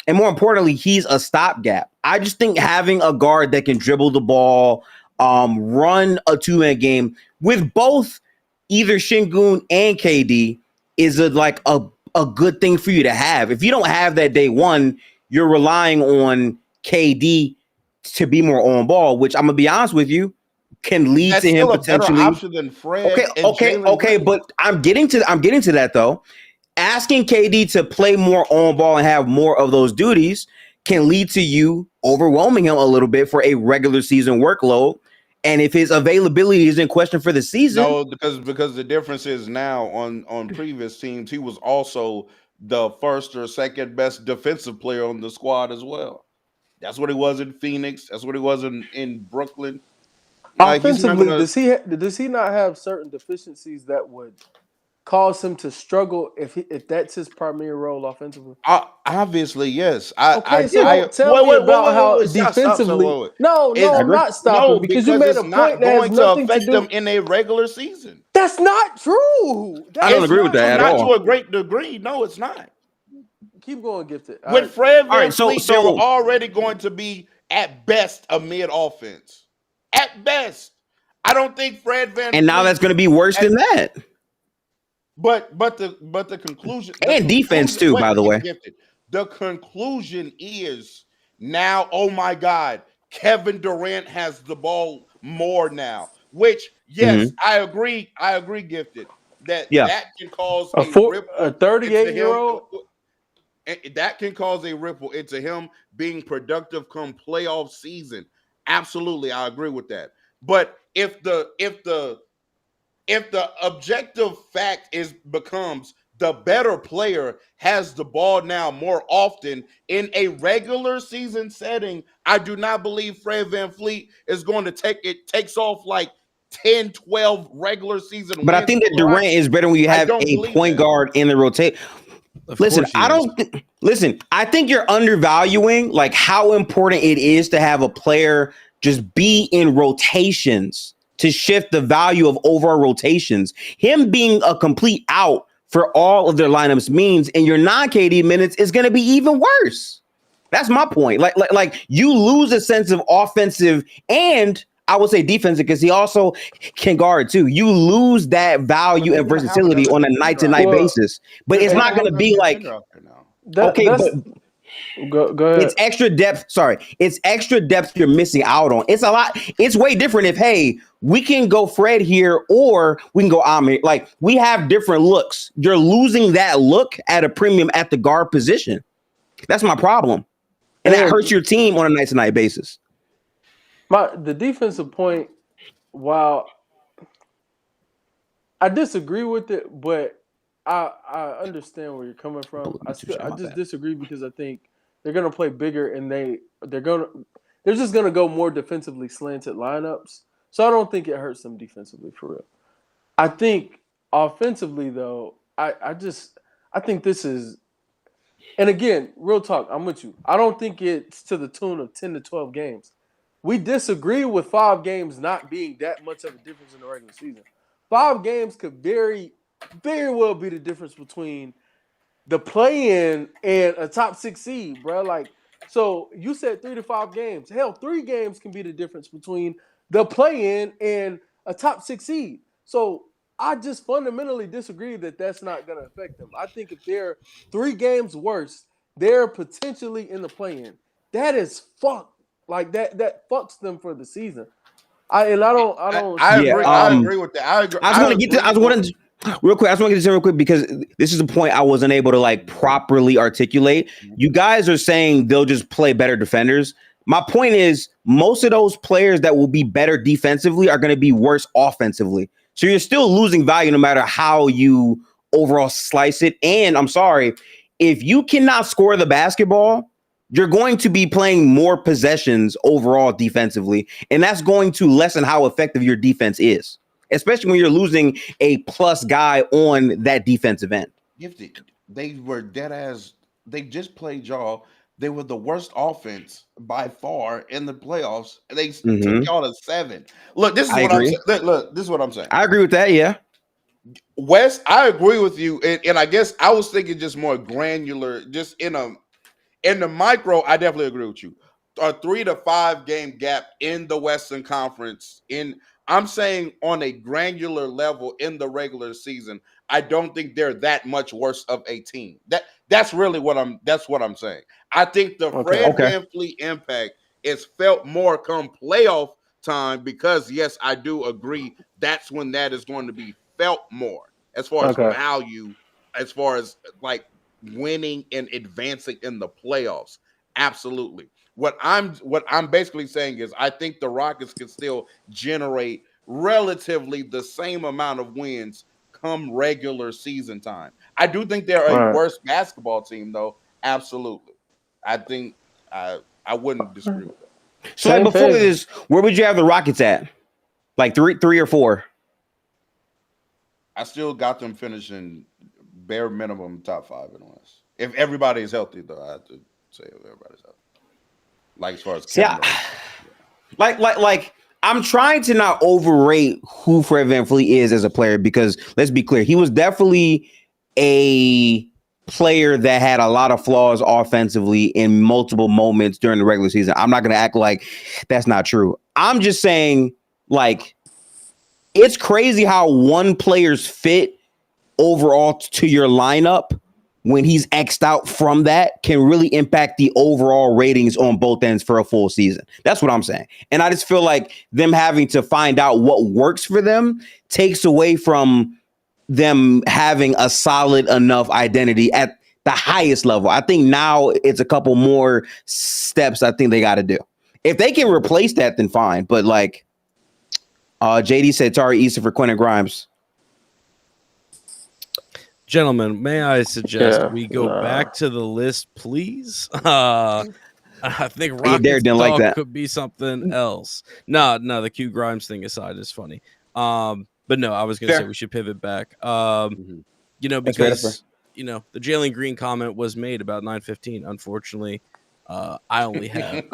[SPEAKER 1] And more importantly, he's a stopgap. I just think having a guard that can dribble the ball, run a 2-man game with both either Sengun and KD is a good thing for you to have. If you don't have that day one, you're relying on KD to be more on ball, which I'm gonna be honest with you, can lead to him potentially.
[SPEAKER 4] Better option than Fred.
[SPEAKER 1] Okay, but I'm getting to that though. Asking KD to play more on ball and have more of those duties can lead to you overwhelming him a little bit for a regular season workload. And if his availability is in question for the season,
[SPEAKER 4] no, because the difference is now on previous teams, he was also the first or second best defensive player on the squad as well. That's what he was in Phoenix. That's what he was in Brooklyn.
[SPEAKER 5] Offensively, does he not have certain deficiencies that would cause him to struggle if that's his primary role offensively?
[SPEAKER 4] Obviously, yes.
[SPEAKER 5] Tell me about how defensively. No, I'm not stopping because you made a point that has nothing to affect
[SPEAKER 4] them in a regular season.
[SPEAKER 5] That's not true.
[SPEAKER 1] I don't agree with that at all.
[SPEAKER 4] Not to a great degree. No, it's not.
[SPEAKER 5] Keep going, Gifted.
[SPEAKER 4] With Fred VanVleet, they were already going to be at best a mid offense. At best. I don't think Fred Van
[SPEAKER 1] And now that's going to be worse than that.
[SPEAKER 4] But the conclusion
[SPEAKER 1] and defense too, by the way.
[SPEAKER 4] Gifted. The conclusion is now, oh my God, Kevin Durant has the ball more now. Which, yes, I agree, Gifted. That can cause a
[SPEAKER 5] 38-year-old.
[SPEAKER 4] That can cause a ripple into him being productive come playoff season. Absolutely, I agree with that. But if the objective fact becomes the better player has the ball now more often in a regular season setting, I do not believe Fred VanVleet is going to takes off like 10, 12 regular season wins.
[SPEAKER 1] But I think that Durant is better when you have a point guard in the rotation. Listen, I think you're undervaluing like how important it is to have a player just be in rotations to shift the value of overall rotations. Him being a complete out for all of their lineups means in your non-KD minutes is going to be even worse. That's my point. Like you lose a sense of offensive and I would say defensive because he also can guard too. You lose that value and versatility on a night-to-night basis, but it's not going to be like okay, but
[SPEAKER 5] go ahead.
[SPEAKER 1] It's extra depth. Sorry, it's extra depth you're missing out on. It's a lot. It's way different if hey, we can go Fred here or we can go Amir. Like we have different looks. You're losing that look at a premium at the guard position. That's my problem, and that hurts your team on a night-to-night basis.
[SPEAKER 5] The defensive point, while I disagree with it, but I understand where you're coming from. I just disagree because I think they're going to play bigger and they're just going to go more defensively slanted lineups. So I don't think it hurts them defensively for real. I think offensively though, I think this is, and again, real talk, I'm with you. I don't think it's to the tune of 10 to 12 games. We disagree with 5 games not being that much of a difference in the regular season. 5 games could very, very well be the difference between the play-in and a top 6 seed, bro. Like, so you said 3 to 5 games. Hell, 3 games can be the difference between the play-in and a top 6 seed. So I just fundamentally disagree that that's not going to affect them. I think if they're 3 games worse, they're potentially in the play-in. That is fucked. Like that fucks them for the season. I agree
[SPEAKER 4] with that. I agree.
[SPEAKER 1] I just want to get to. I just want to real quick. I just want to get this in real quick because this is a point I wasn't able to like properly articulate. You guys are saying they'll just play better defenders. My point is most of those players that will be better defensively are going to be worse offensively. So you're still losing value no matter how you overall slice it. And I'm sorry, if you cannot score the basketball, you're going to be playing more possessions overall defensively, and that's going to lessen how effective your defense is, especially when you're losing a plus guy on that defensive end.
[SPEAKER 4] They were dead ass. They just played y'all. They were the worst offense by far in the playoffs. They took y'all to 7. Look, this is what I'm saying. Look, this is what I'm saying.
[SPEAKER 1] I agree with that, yeah.
[SPEAKER 4] Wes, I agree with you, and I guess I was thinking just more granular, just in the micro, I definitely agree with you. A 3 to 5 game gap in the Western Conference. I'm saying on a granular level in the regular season, I don't think they're that much worse of a team. That's really what I'm saying. I think the Fred VanVleet impact is felt more come playoff time because yes, I do agree that's when that is going to be felt more as far as value, as far as like winning and advancing in the playoffs. Absolutely. What I'm basically saying is I think the Rockets can still generate relatively the same amount of wins come regular season time. I do think they're a worse basketball team though. Absolutely. I think I wouldn't disagree with that.
[SPEAKER 1] So like before this, where would you have the Rockets at? Like 3 or 4?
[SPEAKER 4] I still got them finishing bare minimum top 5 in the West. If everybody is healthy, though, I have to say if everybody's healthy. Like as far as
[SPEAKER 1] like I'm trying to not overrate who Fred VanVleet is as a player because let's be clear, he was definitely a player that had a lot of flaws offensively in multiple moments during the regular season. I'm not going to act like that's not true. I'm just saying, like, it's crazy how one player's fit overall to your lineup when he's X'd out from that can really impact the overall ratings on both ends for a full season. That's what I'm saying. And I just feel like them having to find out what works for them takes away from them having a solid enough identity at the highest level. I think now it's a couple more steps I think they got to do. If they can replace that, then fine. But like JD said, Tari Eason for Quentin Grimes.
[SPEAKER 2] Gentlemen, may I suggest we go back to the list, please? I think Rockets
[SPEAKER 1] didn't like that.
[SPEAKER 2] could be something else. No, the Q Grimes thing aside is funny. But no, I was going to say we should pivot back. You know, because you know the Jalen Green comment was made about 9:15. Unfortunately, I only have.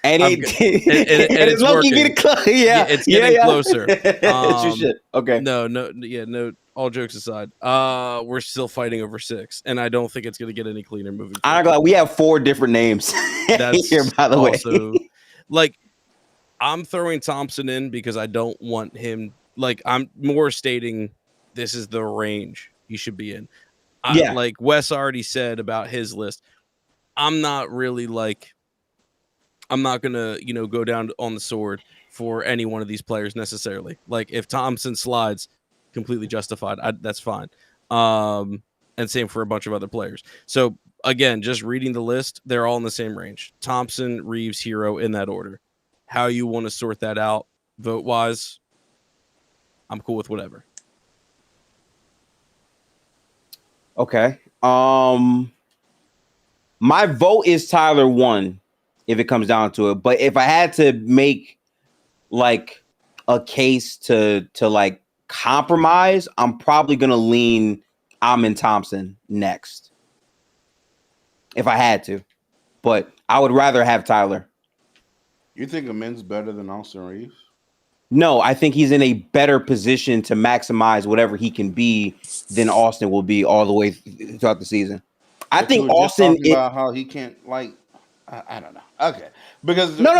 [SPEAKER 2] It's
[SPEAKER 1] working.
[SPEAKER 2] It's getting closer.
[SPEAKER 1] It's your shit. Okay.
[SPEAKER 2] No. All jokes aside, we're still fighting over 6, and I don't think it's going to get any cleaner moving forward.
[SPEAKER 1] I'm glad we have 4 different names here, by the way.
[SPEAKER 2] Like, I'm throwing Thompson in because I don't want him. Like, I'm more stating this is the range he should be in. Like Wes already said about his list. I'm not really like. I'm not gonna, go down on the sword for any one of these players necessarily. Like, if Thompson slides, completely justified. That's fine. And same for a bunch of other players. So again, just reading the list, they're all in the same range. Thompson, Reeves, Hero in that order. How you want to sort that out vote wise, I'm cool with whatever.
[SPEAKER 1] Okay. My vote is Tyler 1 if it comes down to it. But if I had to make like a case to like compromise, I'm probably gonna lean Amin Thompson next if I had to, but I would rather have Tyler.
[SPEAKER 4] You think Amin's better than Austin Reeves?
[SPEAKER 1] No, I think he's in a better position to maximize whatever he can be than Austin will be all the way throughout the season. I think Austin
[SPEAKER 4] about how he can't I don't know. Okay, because
[SPEAKER 1] no.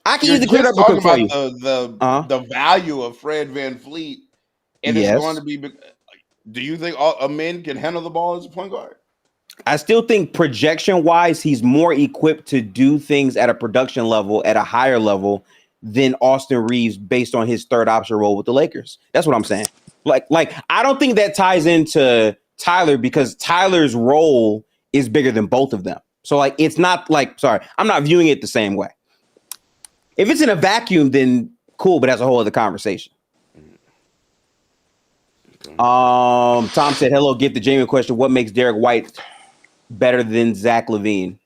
[SPEAKER 1] I can easily clear up
[SPEAKER 4] talking about the value of Fred VanVleet, and it's going to be. Do you think Amin can handle the ball as a point guard?
[SPEAKER 1] I still think projection wise, he's more equipped to do things at a production level, at a higher level than Austin Reeves based on his third option role with the Lakers. That's what I'm saying. Like I don't think that ties into Tyler because Tyler's role is bigger than both of them. So like, it's not like, sorry, I'm not viewing it the same way. If it's in a vacuum, then cool, but that's a whole other conversation. Tom said, hello, get the Jamie question. What makes Derek White better than Zach LaVine?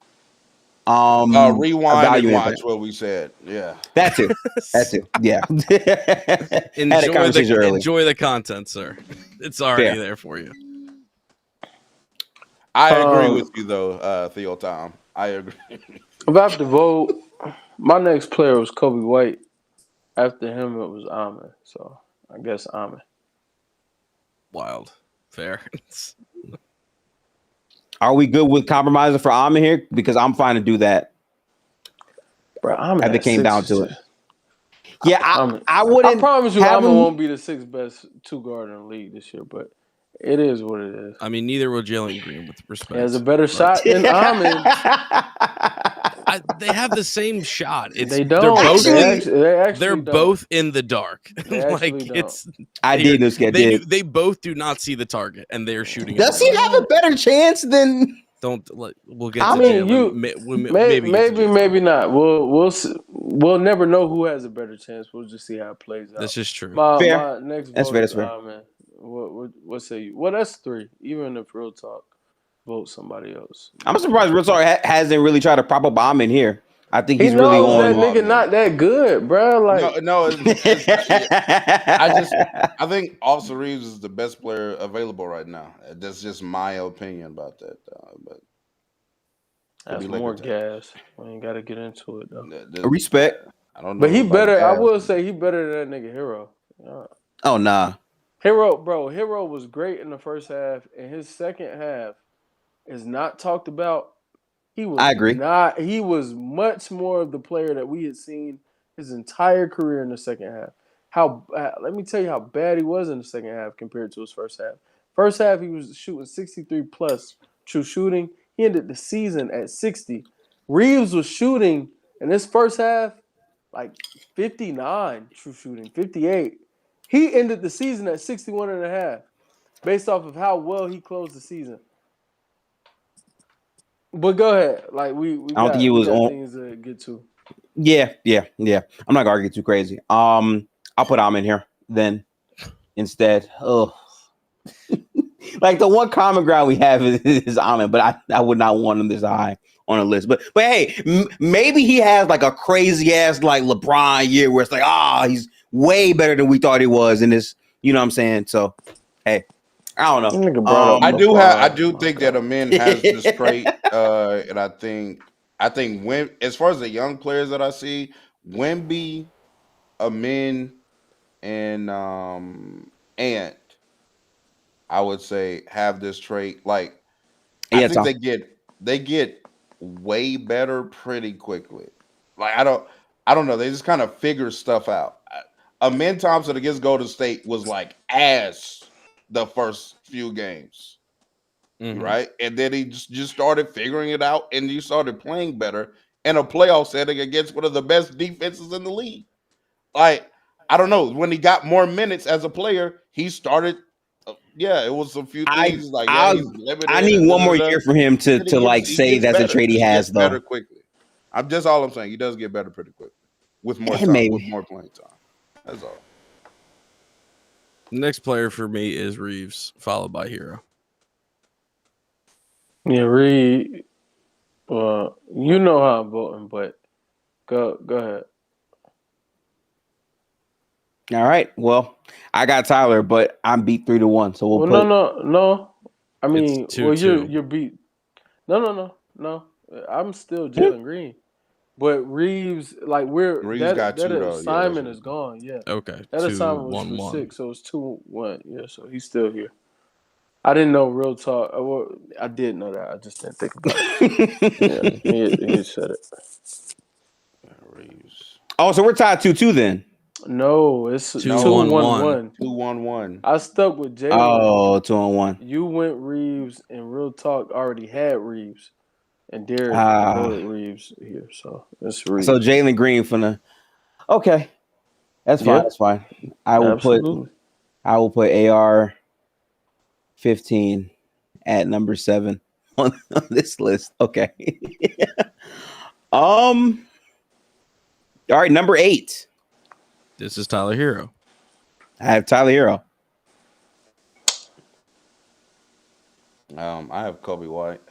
[SPEAKER 4] Rewind and watch what we said. Yeah.
[SPEAKER 1] That too. Yeah.
[SPEAKER 2] Enjoy the content, sir. It's already there for you.
[SPEAKER 4] I agree with you, though, Theo Tom. I agree.
[SPEAKER 5] If I have to vote, my next player was Kobe White. After him, it was Amin. So I guess Amin.
[SPEAKER 2] Wild. Fair.
[SPEAKER 1] Are we good with compromising for Amin here? Because I'm fine to do that.
[SPEAKER 5] Bro, Amin
[SPEAKER 1] if it came down to it. Yeah, I wouldn't.
[SPEAKER 5] I promise you, Amin won't be the 6th best 2-guard in the league this year, but it is what it is.
[SPEAKER 2] I mean, neither will Jalen Green, with respect.
[SPEAKER 5] He has a better shot than Amin.
[SPEAKER 2] They have the same shot.
[SPEAKER 5] They don't.
[SPEAKER 2] They're both in the dark. They both do not see the target, and they're shooting.
[SPEAKER 1] Does he have a better chance than?
[SPEAKER 2] We'll get. I mean,
[SPEAKER 5] maybe not. We'll never know who has a better chance. We'll just see how it plays out.
[SPEAKER 2] This is true.
[SPEAKER 5] My next vote
[SPEAKER 1] that's fair.
[SPEAKER 5] Man. What say you? Well, that's 3. Even if real talk, vote somebody else.
[SPEAKER 1] I'm surprised real talk hasn't really tried to prop up Amin here. I think he's
[SPEAKER 5] really
[SPEAKER 1] on.
[SPEAKER 5] That nigga not that good, bro. Like
[SPEAKER 4] no. I think Austin Reeves is the best player available right now. That's just my opinion about that. But
[SPEAKER 5] that's more gas. We ain't got to get into it though.
[SPEAKER 1] Respect.
[SPEAKER 4] I don't know.
[SPEAKER 5] But he better. I will say he better than that nigga Hero.
[SPEAKER 1] Oh nah.
[SPEAKER 5] Hero was great in the first half. In his second half, is not talked about.
[SPEAKER 1] I agree.
[SPEAKER 5] He was much more of the player that we had seen his entire career in the second half. Let me tell you how bad he was in the second half compared to his first half. First half, he was shooting 63 plus true shooting. He ended the season at 60. Reeves was shooting in this first half like 59 true shooting, 58. He ended the season at 61 and a half based off of how well he closed the season. But go ahead. Like we
[SPEAKER 1] I don't think he was
[SPEAKER 5] got
[SPEAKER 1] on.
[SPEAKER 5] things to get to.
[SPEAKER 1] Yeah. I'm not gonna argue too crazy. I'll put Am in here then instead. Oh, like the one common ground we have is Am, but I would not want him this high on a list. But hey, maybe he has like a crazy ass like LeBron year where it's like he's way better than we thought he was in this. You know what I'm saying? So hey, I don't know.
[SPEAKER 5] Nigga brought up
[SPEAKER 4] I
[SPEAKER 5] LeBron.
[SPEAKER 4] do think that Amin has this trait, and I think when as far as the young players that I see, Wemby, Amin, and Ant, I would say have this trait. Like I
[SPEAKER 1] Yeah,
[SPEAKER 4] think
[SPEAKER 1] Tom.
[SPEAKER 4] they get way better pretty quickly. Like I don't know. They just kind of figure stuff out. Amin Thompson against Golden State was like ass the first few games, right? And then he just started figuring it out, and you started playing better in a playoff setting against one of the best defenses in the league. Like I don't know, when he got more minutes as a player, he started. Yeah, it was a few
[SPEAKER 1] I
[SPEAKER 4] things like
[SPEAKER 1] I
[SPEAKER 4] he's
[SPEAKER 1] I
[SPEAKER 4] limited
[SPEAKER 1] need
[SPEAKER 4] and da,
[SPEAKER 1] one
[SPEAKER 4] da,
[SPEAKER 1] more
[SPEAKER 4] da.
[SPEAKER 1] year for him
[SPEAKER 4] And then
[SPEAKER 1] to like
[SPEAKER 4] he
[SPEAKER 1] say
[SPEAKER 4] gets
[SPEAKER 1] that's a
[SPEAKER 4] better.
[SPEAKER 1] trade he
[SPEAKER 4] He
[SPEAKER 1] has
[SPEAKER 4] gets better
[SPEAKER 1] though.
[SPEAKER 4] quickly. I'm just all I'm saying. He does get better pretty quickly with more
[SPEAKER 1] And
[SPEAKER 4] time, with
[SPEAKER 1] maybe
[SPEAKER 4] more playing time. That's all.
[SPEAKER 2] Next player for me is Reeves, followed by Hero.
[SPEAKER 5] Yeah, Reed. Well, you know how I'm voting, but go ahead.
[SPEAKER 1] all right. Well, I got Tyler, but I'm beat 3-1. So we'll
[SPEAKER 5] Well,
[SPEAKER 1] put
[SPEAKER 5] no. I mean,
[SPEAKER 2] It's
[SPEAKER 5] well,
[SPEAKER 2] 2-2.
[SPEAKER 5] you're beat. No. I'm still Jalen Green, but Reeves, like
[SPEAKER 4] Reeves got
[SPEAKER 5] that
[SPEAKER 4] two though. Yeah, that's
[SPEAKER 5] assignment
[SPEAKER 4] right.
[SPEAKER 5] is gone. Yeah,
[SPEAKER 2] Okay,
[SPEAKER 5] that assignment was for
[SPEAKER 2] 2-1-1.
[SPEAKER 5] 6, so it's 2-1. Yeah, so he's still here. I didn't know real talk. Well, I did know that. I just didn't think about it. Yeah, he said it.
[SPEAKER 4] Reeves.
[SPEAKER 1] Oh, so we're tied 2-2 then.
[SPEAKER 5] No, it's
[SPEAKER 2] 2-1-1.
[SPEAKER 5] 2-1-1.
[SPEAKER 4] 2-1-1.
[SPEAKER 5] I stuck with Jalen.
[SPEAKER 1] Oh, 2-1.
[SPEAKER 5] You went Reeves, and real talk already had Reeves, and Derek voted Reeves here, so it's Reeves.
[SPEAKER 1] So Jalen Green finna. Okay, that's fine.
[SPEAKER 5] Yeah.
[SPEAKER 1] That's fine. I will
[SPEAKER 5] Absolutely.
[SPEAKER 1] put AR 15 at number 7 on this list. Okay. All right, number 8.
[SPEAKER 2] This is Tyler Hero.
[SPEAKER 1] I have Tyler Hero.
[SPEAKER 4] I have Kobe White.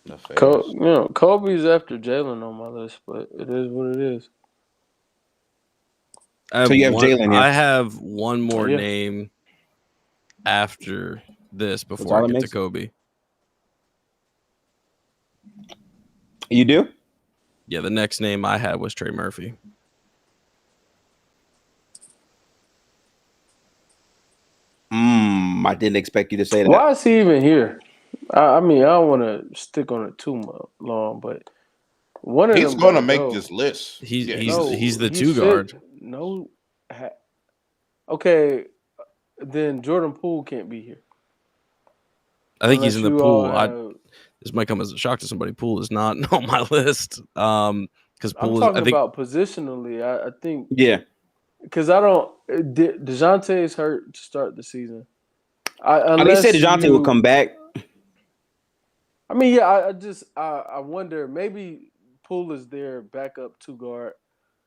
[SPEAKER 4] The
[SPEAKER 5] Kobe's after Jalen on my list, but it is what it is.
[SPEAKER 1] So you have Jalen here.
[SPEAKER 2] I have one more
[SPEAKER 5] Yeah.
[SPEAKER 2] name after this
[SPEAKER 1] all
[SPEAKER 2] before I
[SPEAKER 1] that
[SPEAKER 2] get to
[SPEAKER 1] makes it.
[SPEAKER 2] Kobe.
[SPEAKER 1] You do?
[SPEAKER 2] Yeah, the next name I had was Trey Murphy.
[SPEAKER 1] I didn't expect you to say that.
[SPEAKER 5] Why is he even here? I mean, I don't want to stick on it too long, but one of
[SPEAKER 4] He's
[SPEAKER 5] them
[SPEAKER 4] going to
[SPEAKER 5] gotta
[SPEAKER 4] make
[SPEAKER 5] go.
[SPEAKER 4] this list.
[SPEAKER 2] He's the
[SPEAKER 5] he
[SPEAKER 2] two
[SPEAKER 5] should-
[SPEAKER 2] guard.
[SPEAKER 5] No. Okay, then Jordan Poole can't be here.
[SPEAKER 2] I think he's in the
[SPEAKER 5] Unless you all
[SPEAKER 2] pool. This might come as a shock to somebody. Poole is not on my list. Because
[SPEAKER 5] I'm
[SPEAKER 2] Poole
[SPEAKER 5] talking
[SPEAKER 2] I think
[SPEAKER 5] about positionally. I think
[SPEAKER 1] Yeah.
[SPEAKER 5] because I don't. DeJounte is hurt to start the season.
[SPEAKER 1] They said DeJounte would come back.
[SPEAKER 5] I mean, yeah. I wonder maybe Poole is their backup 2 guard.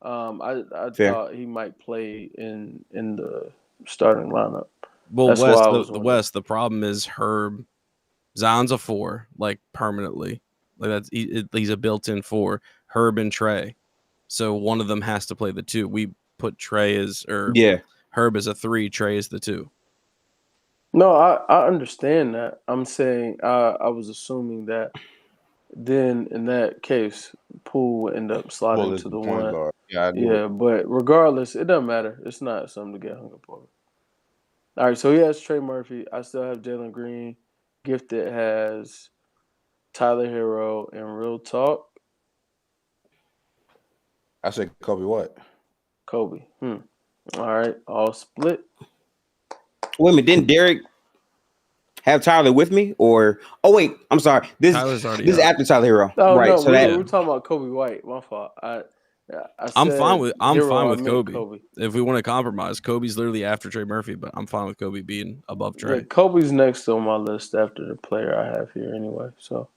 [SPEAKER 5] I
[SPEAKER 1] Fair.
[SPEAKER 5] thought he might play in the starting lineup.
[SPEAKER 2] well,
[SPEAKER 5] That's
[SPEAKER 2] West
[SPEAKER 5] why I was
[SPEAKER 2] the
[SPEAKER 5] wondering.
[SPEAKER 2] West. The problem is Herb. Zion's a 4, like permanently. Like he's a built-in 4. Herb and Trey. So one of them has to play the 2. We put Herb as a 3. Trey is the 2.
[SPEAKER 5] No, I understand that. I'm saying I was assuming that then in that case, Poole would end up sliding
[SPEAKER 4] Poole is
[SPEAKER 5] to
[SPEAKER 4] the
[SPEAKER 5] the
[SPEAKER 4] point
[SPEAKER 5] 1.
[SPEAKER 4] guard. Yeah, I agree.
[SPEAKER 5] Yeah, but regardless, it doesn't matter. It's not something to get hung up over. All right, so he has Trey Murphy. I still have Jalen Green. Gifted has Tyler Hero and Real Talk,
[SPEAKER 4] I said Kobe White.
[SPEAKER 5] Kobe. All right, all split.
[SPEAKER 1] Wait a minute, didn't Derek have Tyler with me? Or wait, I'm sorry.
[SPEAKER 2] Tyler's already
[SPEAKER 1] This is
[SPEAKER 2] up.
[SPEAKER 1] after Tyler Hero.
[SPEAKER 5] Oh
[SPEAKER 1] Right.
[SPEAKER 5] no,
[SPEAKER 1] So
[SPEAKER 5] we're talking about Kobe White. My fault. I
[SPEAKER 2] I'm
[SPEAKER 5] said
[SPEAKER 2] fine with
[SPEAKER 5] Hero, I meant
[SPEAKER 2] Kobe. If we want to compromise, Kobe's literally after Trey Murphy, but I'm fine with Kobe being above Trey.
[SPEAKER 5] Yeah, Kobe's next on my list after the player I have here anyway. So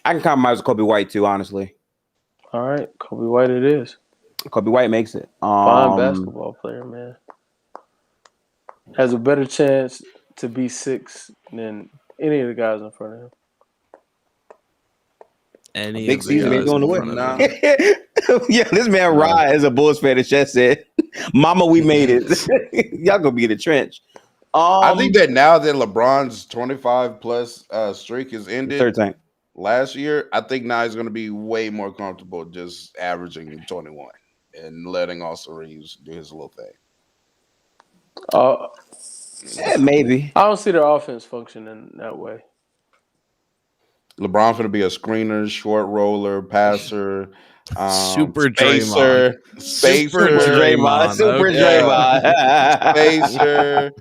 [SPEAKER 1] I can compromise with Kobe White too, honestly.
[SPEAKER 5] all right, Kobe White it is.
[SPEAKER 1] Kobe White makes it.
[SPEAKER 5] Fine basketball player, man. Has a better chance to be 6 than any of the guys in front of him.
[SPEAKER 2] Any
[SPEAKER 1] big
[SPEAKER 2] of the
[SPEAKER 1] season ain't
[SPEAKER 2] guys
[SPEAKER 1] going
[SPEAKER 2] in
[SPEAKER 1] to
[SPEAKER 2] front
[SPEAKER 1] win.
[SPEAKER 2] of him.
[SPEAKER 1] Yeah, this man Rye is a Bulls fan. As Chet said, "Mama, we made it. Y'all gonna be in the trench."
[SPEAKER 4] I think that now that LeBron's 25 plus streak is ended
[SPEAKER 1] third tank.
[SPEAKER 4] last year, I think now he's going to be way more comfortable just averaging 21 and letting Austin Reeves do his little thing.
[SPEAKER 1] Yeah, maybe.
[SPEAKER 5] I don't see their offense functioning that way.
[SPEAKER 4] LeBron's going to be a screener, short roller, passer,
[SPEAKER 2] Super
[SPEAKER 4] spacer,
[SPEAKER 2] Draymond.
[SPEAKER 1] Super Draymond.
[SPEAKER 4] spacer.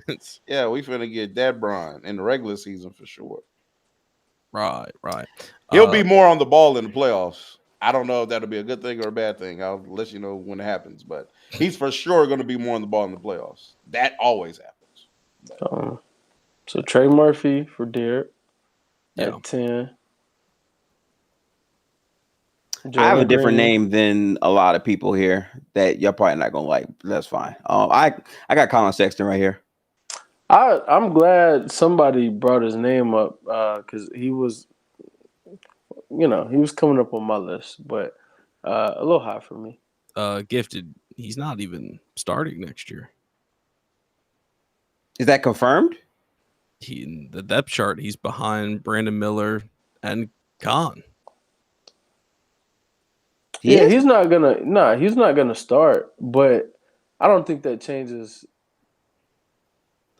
[SPEAKER 4] Yeah, we finna get that Bron in the regular season for sure.
[SPEAKER 2] Right.
[SPEAKER 4] He'll be more on the ball in the playoffs. I don't know if that'll be a good thing or a bad thing. I'll let you know when it happens, but he's for sure going to be more on the ball in the playoffs. That always happens.
[SPEAKER 5] So Trey Murphy for Derek at 10.
[SPEAKER 1] I have a different name than a lot of people here that you're probably not gonna like. That's fine. I got Colin Sexton right here.
[SPEAKER 5] I'm glad somebody brought his name up because he was, he was coming up on my list, but a little high for me.
[SPEAKER 2] Gifted. He's not even starting next year.
[SPEAKER 1] Is that confirmed?
[SPEAKER 2] In the depth chart, he's behind Brandon Miller and Khan.
[SPEAKER 5] He's not gonna start, but I don't think that changes.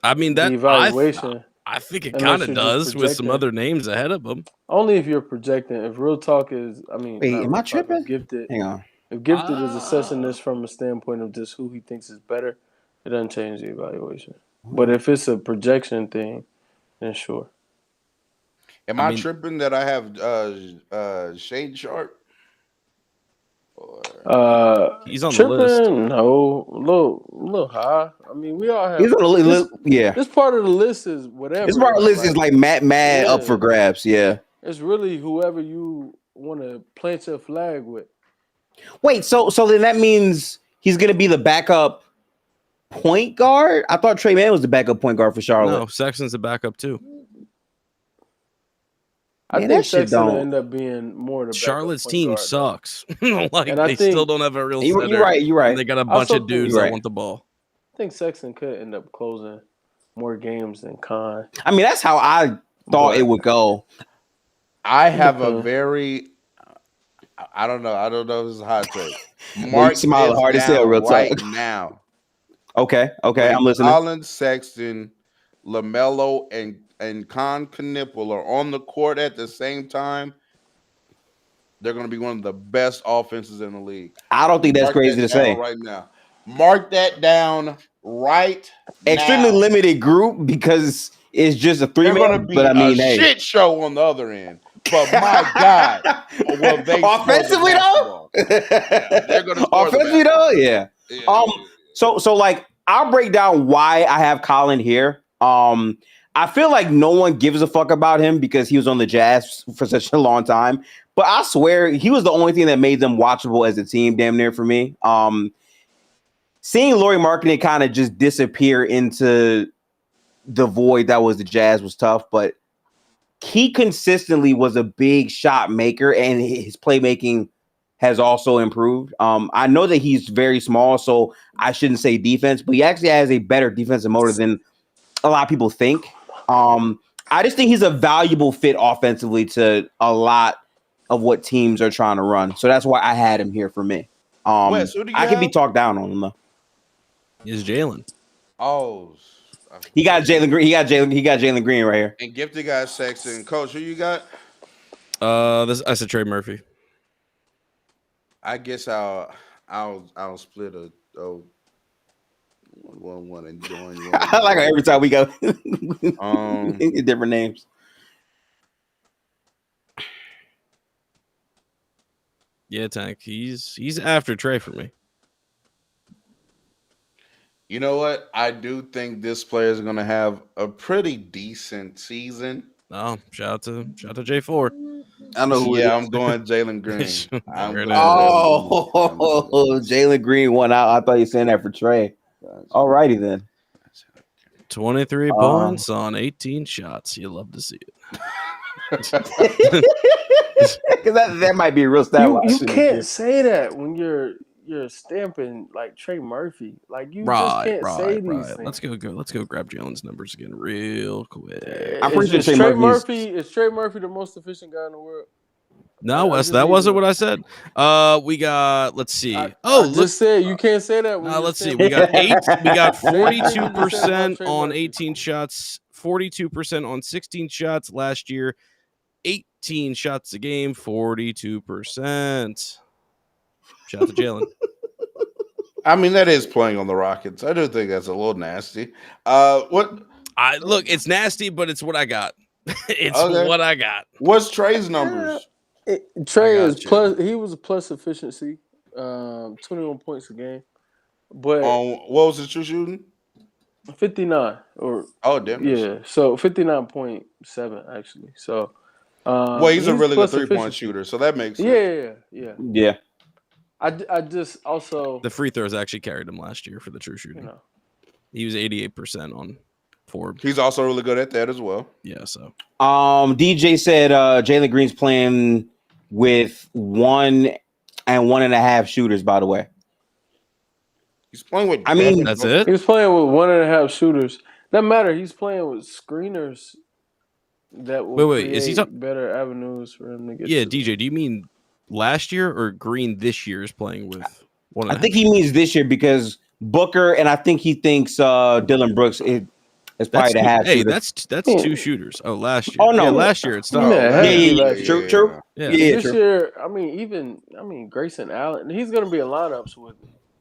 [SPEAKER 2] I mean, that
[SPEAKER 5] the evaluation.
[SPEAKER 2] I think it kind of does with some other names ahead of him.
[SPEAKER 5] Only if you're projecting. If Real Talk is,
[SPEAKER 1] am I tripping?
[SPEAKER 5] Gifted.
[SPEAKER 1] Hang on.
[SPEAKER 5] If Gifted is assessing this from a standpoint of just who he thinks is better, it doesn't change the evaluation. But if it's a projection thing, then sure.
[SPEAKER 4] Am I tripping that I have Shade Sharp?
[SPEAKER 2] He's on the list.
[SPEAKER 5] No, a little high. I mean, we all have.
[SPEAKER 1] He's on the list. Yeah,
[SPEAKER 5] this part of the list is whatever.
[SPEAKER 1] This part of the list is like mad up for grabs. Yeah,
[SPEAKER 5] it's really whoever you want to plant your flag with.
[SPEAKER 1] Wait, so then that means he's gonna be the backup point guard? I thought Trey Mann was the backup point guard for Charlotte.
[SPEAKER 2] No, Sexton's the backup too.
[SPEAKER 5] I think Sexton will end up being more the
[SPEAKER 2] Charlotte's team
[SPEAKER 5] guard,
[SPEAKER 2] sucks. They still don't have a real center.
[SPEAKER 1] You're right.
[SPEAKER 2] And they got a bunch of dudes that want the ball.
[SPEAKER 5] I think Sexton could end up closing more games than Khan.
[SPEAKER 1] I mean, that's how I thought it would go.
[SPEAKER 4] I have a very, I don't know if this is a hot take.
[SPEAKER 1] Mark smiling hard as hell
[SPEAKER 4] right now.
[SPEAKER 1] Okay, I'm listening.
[SPEAKER 4] Colin Sexton, LaMelo, and Con Knipple are on the court at the same time, they're going to be one of the best offenses in the league.
[SPEAKER 1] I don't think that's crazy to say
[SPEAKER 4] right now. Mark that down right now.
[SPEAKER 1] Extremely limited group because it's just a 3-man. But I mean,
[SPEAKER 4] shit show on the other end. But my God,
[SPEAKER 1] offensively though,
[SPEAKER 4] they're going to
[SPEAKER 1] offensively though, yeah. So like I'll break down why I have Colin here. I feel like no one gives a fuck about him because he was on the Jazz for such a long time. But I swear he was the only thing that made them watchable as a team, damn near for me. Seeing Lauri Markkanen kind of just disappear into the void that was the Jazz was tough, but he consistently was a big shot maker and his playmaking has also improved. I know that he's very small, so I shouldn't say defense, but he actually has a better defensive motor than a lot of people think. I just think he's a valuable fit offensively to a lot of what teams are trying to run. So that's why I had him here for me.
[SPEAKER 4] Wes,
[SPEAKER 1] I could be talked down on him though.
[SPEAKER 2] Is Jalen.
[SPEAKER 4] Oh,
[SPEAKER 1] He got Jalen Green. He got Jalen Green right here.
[SPEAKER 4] And Gifted got Sexton. Coach, who you got?
[SPEAKER 2] I said Trey Murphy.
[SPEAKER 4] I guess I'll split a 1-1 and join.
[SPEAKER 1] I like how every time we go different names.
[SPEAKER 2] Yeah, Tank. He's after Trey for me.
[SPEAKER 4] You know what? I do think this player is going to have a pretty decent season.
[SPEAKER 2] Oh, shout out to J4.
[SPEAKER 1] I know who.
[SPEAKER 4] Yeah, I'm going Jalen Green.
[SPEAKER 2] There it is.
[SPEAKER 1] Oh, Jalen Green won out. I thought you were saying that for Trey. Alrighty then.
[SPEAKER 2] 23 points on 18 shots. You love to see it.
[SPEAKER 1] Because that might be a real stat.
[SPEAKER 5] You can't say that when you're stamping like Trey Murphy. Like you just can't say these things.
[SPEAKER 2] Let's go grab Jalen's numbers again real quick.
[SPEAKER 1] I'm pretty sure
[SPEAKER 5] Is Trey Murphy the most efficient guy in the world?
[SPEAKER 2] No, Wes, that wasn't what I said. We got. Let's see.
[SPEAKER 5] I just said you can't say that.
[SPEAKER 2] Let's see. We got 42% on 18 shots, 42% on 16 shots last year, 18 shots a game, 42%. Shout out to Jalen.
[SPEAKER 4] I mean, that is playing on the Rockets. I do think that's a little nasty. Look,
[SPEAKER 2] it's nasty, but it's what I got. What I got.
[SPEAKER 4] What's Trey's numbers?
[SPEAKER 5] Trey is plus. He was a plus efficiency, 21 points a game. But
[SPEAKER 4] what was his true shooting?
[SPEAKER 5] 59 or
[SPEAKER 4] damn.
[SPEAKER 5] Yeah, so 59.7 actually. So
[SPEAKER 4] he's a really good 3-point shooter, so that makes
[SPEAKER 5] sense.
[SPEAKER 1] Yeah.
[SPEAKER 5] I just also
[SPEAKER 2] the free throws actually carried him last year for the true shooting. He was 88% on Forbes.
[SPEAKER 4] He's also really good at that as well.
[SPEAKER 2] Yeah, so
[SPEAKER 1] DJ said Jalen Green's playing with 1 and 1.5 shooters, by the way.
[SPEAKER 4] He's playing with
[SPEAKER 2] that's it.
[SPEAKER 5] He's playing with 1.5 shooters. Doesn't matter. He's playing with screeners that will create
[SPEAKER 2] is he
[SPEAKER 5] better avenues for him to get.
[SPEAKER 2] Yeah, DJ, do you mean last year or Green this year is playing with 1.5?
[SPEAKER 1] I think he means this year because Booker and I think he thinks Dylan Brooks is probably the half.
[SPEAKER 2] Hey, that's 2 shooters. Oh, last year.
[SPEAKER 1] Oh no,
[SPEAKER 2] last year it's not.
[SPEAKER 1] True.
[SPEAKER 5] This year, Grayson Allen, he's going to be in lineups with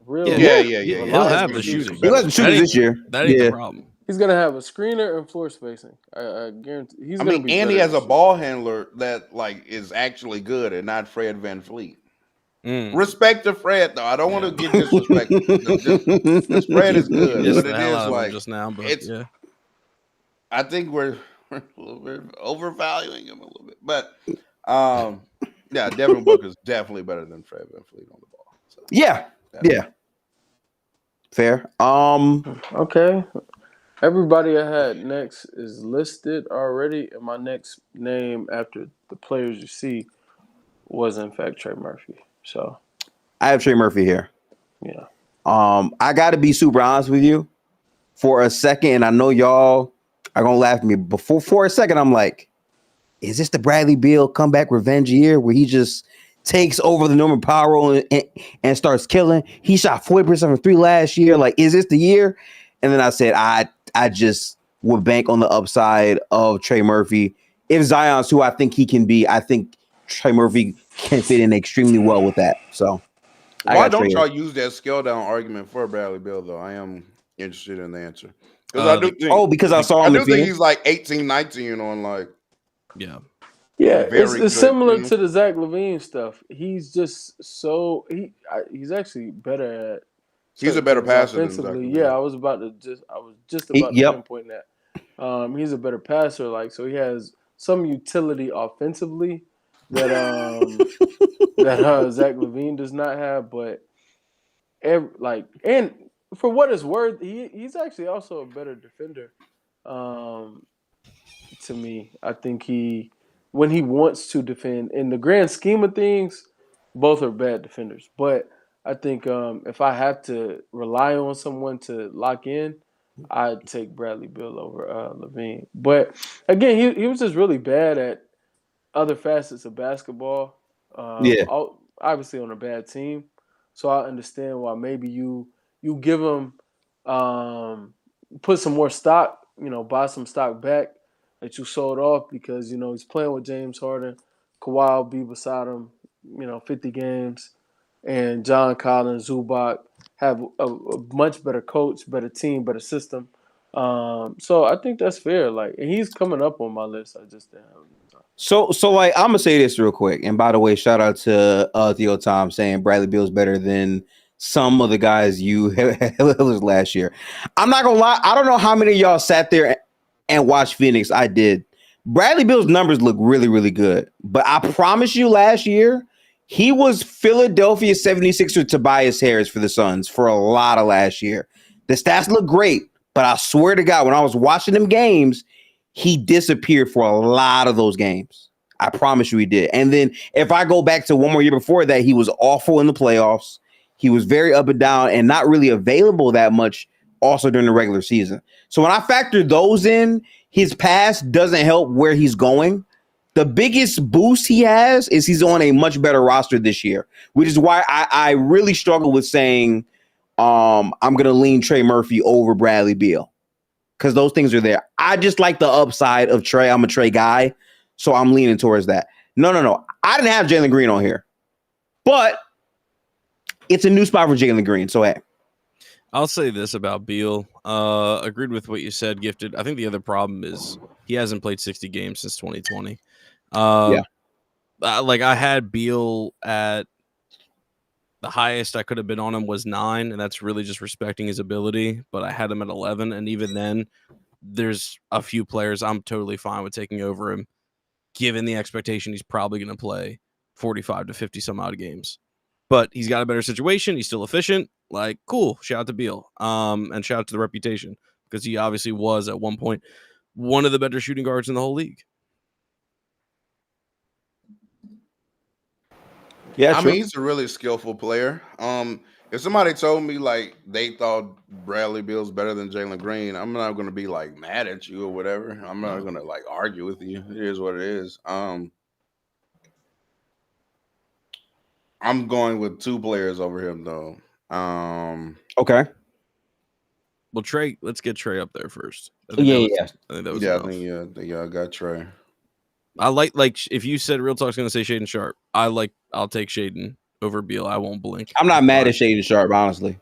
[SPEAKER 5] real.
[SPEAKER 4] Yeah.
[SPEAKER 2] He'll have the shooting.
[SPEAKER 1] He wasn't shooting this year.
[SPEAKER 2] That ain't the problem.
[SPEAKER 5] He's going to have a screener and floor spacing. I guarantee. He's going to be.
[SPEAKER 4] And he has a ball handler that is actually good and not Fred VanVleet. Respect to Fred, though. I don't want to get disrespectful. Fred is good, but it is
[SPEAKER 2] just now. But
[SPEAKER 4] I think we're a little bit overvaluing him a little bit, but Devin Booker is definitely better than Fred VanVleet on the ball. So,
[SPEAKER 1] yeah, fair.
[SPEAKER 5] Okay. Everybody I had next is listed already, and my next name after the players you see was in fact Trey Murphy. So
[SPEAKER 1] I have Trey Murphy here.
[SPEAKER 5] Yeah.
[SPEAKER 1] I got to be super honest with you for a second, and I know y'all are gonna laugh at me. But for a second, I'm like, is this the Bradley Beal comeback revenge year where he just takes over the Norman Powell and starts killing? He shot 40% from 3 last year. Like, is this the year? And then I said, I just would bank on the upside of Trey Murphy. If Zion's who I think he can be, I think Trey Murphy can fit in extremely well with that. So
[SPEAKER 4] why don't y'all use that scale down argument for Bradley Beal, though? I am interested in the answer. Because I do think
[SPEAKER 1] because I saw him.
[SPEAKER 4] I do think he's like 18, 19 on like
[SPEAKER 5] Yeah, it's similar to the Zach LaVine stuff. He's just he's actually better at.
[SPEAKER 4] He's a better passer
[SPEAKER 5] offensively. Than Zach LaVine. I was just about to pinpoint that. He's a better passer, so he has some utility offensively that that Zach LaVine does not have. But and for what it's worth, he's actually also a better defender. To me, I think when he wants to defend, in the grand scheme of things, both are bad defenders. But I think if I have to rely on someone to lock in, I'd take Bradley Beal over LaVine. But again, he was just really bad at other facets of basketball. Obviously on a bad team. So I understand why maybe you give him put some more stock, buy some stock back that you sold off because, he's playing with James Harden. Kawhi will be beside him, 50 games. And John Collins, Zubac have a much better coach, better team, better system. So I think that's fair. Like, and he's coming up on my list. I just didn't have him.
[SPEAKER 1] So like I'm gonna say this real quick. And by the way, shout out to Theo Tom saying Bradley Beal's better than some of the guys you had last year. I'm not gonna lie. I don't know how many of y'all sat there and watched Phoenix. I did. Bradley Beal's numbers look really, really good. But I promise you, last year he was Philadelphia 76er Tobias Harris for the Suns for a lot of last year. The stats look great, but I swear to God, when I was watching them games, he disappeared for a lot of those games. I promise you he did. And then if I go back to one more year before that, he was awful in the playoffs. He was very up and down and not really available that much also during the regular season. So when I factor those in, his past doesn't help where he's going. The biggest boost he has is he's on a much better roster this year, which is why I really struggle with saying I'm going to lean Trey Murphy over Bradley Beal. Because those things are there. I just like the upside of Trey. I'm a Trey guy, so I'm leaning towards that. No. I didn't have Jalen Green on here. But it's a new spot for Jalen Green, so hey.
[SPEAKER 2] I'll say this about Beal. Agreed with what you said, Gifted. I think the other problem is he hasn't played 60 games since 2020.
[SPEAKER 1] Yeah.
[SPEAKER 2] Like I had Beal at the highest I could have been on him was 9, and that's really just respecting his ability. But I had him at 11, and even then, there's a few players I'm totally fine with taking over him, given the expectation he's probably going to play 45 to 50 some odd games. But he's got a better situation. He's still efficient. Like, cool. Shout out to Beal. And shout out to the reputation, because he obviously was at one point one of the better shooting guards in the whole league.
[SPEAKER 1] Yeah,
[SPEAKER 4] I
[SPEAKER 1] true.
[SPEAKER 4] mean, he's a really skillful player. If somebody told me like they thought Bradley Beal's better than Jalen Green, I'm not gonna be like mad at you or whatever. I'm not gonna like argue with you. It is what it is. I'm going with 2 players over him though.
[SPEAKER 1] Okay.
[SPEAKER 2] Well, Trey, let's get Trey up there first.
[SPEAKER 1] Yeah.
[SPEAKER 2] I think that was
[SPEAKER 4] I
[SPEAKER 2] enough.
[SPEAKER 4] think I got Trey.
[SPEAKER 2] I like if you said Real Talk's going to say Shaden Sharp, I'll take Shaden over Beal. I won't blink.
[SPEAKER 1] I'm not mad at Shaden Sharp, honestly.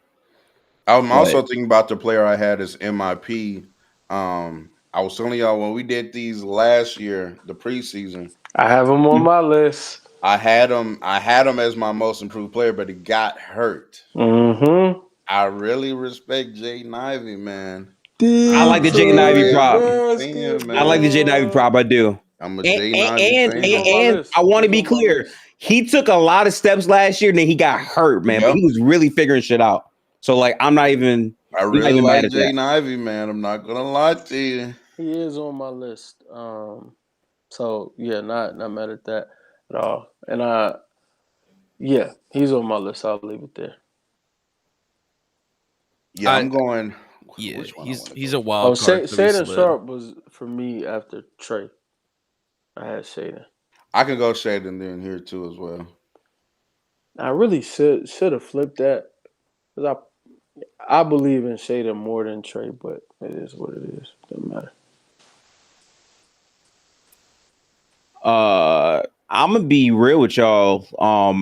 [SPEAKER 4] I'm also thinking about the player I had as MIP. I was telling y'all when we did these last year, the preseason.
[SPEAKER 5] I have him on my list.
[SPEAKER 4] I had him as my most improved player, but he got hurt.
[SPEAKER 5] Mm-hmm.
[SPEAKER 4] I really respect Jaden Ivey, man.
[SPEAKER 1] I like the Jaden Ivey prop.
[SPEAKER 4] Man.
[SPEAKER 1] I like the Jaden Ivey prop. I do.
[SPEAKER 4] I'm a Jaden Ivey fan.
[SPEAKER 1] And I want to be clear. He took a lot of steps last year, and then he got hurt, man.
[SPEAKER 4] Yep.
[SPEAKER 1] But he was really figuring shit out. So, like, I'm not even.
[SPEAKER 4] I really like Jaden Ivey, man. I'm not gonna lie to you.
[SPEAKER 5] He is on my list. So yeah, not mad at that at all. And yeah, he's on my list. I'll leave it there.
[SPEAKER 4] Yeah, I'm going.
[SPEAKER 2] Yeah, he's a wild card.
[SPEAKER 5] Shaden Sharp was for me after Trey. I had Shaden.
[SPEAKER 4] I can go Shaden in here too as well.
[SPEAKER 5] I really should have flipped that, because I believe in Shaden more than Trey, but it is what it is. Doesn't matter.
[SPEAKER 1] I'm gonna be real with y'all.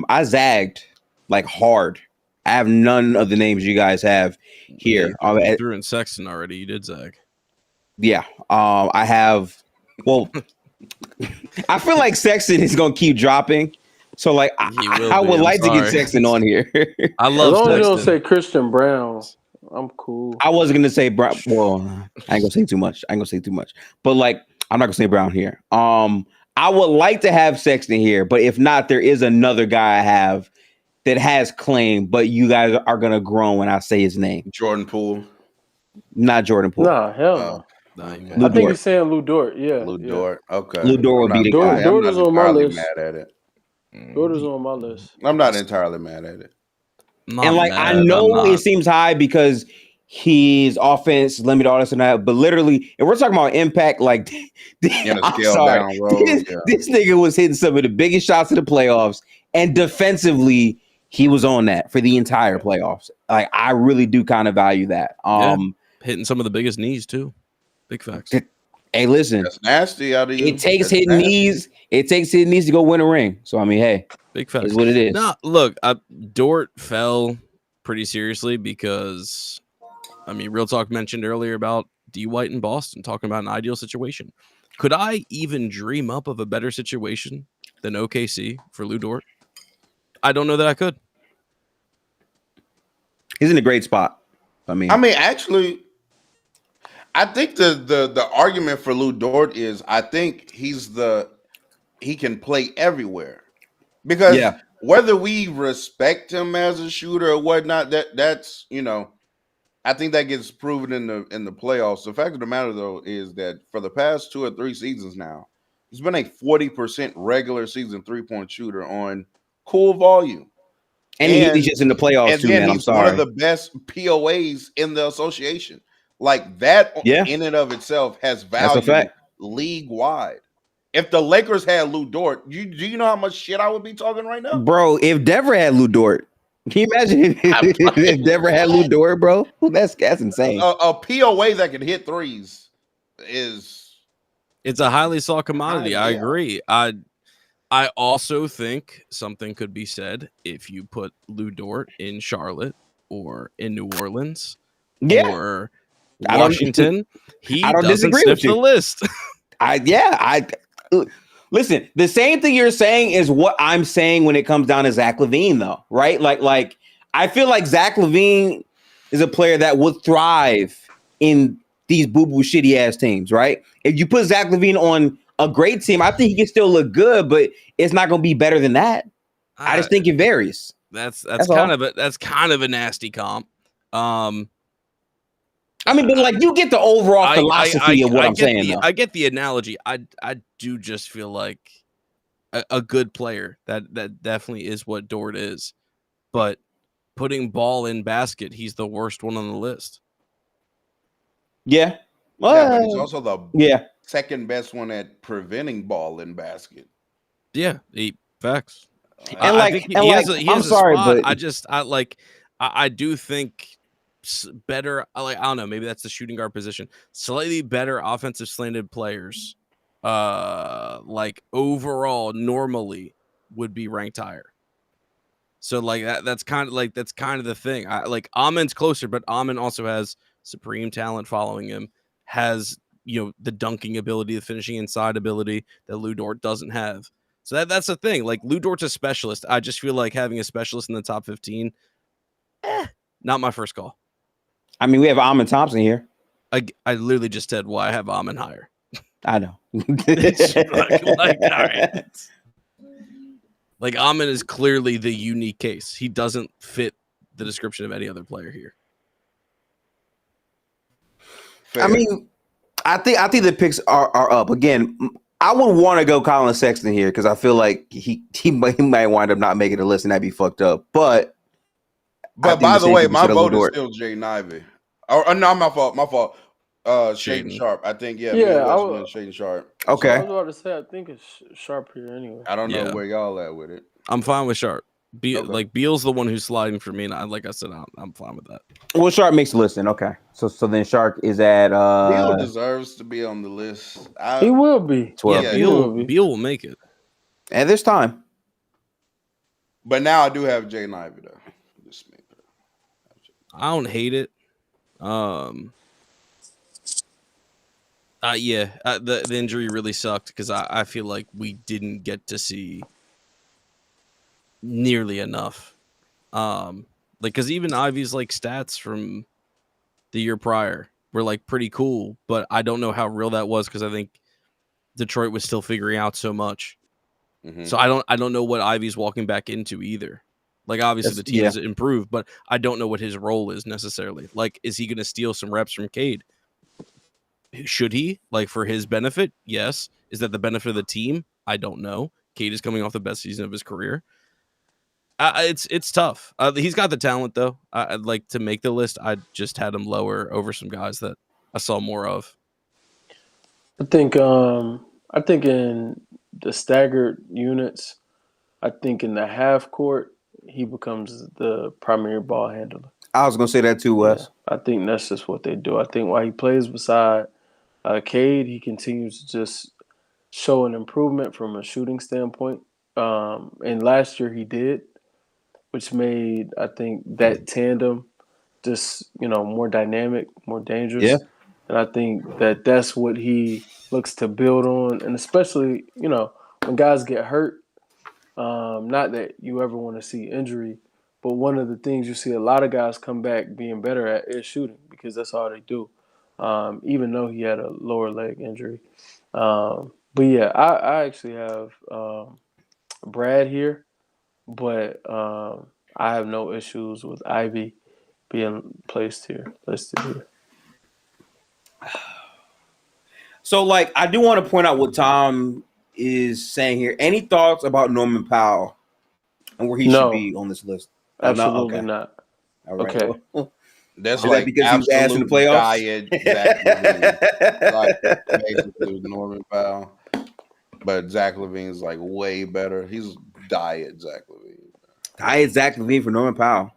[SPEAKER 1] I zagged like hard. I have none of the names you guys have here.
[SPEAKER 2] You threw in Sexton already. You did zag.
[SPEAKER 1] Yeah. I have. Well, I feel like Sexton is gonna keep dropping. So like, I would like to get Sexton on here.
[SPEAKER 2] I love.
[SPEAKER 5] As long
[SPEAKER 2] Sexton.
[SPEAKER 5] as you don't say Christian Brown, I'm cool.
[SPEAKER 1] I wasn't gonna say Brown. Well, I ain't gonna say too much. But like, I'm not gonna say Brown here. I would like to have Sexton here, but if not, there is another guy I have that has claim, but you guys are gonna groan when I say his name.
[SPEAKER 4] Jordan Poole.
[SPEAKER 1] Not Jordan Poole.
[SPEAKER 5] Nah, hell no. I think he's saying Lou Dort. Yeah,
[SPEAKER 4] Lou Dort. Okay.
[SPEAKER 1] Lou Dort would be the guy.
[SPEAKER 5] Dort is on my list.
[SPEAKER 4] Mad at it.
[SPEAKER 5] Dort is on my list.
[SPEAKER 4] I'm not entirely mad at it.
[SPEAKER 1] And like, I know it seems high because his offense limited all this and that, but literally, if we're talking about impact, like, I'm sorry, this nigga was hitting some of the biggest shots of the playoffs, and defensively, he was on that for the entire playoffs. Like, I really do kind of value that.
[SPEAKER 2] Hitting some of the biggest knees too. Big facts.
[SPEAKER 1] Hey, listen,
[SPEAKER 4] That's nasty out of you.
[SPEAKER 1] it takes
[SPEAKER 4] That's
[SPEAKER 1] hitting
[SPEAKER 4] nasty.
[SPEAKER 1] knees. It takes hitting knees to go win a ring. So I mean, hey,
[SPEAKER 2] Big facts.
[SPEAKER 1] it's what it is.
[SPEAKER 2] No, look, Dort fell pretty seriously because, I mean, Real Talk mentioned earlier about D. White in Boston, talking about an ideal situation. Could I even dream up of a better situation than OKC for Lou Dort? I don't know that I could.
[SPEAKER 1] He's in a great spot. I mean,
[SPEAKER 4] Actually, I think the argument for Lou Dort is I think he can play everywhere. Because
[SPEAKER 1] yeah.
[SPEAKER 4] whether we respect him as a shooter or whatnot, that's I think that gets proven in the playoffs. The fact of the matter though is that for the past 2 or 3 seasons now, he's been a 40% regular season 3-point shooter on cool volume.
[SPEAKER 1] And he's just in the playoffs too,
[SPEAKER 4] then
[SPEAKER 1] man. I'm
[SPEAKER 4] he's one of
[SPEAKER 1] sorry.
[SPEAKER 4] the best POAs in the association. Like that
[SPEAKER 1] Yeah.
[SPEAKER 4] in and of itself has
[SPEAKER 1] That's a
[SPEAKER 4] value
[SPEAKER 1] fact.
[SPEAKER 4] league wide. If the Lakers had Lou Dort, do you know how much shit I would be talking right now?
[SPEAKER 1] Bro, if Denver had Lou Dort, can you imagine if Denver had Lou Dort, bro? That's insane.
[SPEAKER 4] A POA that can hit threes is
[SPEAKER 2] It's a highly sought commodity. I
[SPEAKER 4] Yeah.
[SPEAKER 2] agree. I also think something could be said if you put Lou Dort in Charlotte or in New Orleans or Washington. He
[SPEAKER 1] I don't
[SPEAKER 2] doesn't
[SPEAKER 1] disagree
[SPEAKER 2] sniff
[SPEAKER 1] with you.
[SPEAKER 2] the list.
[SPEAKER 1] Listen, the same thing you're saying is what I'm saying when it comes down to Zach LaVine, though, right? Like I feel like Zach LaVine is a player that would thrive in these boo-boo shitty ass teams, right? If you put Zach LaVine on a great team, I think he can still look good, but it's not going to be better than that. I just think it varies.
[SPEAKER 2] That's kind of a nasty comp.
[SPEAKER 1] I mean, but like you get the overall philosophy of what I'm saying, though.
[SPEAKER 2] I get the analogy. I do just feel like a good player. That definitely is what Dort is. But putting ball in basket, he's the worst one on the list.
[SPEAKER 1] Yeah.
[SPEAKER 4] but he's also the
[SPEAKER 1] Yeah.
[SPEAKER 4] second best one at preventing ball in basket.
[SPEAKER 2] Yeah, facts.
[SPEAKER 1] And
[SPEAKER 2] I think he has
[SPEAKER 1] I'm sorry,
[SPEAKER 2] spot.
[SPEAKER 1] but
[SPEAKER 2] I do think better. I don't know. Maybe that's the shooting guard position. Slightly better offensive slanted players, like overall normally would be ranked higher. So like that's kind of the thing. Amen's closer, but Amen also has supreme talent following him. Has the dunking ability, the finishing inside ability that Lou Dort doesn't have. So that's the thing. Like Lou Dort's a specialist. I just feel like having a specialist in the top 15, not my first call.
[SPEAKER 1] I mean, we have Amen Thompson here.
[SPEAKER 2] I literally just said why I have Amen higher.
[SPEAKER 1] I know.
[SPEAKER 2] It's like all right. Like Amen is clearly the unique case. He doesn't fit the description of any other player here.
[SPEAKER 4] Fair.
[SPEAKER 1] I mean, I think the picks are up. Again, I would want to go Colin Sexton here because I feel like he might wind up not making the list and that'd be fucked up. But
[SPEAKER 4] by the way, my vote is still Jay Ivey. Oh, no, my fault. Shaden Sharp. I think Shaden Sharp.
[SPEAKER 1] Okay.
[SPEAKER 5] So I was about to say I think it's Sharp here anyway.
[SPEAKER 4] I don't know where y'all at with it.
[SPEAKER 2] I'm fine with Sharp. Like Beal's the one who's sliding for me, and like I said, I'm fine with that.
[SPEAKER 1] Well, Sharp makes the list then. Okay, so then Sharp is at
[SPEAKER 4] Beal deserves to be on the list.
[SPEAKER 5] He will be.
[SPEAKER 1] 12.
[SPEAKER 2] Yeah, Beal will make it.
[SPEAKER 1] And there's time.
[SPEAKER 4] But now I do have Jay Ivey though.
[SPEAKER 2] I don't hate it. The injury really sucked because I feel like we didn't get to see nearly enough. Because even Ivy's like stats from the year prior were like pretty cool, but I don't know how real that was because I think Detroit was still figuring out so much. Mm-hmm. So I don't know what Ivy's walking back into either. Like obviously the team has improved, but I don't know what his role is necessarily. Like, is he going to steal some reps from Cade? Should he? Like for his benefit? Yes. Is that the benefit of the team? I don't know. Cade is coming off the best season of his career. It's tough. He's got the talent though. I'd like to make the list. I just had him lower over some guys that I saw more of.
[SPEAKER 5] I think in the staggered units, I think in the half court, he becomes the primary ball handler.
[SPEAKER 1] I was gonna say that too, Wes.
[SPEAKER 5] I think that's just what they do. I think while he plays beside Cade, he continues to just show an improvement from a shooting standpoint. And last year he did, which made, I think, that tandem just, more dynamic, more dangerous.
[SPEAKER 1] Yeah.
[SPEAKER 5] And I think that that's what he looks to build on. And especially, when guys get hurt, not that you ever want to see injury, but one of the things you see a lot of guys come back being better at is shooting because that's all they do. Even though he had a lower leg injury. But yeah, I actually have Brad here, but I have no issues with Ivy being listed here.
[SPEAKER 1] So, like, I do want to point out what Tom is saying here. Any thoughts about Norman Powell and where he should be on this list?
[SPEAKER 5] Absolutely
[SPEAKER 1] Okay.
[SPEAKER 5] not.
[SPEAKER 1] All right.
[SPEAKER 5] Okay.
[SPEAKER 1] Well,
[SPEAKER 4] That's
[SPEAKER 1] is
[SPEAKER 4] like
[SPEAKER 1] that because he was asked in the playoffs?
[SPEAKER 4] Diet Zach Levine. Like basically with Norman Powell. But Zach Levine's like way better. He's diet Zach Levine.
[SPEAKER 1] Diet Zach Levine for Norman Powell.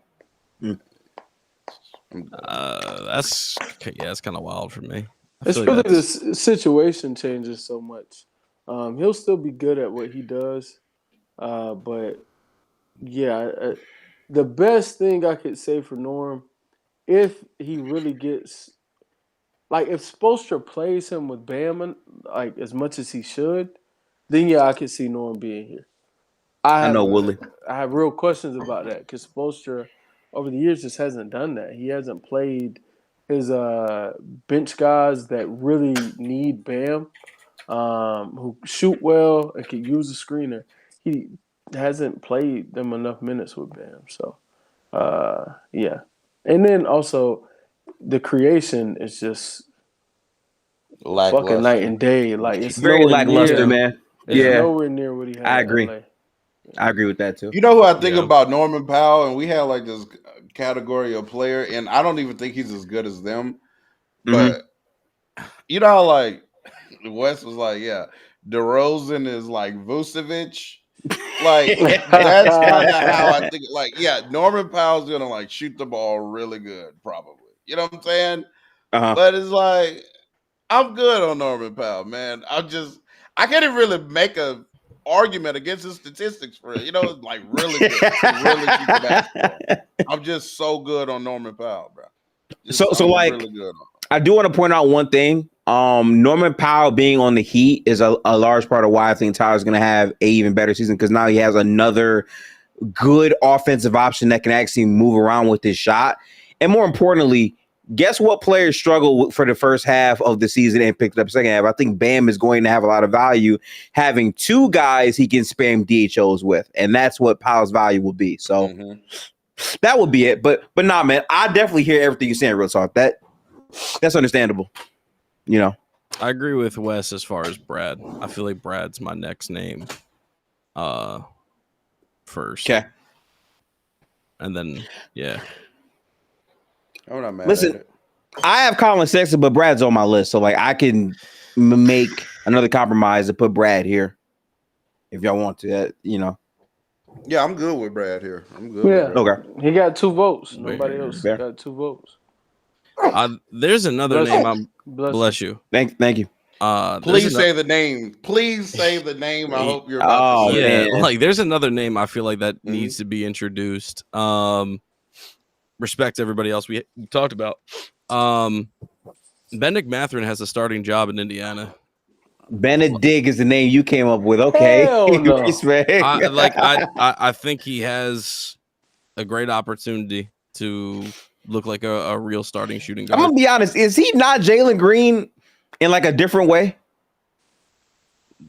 [SPEAKER 2] That's kind of wild for me.
[SPEAKER 5] It's really the situation changes so much. He'll still be good at what he does, but yeah, the best thing I could say for Norm, if he really gets, like, if Spoelstra plays him with Bam like as much as he should, then yeah, I could see Norm being here. I know Willie. I have real questions about that because Spoelstra over the years just hasn't done that. He hasn't played his bench guys that really need Bam, who shoot well and can use a screener. He hasn't played them enough minutes with Bam. So, yeah. And then also the creation is just fucking night and day. Like, it's
[SPEAKER 1] very lackluster, man.
[SPEAKER 5] It's nowhere near what he had.
[SPEAKER 1] I agree.
[SPEAKER 5] In LA.
[SPEAKER 1] I agree with that too.
[SPEAKER 4] You know who I think about Norman Powell, and we have like this category of player, and I don't even think he's as good as them. But you know how like Wes was like, yeah, DeRozan is like Vucevic. Like that's kind of how I think. Like, yeah, Norman Powell's gonna like shoot the ball really good, probably. You know what I'm saying? But it's like I'm good on Norman Powell, man. I can't even really make a argument against his statistics for it. You know, it's like really good. Really shoot the basketball. I'm just so good on Norman Powell, bro.
[SPEAKER 1] So like, really good on I do want to point out one thing. Norman Powell being on the Heat is a large part of why I think Tyler's going to have an even better season because now he has another good offensive option that can actually move around with his shot. And more importantly, guess what players struggled for the first half of the season and picked up second half? I think Bam is going to have a lot of value having two guys he can spam DHOs with. And that's what Powell's value will be. So that would be it. But nah, man, I definitely hear everything you're saying, real talk. That's understandable. You know,
[SPEAKER 2] I agree with Wes as far as Brad. I feel like Brad's my next name. First.
[SPEAKER 1] Okay.
[SPEAKER 2] And then, yeah.
[SPEAKER 4] I'm not mad
[SPEAKER 1] Listen,
[SPEAKER 4] at it.
[SPEAKER 1] I have Colin Sexton, but Brad's on my list. So, like, I can make another compromise to put Brad here if y'all want to, you know.
[SPEAKER 4] Yeah, I'm good with Brad here. I'm good
[SPEAKER 5] with
[SPEAKER 4] Brad.
[SPEAKER 1] Okay.
[SPEAKER 5] He got 2 votes. Nobody else got 2 votes.
[SPEAKER 2] There's another name. Bless you.
[SPEAKER 1] Thank you.
[SPEAKER 4] Please say the name. Please say the name. I hope you're about to say.
[SPEAKER 2] Yeah, like there's another name I feel like that needs to be introduced. Respect to everybody else we talked about. Benedict Mathurin has a starting job in Indiana.
[SPEAKER 1] Benedict is the name you came up with. Okay.
[SPEAKER 5] Hell no.
[SPEAKER 2] I think he has a great opportunity to look like a real starting shooting guard.
[SPEAKER 1] I'm gonna be honest. Is he not Jalen Green in like a different way?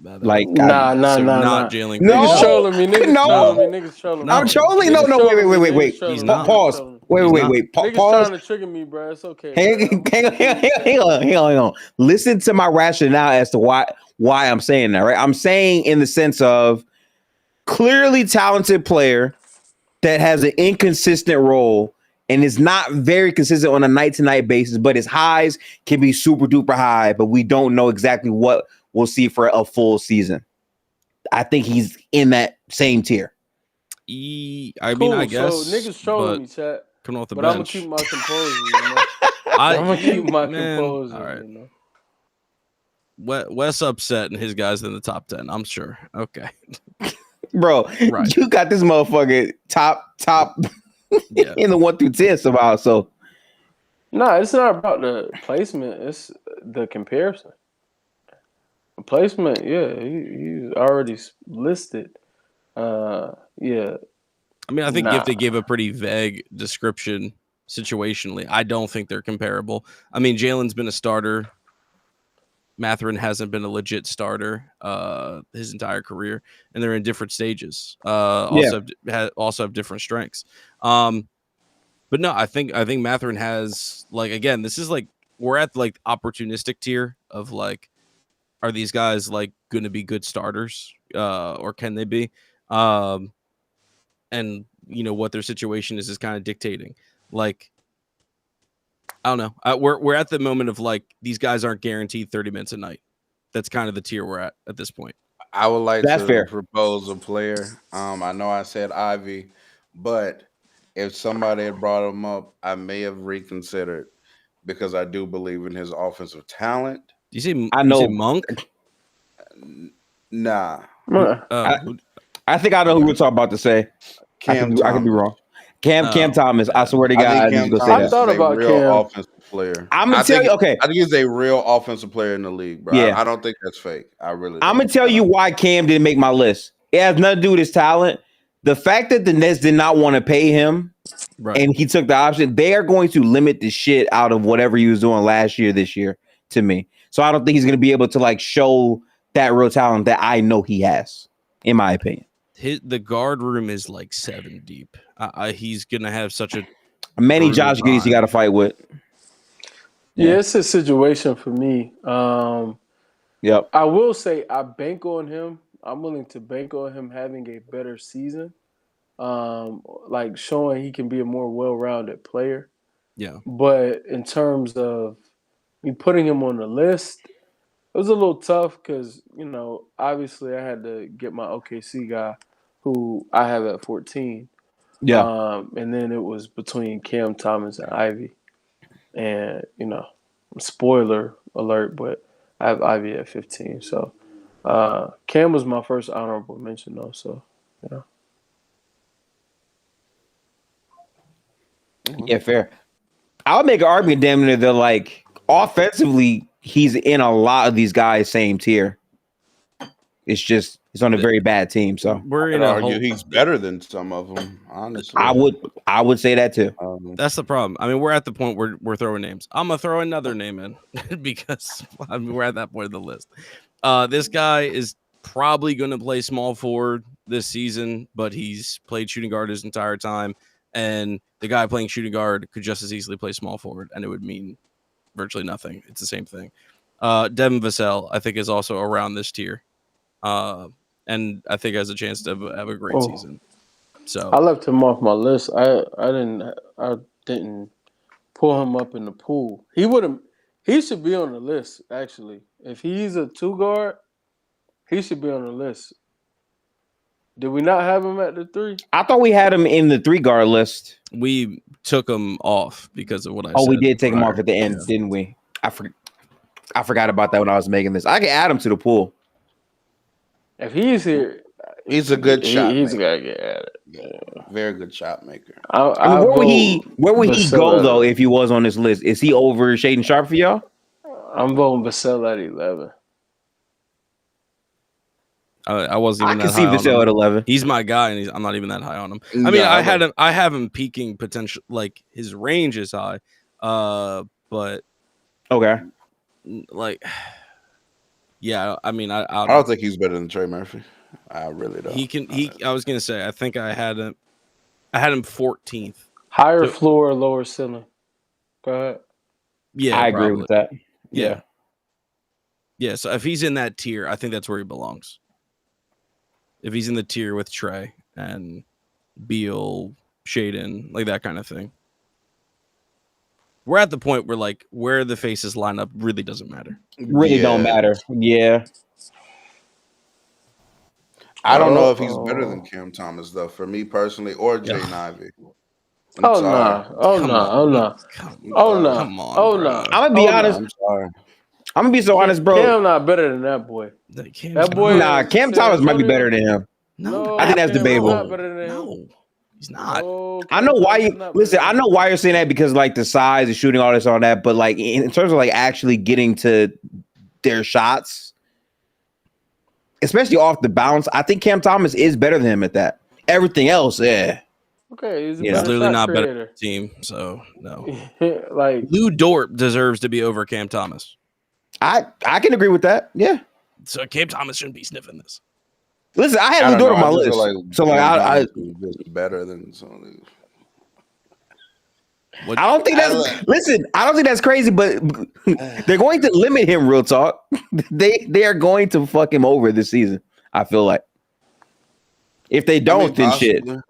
[SPEAKER 5] Like
[SPEAKER 2] not Jalen Green.
[SPEAKER 5] Niggas trolling me. Niggas trolling me.
[SPEAKER 1] I'm trolling. No. Wait.
[SPEAKER 2] He's not.
[SPEAKER 1] Pause. Wait.
[SPEAKER 5] Niggas trying to trigger me, bro. It's okay.
[SPEAKER 1] Hang on. Listen to my rationale as to why I'm saying that. Right. I'm saying in the sense of clearly talented player that has an inconsistent role. And is not very consistent on a night-to-night basis, but his highs can be super duper high, but we don't know exactly what we'll see for a full season. I think he's in that same tier.
[SPEAKER 2] I guess.
[SPEAKER 5] So niggas trolling me, chat.
[SPEAKER 2] coming off the
[SPEAKER 5] But I'm gonna
[SPEAKER 2] bench.
[SPEAKER 5] keep my composure. You know? I'm gonna keep my composure.
[SPEAKER 2] All right.
[SPEAKER 5] You know.
[SPEAKER 2] Wes upset and his guys in the top 10. I'm sure. Okay.
[SPEAKER 1] Bro,
[SPEAKER 2] Right.
[SPEAKER 1] you got this motherfucker top
[SPEAKER 2] Yeah.
[SPEAKER 1] in the 1 through 10 somehow. So
[SPEAKER 5] No, it's not about the placement. It's the comparison. The placement, yeah, he's already listed. Yeah.
[SPEAKER 2] I mean, I think you have to give a pretty vague description situationally. I don't think they're comparable. I mean, Jalen's been a starter. Mathurin hasn't been a legit starter his entire career, and they're in different stages. Also have different strengths. But no, I think Mathurin has, like, again, this is like we're at like opportunistic tier of like, are these guys like going to be good starters, or can they be? And you know what their situation is kind of dictating. Like, I don't know. We're at the moment of like these guys aren't guaranteed 30 minutes a night. That's kind of the tier we're at this point.
[SPEAKER 4] I would like
[SPEAKER 1] That's
[SPEAKER 4] to
[SPEAKER 1] fair.
[SPEAKER 4] propose a player. I know I said Ivy, but if somebody had brought him up, I may have reconsidered because I do believe in his offensive talent.
[SPEAKER 2] Do you say
[SPEAKER 1] I know.
[SPEAKER 2] You say Monk?
[SPEAKER 4] Nah,
[SPEAKER 1] I think I know who we're talking about to say. I could be wrong. Cam Thomas. I swear to God, I need to go say
[SPEAKER 5] I
[SPEAKER 1] that.
[SPEAKER 5] thought about
[SPEAKER 4] real
[SPEAKER 5] Cam.
[SPEAKER 4] offensive player.
[SPEAKER 1] I'm gonna tell you. Okay,
[SPEAKER 4] I think he's a real offensive player in the league, bro.
[SPEAKER 1] Yeah.
[SPEAKER 4] I don't think that's fake. I really.
[SPEAKER 1] I'm gonna tell you why Cam didn't make my list. It has nothing to do with his talent. The fact that the Nets did not want to pay him,
[SPEAKER 2] right,
[SPEAKER 1] and he took the option, they are going to limit the shit out of whatever he was doing last year, this year, to me. So I don't think he's gonna be able to like show that real talent that I know he has, in my opinion.
[SPEAKER 2] The guard room is like 7 deep. He's gonna have such a
[SPEAKER 1] many Josh Giddey's you got to fight with.
[SPEAKER 5] Yeah, it's a situation for me.
[SPEAKER 1] Yep.
[SPEAKER 5] I will say I bank on him. I'm willing to bank on him having a better season, like showing he can be a more well-rounded player.
[SPEAKER 2] Yeah.
[SPEAKER 5] But in terms of me putting him on the list, it was a little tough because, you know, obviously I had to get my OKC guy who I have at 14.
[SPEAKER 1] Yeah.
[SPEAKER 5] And then it was between Cam Thomas and Ivy. And, you know, spoiler alert, but I have Ivy at 15. So Cam was my first honorable mention, though. So, yeah.
[SPEAKER 1] Yeah, fair. I'll make an argument, damn near, that like offensively, he's in a lot of these guys' same tier. It's just he's on a very bad team. So
[SPEAKER 2] we're in
[SPEAKER 4] argue he's better than some of them. Honestly,
[SPEAKER 1] I would say that too.
[SPEAKER 2] That's the problem. I mean, we're at the point where we're throwing names. I'm gonna throw another name in because we're at that point of the list. This guy is probably going to play small forward this season, but he's played shooting guard his entire time. And the guy playing shooting guard could just as easily play small forward, and it would mean virtually nothing. It's the same thing. Devin Vassell, I think, is also around this tier. And I think has a chance to have a great season. So
[SPEAKER 5] I left him off my list. I didn't pull him up in the pool. He should be on the list, actually. If he's a 2 guard, he should be on the list. Did we not have him at the 3?
[SPEAKER 1] I thought we had him in the 3 guard list.
[SPEAKER 2] We took him off because of what I said.
[SPEAKER 1] Oh, we did take him off at the end, didn't we? I forgot about that when I was making this. I can add him to the pool.
[SPEAKER 5] If he's here,
[SPEAKER 4] he's a good shot.
[SPEAKER 5] He's got to get at it.
[SPEAKER 4] Yeah. Very good shot maker.
[SPEAKER 1] Where would he go though if he was on this list? Is he over Shaden Sharp for y'all?
[SPEAKER 5] I'm voting Vassell at 11.
[SPEAKER 2] I wasn't even
[SPEAKER 1] I can see Vassell at 11.
[SPEAKER 2] He's my guy, and I'm not even that high on him. I mean, I have him peaking potential, like his range is high, but
[SPEAKER 1] okay,
[SPEAKER 2] like, yeah. I mean, I
[SPEAKER 4] don't think he's better than Trey Murphy. I really don't.
[SPEAKER 2] I was gonna say, I think I had him 14th.
[SPEAKER 5] Higher floor, lower ceiling. Go ahead.
[SPEAKER 1] Yeah, I agree with that.
[SPEAKER 2] Yeah. So if he's in that tier, I think that's where he belongs. If he's in the tier with Trey and Beal, Shaden, like that kind of thing. We're at the point where like where the faces line up really doesn't matter.
[SPEAKER 1] Really don't matter. Yeah.
[SPEAKER 4] I don't know if he's better than Cam Thomas though, for me personally, or Jaden Ivey. I'm sorry.
[SPEAKER 2] Come on. Come on,
[SPEAKER 5] Oh,
[SPEAKER 2] bro.
[SPEAKER 5] no.
[SPEAKER 1] I'm gonna be honest.
[SPEAKER 4] I'm sorry.
[SPEAKER 1] I'm gonna be so honest, bro.
[SPEAKER 5] Cam not better than that boy. That boy.
[SPEAKER 1] Nah, Cam
[SPEAKER 5] San
[SPEAKER 1] Thomas might be
[SPEAKER 5] Antonio-
[SPEAKER 1] better than him.
[SPEAKER 5] No,
[SPEAKER 1] I think that's
[SPEAKER 5] Cam is
[SPEAKER 1] debatable.
[SPEAKER 5] not better than him.
[SPEAKER 2] No, he's not.
[SPEAKER 5] No,
[SPEAKER 1] I
[SPEAKER 5] Cam
[SPEAKER 1] know why
[SPEAKER 5] Thomas
[SPEAKER 1] you
[SPEAKER 5] is not
[SPEAKER 1] listen.
[SPEAKER 5] better
[SPEAKER 1] I
[SPEAKER 5] than
[SPEAKER 1] know why you're saying that because like the size, the shooting, all this, all that. But like in terms of like actually getting to their shots, especially off the bounce, I think Cam Thomas is better than him at that. Everything else, yeah.
[SPEAKER 5] Okay, he's a
[SPEAKER 1] You
[SPEAKER 2] He's
[SPEAKER 5] better
[SPEAKER 2] literally
[SPEAKER 5] shot
[SPEAKER 2] not better
[SPEAKER 5] creator.
[SPEAKER 2] than the team, so no.
[SPEAKER 5] Like
[SPEAKER 2] Lou Dort deserves to be over Cam Thomas.
[SPEAKER 1] I can agree with that. Yeah.
[SPEAKER 2] So Cam Thomas shouldn't be sniffing this.
[SPEAKER 1] Listen, I had
[SPEAKER 4] I
[SPEAKER 1] Lou
[SPEAKER 4] don't
[SPEAKER 1] Dort
[SPEAKER 4] know.
[SPEAKER 1] on my
[SPEAKER 4] I just
[SPEAKER 1] list.
[SPEAKER 4] feel like
[SPEAKER 1] So like
[SPEAKER 4] Cam
[SPEAKER 1] I
[SPEAKER 4] Thomas is just better than some of these.
[SPEAKER 2] What,
[SPEAKER 1] I don't think that's listen. I don't think that's crazy, but they're going to limit him. Real talk, they are going to fuck him over this season. I feel like if they don't, then shit.
[SPEAKER 4] possibly.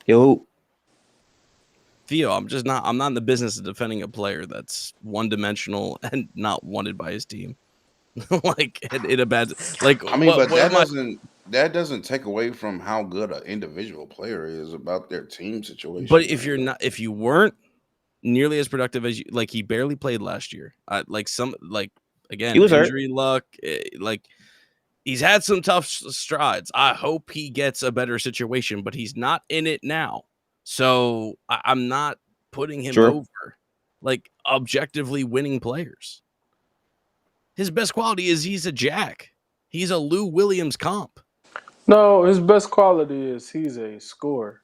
[SPEAKER 1] Yo,
[SPEAKER 2] Theo, I'm not in the business of defending a player that's one-dimensional and not wanted by his team. Like in a bad like
[SPEAKER 4] I mean,
[SPEAKER 2] what,
[SPEAKER 4] but
[SPEAKER 2] what
[SPEAKER 4] that doesn't take away from how good an individual player is about their team situation.
[SPEAKER 2] But if you weren't nearly as productive as you, like he barely played last year. Again,
[SPEAKER 1] He was hurt.
[SPEAKER 2] injury luck. Like he's had some tough strides. I hope he gets a better situation, but he's not in it now. So I'm not putting him
[SPEAKER 1] Sure.
[SPEAKER 2] over like objectively winning players. His best quality is he's a jack. He's a Lou Williams comp.
[SPEAKER 5] no, his best quality is he's a scorer.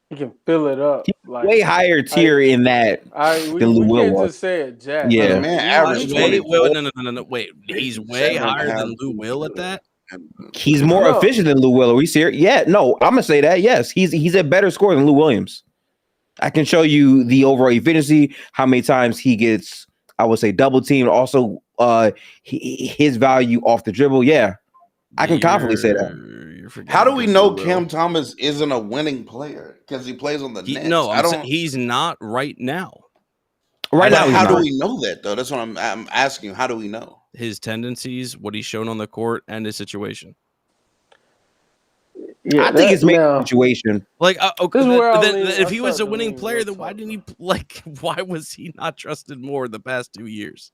[SPEAKER 5] He can fill it up. Like
[SPEAKER 1] way higher tier in that
[SPEAKER 5] we
[SPEAKER 1] than Lou Will
[SPEAKER 5] can't
[SPEAKER 1] was.
[SPEAKER 5] just say it, Jack.
[SPEAKER 1] Yeah.
[SPEAKER 4] The man averaged
[SPEAKER 2] Wait,
[SPEAKER 4] 24.
[SPEAKER 2] no. Wait, he's way higher than Lou Will at that.
[SPEAKER 1] He's more
[SPEAKER 5] No.
[SPEAKER 1] efficient than Lou Will. Are we serious? Yeah, no, I'm gonna say that. Yes, he's a better scorer than Lou Williams. I can show you the overall efficiency, how many times he gets, I would say, double teamed. Also, his value off the dribble. Yeah, I can confidently say that.
[SPEAKER 4] How do we know Cam Thomas isn't a winning player because he plays on the Nets?
[SPEAKER 2] No, he's not right now.
[SPEAKER 1] Right now,
[SPEAKER 4] how do we know that though? That's what I'm asking you. How do we know
[SPEAKER 2] his tendencies, what he's shown on the court, and his situation?
[SPEAKER 5] Yeah,
[SPEAKER 1] I think it's made a situation.
[SPEAKER 2] Like, okay,
[SPEAKER 5] This is where I
[SPEAKER 2] then
[SPEAKER 5] lean-
[SPEAKER 2] if
[SPEAKER 5] I
[SPEAKER 2] he was a
[SPEAKER 5] start to
[SPEAKER 2] winning
[SPEAKER 5] lean
[SPEAKER 2] player,
[SPEAKER 5] real
[SPEAKER 2] then why
[SPEAKER 5] tough,
[SPEAKER 2] didn't he like? Why was he not trusted more the past 2 years?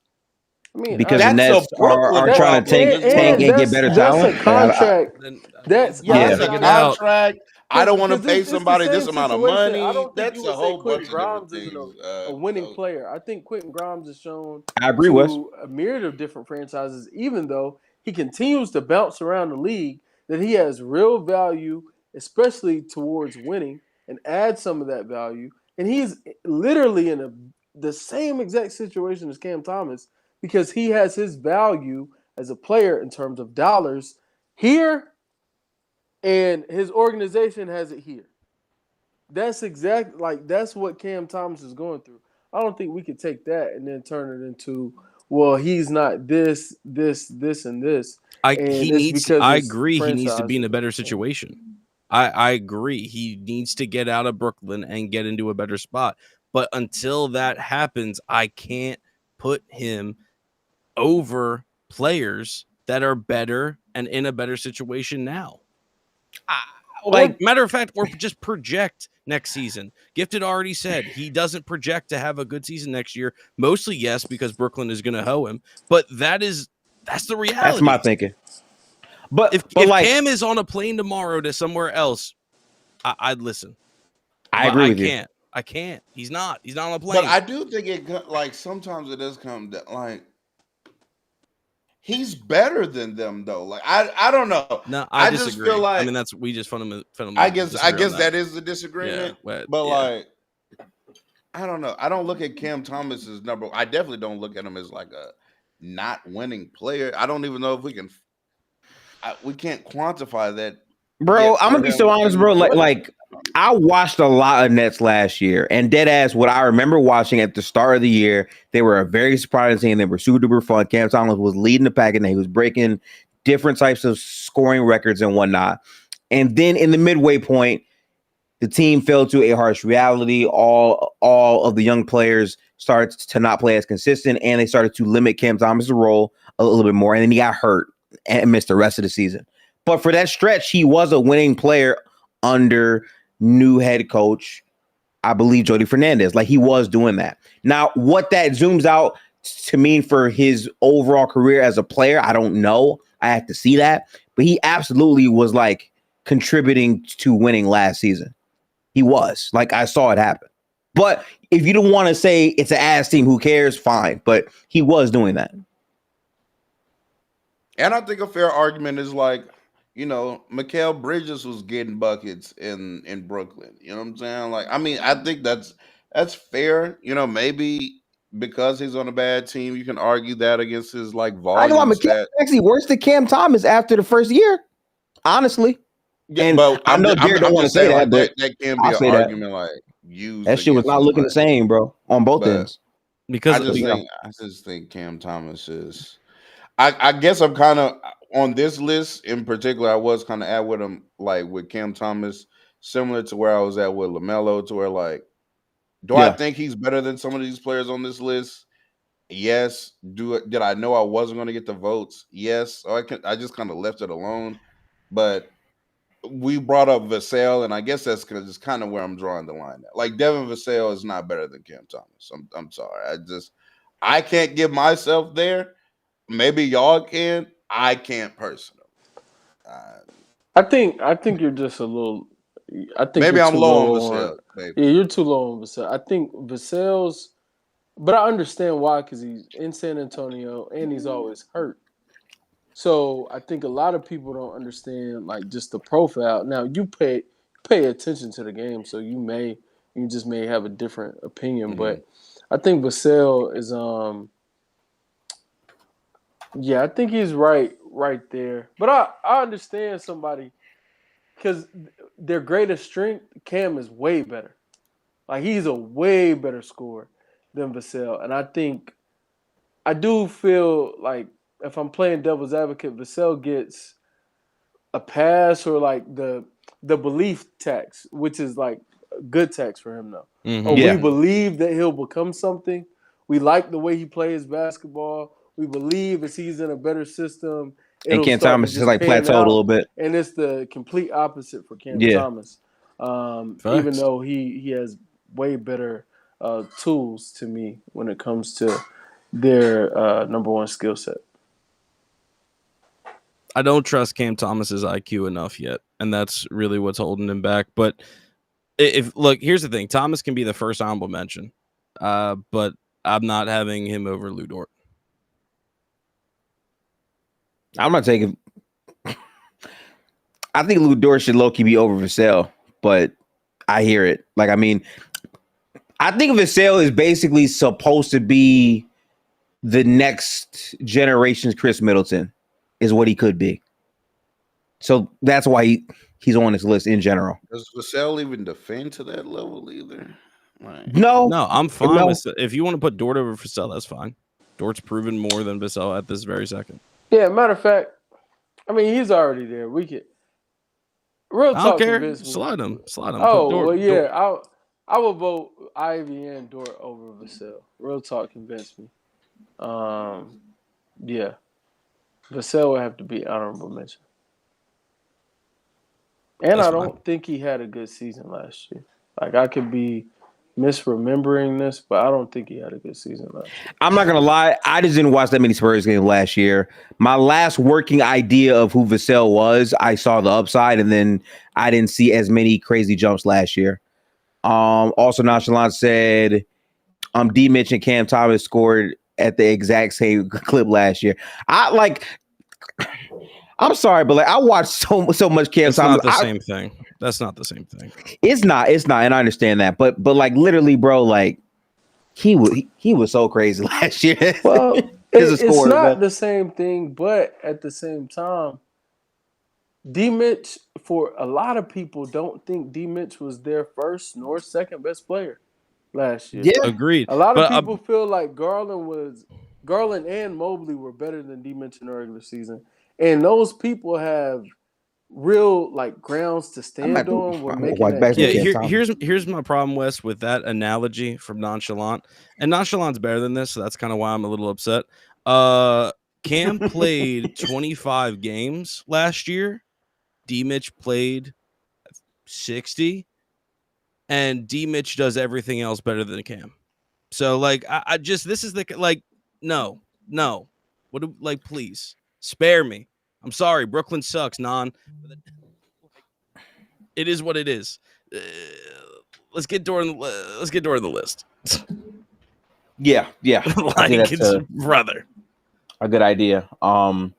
[SPEAKER 5] I mean,
[SPEAKER 1] Because the
[SPEAKER 4] That's a
[SPEAKER 1] Nets are
[SPEAKER 4] Brooklyn
[SPEAKER 1] trying to
[SPEAKER 4] problem.
[SPEAKER 1] tank and get better talent.
[SPEAKER 5] That's a contract. That's
[SPEAKER 4] That's
[SPEAKER 1] Yeah.
[SPEAKER 4] a contract. I don't want to
[SPEAKER 5] Because
[SPEAKER 4] pay
[SPEAKER 5] it's the
[SPEAKER 4] somebody
[SPEAKER 5] same
[SPEAKER 4] this amount of
[SPEAKER 5] situation.
[SPEAKER 4] money.
[SPEAKER 5] I don't think
[SPEAKER 4] That's
[SPEAKER 5] you
[SPEAKER 4] a
[SPEAKER 5] would say
[SPEAKER 4] whole
[SPEAKER 5] Quentin
[SPEAKER 4] bunch of different
[SPEAKER 5] Grimes isn't
[SPEAKER 4] things.
[SPEAKER 5] a winning player. I think Quentin Grimes has shown
[SPEAKER 1] I agree
[SPEAKER 5] to
[SPEAKER 1] with.
[SPEAKER 5] a myriad of different franchises, even though he continues to bounce around the league, that he has real value, especially towards winning, and add some of that value. And he's literally in the same exact situation as Cam Thomas because he has his value as a player in terms of dollars here, and his organization has it here. That's that's what Cam Thomas is going through. I don't think we could take that and then turn it into, well, he's not this, and this.
[SPEAKER 2] I
[SPEAKER 5] And it's because his
[SPEAKER 2] agree. He needs to be in a
[SPEAKER 5] franchise-
[SPEAKER 2] better situation. I agree. He needs to get out of Brooklyn and get into a better spot. But until that happens, I can't put him over players that are better and in a better situation now. Matter of fact, or just project next season. Gifted already said he doesn't project to have a good season next year. Mostly yes, because Brooklyn is going to hoe him. But that's the reality.
[SPEAKER 1] That's my thinking. But
[SPEAKER 2] If
[SPEAKER 1] like,
[SPEAKER 2] Cam is on a plane tomorrow to somewhere else, I'd listen.
[SPEAKER 1] I
[SPEAKER 2] But
[SPEAKER 1] agree with you.
[SPEAKER 2] I can't. He's not on a plane.
[SPEAKER 4] But I do think sometimes it does come that he's better than them though. Like I don't know.
[SPEAKER 2] No, I
[SPEAKER 4] just
[SPEAKER 2] disagree.
[SPEAKER 4] feel like
[SPEAKER 2] I mean, we just fundamentally.
[SPEAKER 4] I guess
[SPEAKER 2] disagree on
[SPEAKER 4] that is the disagreement.
[SPEAKER 2] Yeah,
[SPEAKER 4] but I don't know. I don't look at Cam Thomas as number. I definitely don't look at him as like a not winning player. I don't even know if we can. We can't quantify that.
[SPEAKER 1] Bro, I'm gonna be so honest, bro. Like I watched a lot of Nets last year, and dead ass, what I remember watching at the start of the year, they were a very surprising team. They were super duper fun. Cam Thomas was leading the pack, and he was breaking different types of scoring records and whatnot. And then in the midway point, the team fell to a harsh reality. All of the young players started to not play as consistent, and they started to limit Cam Thomas' role a little bit more. And then he got hurt and missed the rest of the season. But for that stretch, he was a winning player under new head coach. I believe Jody Fernandez. Like he was doing that. Now, what that zooms out to mean for his overall career as a player, I don't know. I have to see that. But he absolutely was like contributing to winning last season. He was. Like I saw it happen. But if you don't want to say it's an ass team, who cares? Fine. But he was doing that.
[SPEAKER 4] And I think a fair argument is like, Mikal Bridges was getting buckets in Brooklyn. You know what I'm saying? Like, I mean, I think that's fair. Maybe because he's on a bad team, you can argue that against his like
[SPEAKER 1] I know
[SPEAKER 4] volume
[SPEAKER 1] McCann
[SPEAKER 4] stat.
[SPEAKER 1] actually worse than Cam Thomas after the first year, honestly.
[SPEAKER 4] Yeah,
[SPEAKER 1] And
[SPEAKER 4] but
[SPEAKER 1] I know Jared don't want to
[SPEAKER 4] just
[SPEAKER 1] say
[SPEAKER 4] saying,
[SPEAKER 1] that,
[SPEAKER 4] like,
[SPEAKER 1] but
[SPEAKER 4] that can be
[SPEAKER 1] I'll
[SPEAKER 4] an
[SPEAKER 1] say that.
[SPEAKER 4] argument like used
[SPEAKER 1] That shit was
[SPEAKER 4] against
[SPEAKER 1] not
[SPEAKER 4] him.
[SPEAKER 1] looking the
[SPEAKER 4] Like,
[SPEAKER 1] same, bro, on both
[SPEAKER 4] but
[SPEAKER 1] ends.
[SPEAKER 2] Because
[SPEAKER 4] I just think Cam Thomas is. I guess I'm kind of on this list in particular. I was kind of at with him, like with Cam Thomas, similar to where I was at with LaMelo, to where like, do I
[SPEAKER 1] Yeah.
[SPEAKER 4] think he's better than some of these players on this list? Yes. Did I know I wasn't going to get the votes? Yes. So I just kind of left it alone. But we brought up Vassell, and I guess that's just kind of where I'm drawing the line at. Like Devin Vassell is not better than Cam Thomas. I'm sorry. I can't give myself there. Maybe y'all can. I can't personally.
[SPEAKER 5] I think you're just a little. I think
[SPEAKER 4] Maybe
[SPEAKER 5] you're
[SPEAKER 4] I'm
[SPEAKER 5] too
[SPEAKER 4] low on
[SPEAKER 5] low on.
[SPEAKER 4] Vassell. Maybe.
[SPEAKER 5] Yeah, you're too low on Vassell. I think Vassell's, but I understand why, because he's in San Antonio and he's always hurt. So I think a lot of people don't understand like just the profile. Now you pay attention to the game, so you just may have a different opinion.
[SPEAKER 4] Mhm.
[SPEAKER 5] But I think Vassell is yeah, I think he's right there. But I understand somebody because their greatest strength, Cam is way better. Like he's a way better scorer than Vassell, and I do feel like if I'm playing devil's advocate, Vassell gets a pass or like the belief tax, which is like a good tax for him though.
[SPEAKER 2] Mhm.
[SPEAKER 5] Oh,
[SPEAKER 1] Yeah.
[SPEAKER 5] we believe that he'll become something. We like the way he plays basketball. We believe as he's in a better system,
[SPEAKER 1] And
[SPEAKER 5] it'll
[SPEAKER 1] Cam
[SPEAKER 5] start
[SPEAKER 1] Thomas
[SPEAKER 5] to
[SPEAKER 1] just
[SPEAKER 5] just
[SPEAKER 1] like
[SPEAKER 5] pan
[SPEAKER 1] plateaued a
[SPEAKER 5] out.
[SPEAKER 1] little bit.
[SPEAKER 5] And it's the complete opposite for Cam
[SPEAKER 1] Yeah.
[SPEAKER 5] Thomas. Even
[SPEAKER 2] Facts.
[SPEAKER 5] though he has way better tools to me when it comes to their number one skill set.
[SPEAKER 2] I don't trust Cam Thomas's IQ enough yet, and that's really what's holding him back. But look, here's the thing: Thomas can be the first honorable mention, but I'm not having him over Lou Dort.
[SPEAKER 1] I'm not taking. I think Lou Dort should low key be over Vassell, but I hear it. Like, I mean, I think Vassell is basically supposed to be the next generation's Chris Middleton, is what he could be. So that's why he's on this list in general.
[SPEAKER 4] Does Vassell even defend to that level either? Right.
[SPEAKER 1] No,
[SPEAKER 2] I'm fine
[SPEAKER 1] no.
[SPEAKER 2] with if you want to put Dort over Vassell, that's fine. Dort's proven more than Vassell at this very second.
[SPEAKER 5] Yeah, matter of fact, I mean he's already there. We could real
[SPEAKER 2] I
[SPEAKER 5] talk
[SPEAKER 2] don't care.
[SPEAKER 5] convince me.
[SPEAKER 2] Slide him.
[SPEAKER 5] Oh
[SPEAKER 2] Put Dort,
[SPEAKER 5] well, yeah.
[SPEAKER 2] Dort.
[SPEAKER 5] I would vote Ivy and Dort over Vassell. Real talk convinced me. Yeah, Vassell would have to be honorable mention. And
[SPEAKER 2] That's
[SPEAKER 5] I
[SPEAKER 2] fine.
[SPEAKER 5] don't think he had a good season last year. Like I could be misremembering this, but I don't think he had a good season last year.
[SPEAKER 1] I'm not gonna lie. I just didn't watch that many Spurs games last year. My last working idea of who Vassell was, I saw the upside, and then I didn't see as many crazy jumps last year. Also, Nonchalant said, D. Mitch and Cam Thomas scored at the exact same clip last year. I'm sorry, but like I watched so much Cam
[SPEAKER 2] It's
[SPEAKER 1] Thomas.
[SPEAKER 2] not the same thing. That's not the same thing.
[SPEAKER 1] It's not, and I understand that, but like literally, bro, like he was so crazy last year.
[SPEAKER 5] Well,
[SPEAKER 1] It's
[SPEAKER 5] not the same thing, but at the same time, D. Mitch, for a lot of people, don't think D. Mitch was their first nor second best player last year.
[SPEAKER 1] Yeah,
[SPEAKER 2] Agreed.
[SPEAKER 5] A lot of people feel like Garland and Mobley were better than D. Mitch in the regular season, and those people have real like grounds to stand on when making that case.
[SPEAKER 2] Here's my problem, Wes, with that analogy from Nonchalant. And Nonchalant's better than this, so that's kind of why I'm a little upset. Cam played 25 games last year. D. Mitch played 60. and D Mitch does everything else better than Cam. So like I just this is the like no. What do, like please spare me. I'm sorry, Brooklyn sucks, it is what it is. Let's get during the list.
[SPEAKER 1] Yeah. I think
[SPEAKER 2] Like
[SPEAKER 1] that's
[SPEAKER 2] it's brother.
[SPEAKER 1] a good idea. I'm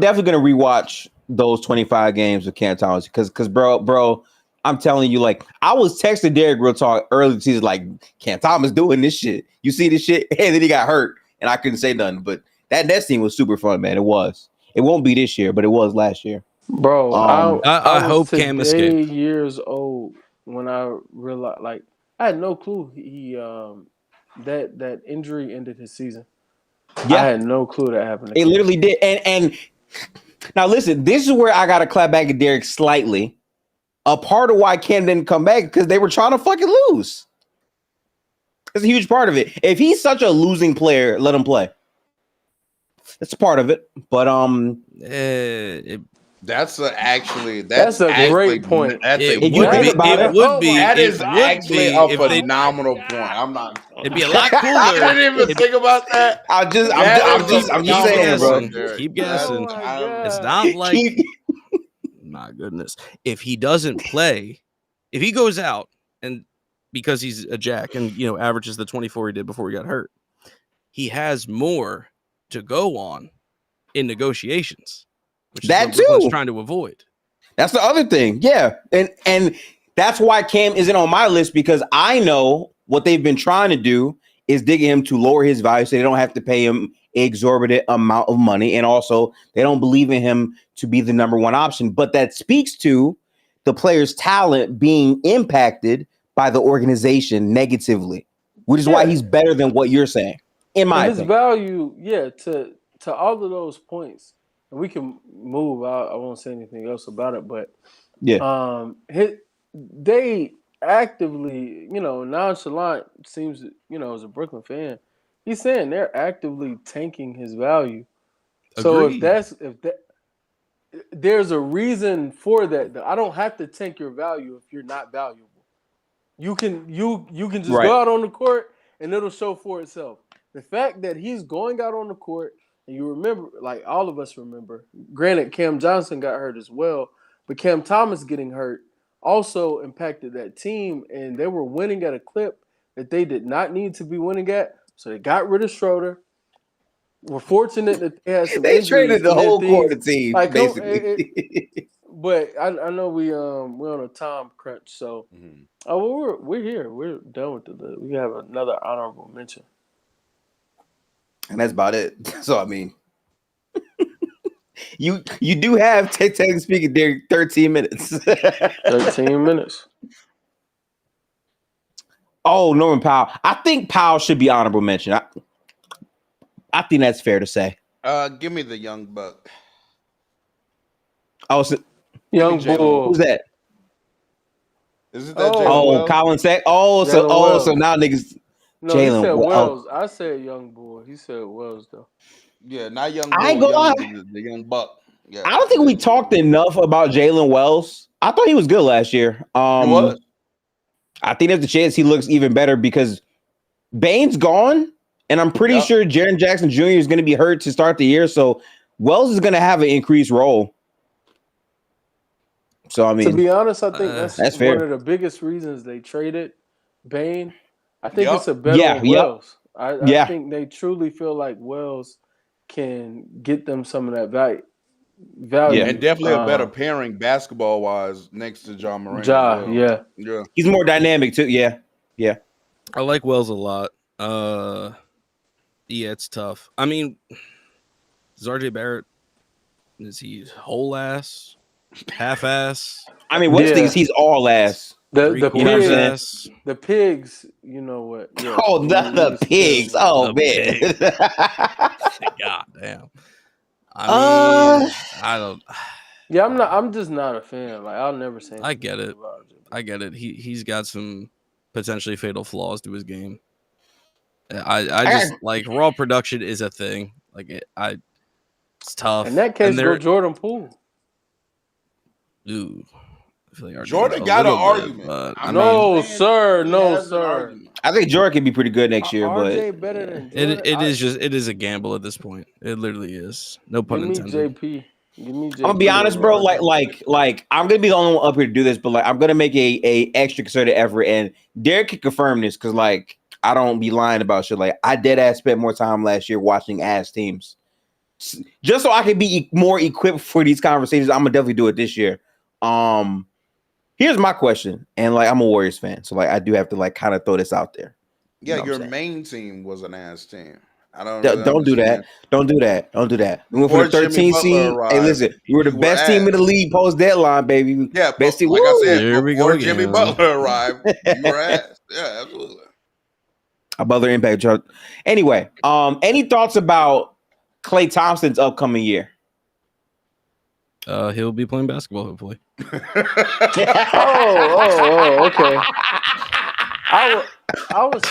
[SPEAKER 1] definitely gonna rewatch those 25 games with Cam Thomas because bro, I'm telling you, like I was texting Derek real talk early this season, like Cam Thomas doing this shit. You see this shit, and then he got hurt, and I couldn't say nothing. But that Nets team was super fun, man. It was. It won't be this year, but it was last year.
[SPEAKER 5] Bro,
[SPEAKER 2] I
[SPEAKER 5] was
[SPEAKER 2] hope Cam
[SPEAKER 5] today
[SPEAKER 2] escaped.
[SPEAKER 5] years old when I realized, like, I had no clue he that injury ended his season.
[SPEAKER 1] Yeah,
[SPEAKER 5] I had no clue that happened.
[SPEAKER 1] it literally did. And now listen, this is where I gotta clap back at Derek slightly. A part of why Cam didn't come back because they were trying to fucking lose. That's a huge part of it. If he's such a losing player, let him play. That's a part of it. But
[SPEAKER 4] That's actually
[SPEAKER 5] great point.
[SPEAKER 4] That's
[SPEAKER 2] It
[SPEAKER 4] a
[SPEAKER 1] you think about it,
[SPEAKER 2] would be.
[SPEAKER 4] that
[SPEAKER 2] It
[SPEAKER 4] is
[SPEAKER 2] would
[SPEAKER 4] actually
[SPEAKER 2] be
[SPEAKER 4] a
[SPEAKER 2] if they-
[SPEAKER 4] phenomenal point. I'm not.
[SPEAKER 2] It'd be a lot cooler.
[SPEAKER 4] I didn't even think about that.
[SPEAKER 1] I'm just
[SPEAKER 2] Keep
[SPEAKER 1] saying, bro.
[SPEAKER 2] guessing. Keep guessing.
[SPEAKER 5] Oh my God.
[SPEAKER 2] It's not like my goodness. If he doesn't play, if he goes out and because he's a jack and averages the 24 he did before he got hurt, he has more to go on in negotiations, which is
[SPEAKER 1] That
[SPEAKER 2] what Brooklyn's
[SPEAKER 1] too.
[SPEAKER 2] trying to avoid.
[SPEAKER 1] That's the other thing. Yeah. And that's why Cam isn't on my list because I know what they've been trying to do is digging him to lower his value so they don't have to pay him exorbitant amount of money. And also they don't believe in him to be the number one option. But that speaks to the player's talent being impacted by the organization negatively, which is why he's better than what you're saying, in my
[SPEAKER 5] his
[SPEAKER 1] opinion.
[SPEAKER 5] value, to all of those points, and we can move out. I won't say anything else about it, but they actively, nonchalant seems, as a Brooklyn fan, he's saying they're actively tanking his value. So
[SPEAKER 2] Agreed.
[SPEAKER 5] if that there's a reason for that. I don't have to tank your value if you're not valuable. You can just go out on the court and it'll show for itself. The fact that he's going out on the court, and you remember, like all of us remember, granted Cam Johnson got hurt as well, but Cam Thomas getting hurt also impacted that team, and they were winning at a clip that they did not need to be winning at. So they got rid of Schroeder. We're fortunate that they had some
[SPEAKER 1] They
[SPEAKER 5] injuries
[SPEAKER 1] traded the
[SPEAKER 5] and
[SPEAKER 1] whole
[SPEAKER 5] things-
[SPEAKER 1] quarter team,
[SPEAKER 5] like,
[SPEAKER 1] basically.
[SPEAKER 5] But I know we're on a time crunch, so we're here. We're done with the list. We have another honorable mention.
[SPEAKER 1] And that's about it. So I mean, you do have technically speaking, there 13 minutes.
[SPEAKER 5] 13 minutes.
[SPEAKER 1] Oh, Norman Powell. I think Powell should be honorable mention. I think that's fair to say.
[SPEAKER 4] Give me the young buck.
[SPEAKER 1] Oh, so,
[SPEAKER 5] Young
[SPEAKER 4] Jalen.
[SPEAKER 5] Bull.
[SPEAKER 1] who's that?
[SPEAKER 4] Is it that
[SPEAKER 5] Oh.
[SPEAKER 4] Jalen
[SPEAKER 1] Oh,
[SPEAKER 4] Wells?
[SPEAKER 1] Colin Sack.
[SPEAKER 5] Jalen Wells.
[SPEAKER 1] So now niggas.
[SPEAKER 5] No,
[SPEAKER 1] Jalen
[SPEAKER 5] he said
[SPEAKER 1] Wells.
[SPEAKER 5] Wells. I said Young Bull. He said Wells, though.
[SPEAKER 4] Yeah, not young.
[SPEAKER 1] I ain't
[SPEAKER 4] Bull,
[SPEAKER 1] gonna
[SPEAKER 4] the young buck. Yeah,
[SPEAKER 1] I don't think we talked enough about Jalen Wells. I thought he was good last year.
[SPEAKER 4] He was.
[SPEAKER 1] I think there's a chance he looks even better because Bane's gone, and I'm pretty sure Jaren Jackson Jr. is going to be hurt to start the year. So Wells is going to have an increased role. So I mean,
[SPEAKER 5] To be honest, I think
[SPEAKER 1] that's fair.
[SPEAKER 5] one of the biggest reasons they traded Bane. I think
[SPEAKER 4] Yup.
[SPEAKER 5] it's a better
[SPEAKER 1] Yeah,
[SPEAKER 5] Wells. I
[SPEAKER 1] Yeah.
[SPEAKER 5] think they truly feel like Wells can get them some of that value.
[SPEAKER 1] Yeah.
[SPEAKER 4] And definitely a better pairing basketball wise next to John Moran.
[SPEAKER 5] Ja,
[SPEAKER 4] as well.
[SPEAKER 5] yeah.
[SPEAKER 4] Yeah.
[SPEAKER 1] he's more dynamic too. Yeah.
[SPEAKER 2] I like Wells a lot. Yeah, it's tough. I mean, is RJ Barrett, is he whole ass, half ass,
[SPEAKER 1] I mean, West
[SPEAKER 5] Yeah.
[SPEAKER 1] thinks he's all ass.
[SPEAKER 5] The
[SPEAKER 2] three-quarters
[SPEAKER 5] pigs,
[SPEAKER 2] ass?
[SPEAKER 5] the pigs, you know what? Yeah.
[SPEAKER 1] Oh, the pigs. Oh,
[SPEAKER 2] The
[SPEAKER 1] man.
[SPEAKER 2] God damn. I mean, I don't.
[SPEAKER 5] Yeah, I'm just not a fan. Like, I'll never say
[SPEAKER 2] I get
[SPEAKER 5] anything
[SPEAKER 2] it.
[SPEAKER 5] about RJ.
[SPEAKER 2] I get it. He's got some potentially fatal flaws to his game. I just like raw production is a thing. Like it's tough.
[SPEAKER 5] In that case,
[SPEAKER 2] And they're-
[SPEAKER 5] go Jordan Poole.
[SPEAKER 2] Ooh, feel like RJ
[SPEAKER 4] Jordan
[SPEAKER 2] a
[SPEAKER 4] got an
[SPEAKER 2] little bit,
[SPEAKER 4] argument.
[SPEAKER 2] but
[SPEAKER 4] I'm
[SPEAKER 5] No,
[SPEAKER 4] not saying
[SPEAKER 5] sir.
[SPEAKER 4] he
[SPEAKER 5] No,
[SPEAKER 4] has an
[SPEAKER 5] sir.
[SPEAKER 4] argument.
[SPEAKER 1] I think Jordan can be pretty good next year, but
[SPEAKER 5] RJ better than Jordan.
[SPEAKER 2] it is a gamble at this point. It literally is. No pun
[SPEAKER 5] Give me
[SPEAKER 2] intended.
[SPEAKER 5] JP. Give me JP.
[SPEAKER 1] I'm gonna be honest, bro.
[SPEAKER 5] over RJ.
[SPEAKER 1] Like I'm gonna be the only one up here to do this, but like I'm gonna make a extra concerted effort, and Derek can confirm this because like I don't be lying about shit. Like I dead ass spent more time last year watching ass teams, just so I could be more equipped for these conversations. I'm gonna definitely do it this year. Here's my question, and like I'm a Warriors fan, so like I do have to like kind of throw this out there. You
[SPEAKER 4] Yeah,
[SPEAKER 1] know what
[SPEAKER 4] your
[SPEAKER 1] I'm saying?
[SPEAKER 4] main team was an ass team. I don't really
[SPEAKER 1] Don't do that.
[SPEAKER 4] understand.
[SPEAKER 1] Don't do that. Don't do that. We went for
[SPEAKER 4] Before
[SPEAKER 1] the
[SPEAKER 4] Jimmy
[SPEAKER 1] 13
[SPEAKER 4] Butler
[SPEAKER 1] seed. Hey,
[SPEAKER 4] arrived,
[SPEAKER 1] listen, we were the
[SPEAKER 4] you were
[SPEAKER 1] best team in the
[SPEAKER 4] ass.
[SPEAKER 1] league post deadline, baby.
[SPEAKER 4] Yeah,
[SPEAKER 1] Best
[SPEAKER 4] but
[SPEAKER 1] team.
[SPEAKER 4] like I said,
[SPEAKER 2] Here we
[SPEAKER 4] before
[SPEAKER 2] go
[SPEAKER 4] Jimmy
[SPEAKER 2] again.
[SPEAKER 4] Butler arrived, you were ass. Yeah, absolutely.
[SPEAKER 1] About their impact. Anyway, any thoughts about Klay Thompson's upcoming year?
[SPEAKER 2] He'll be playing basketball hopefully.
[SPEAKER 5] Okay. I was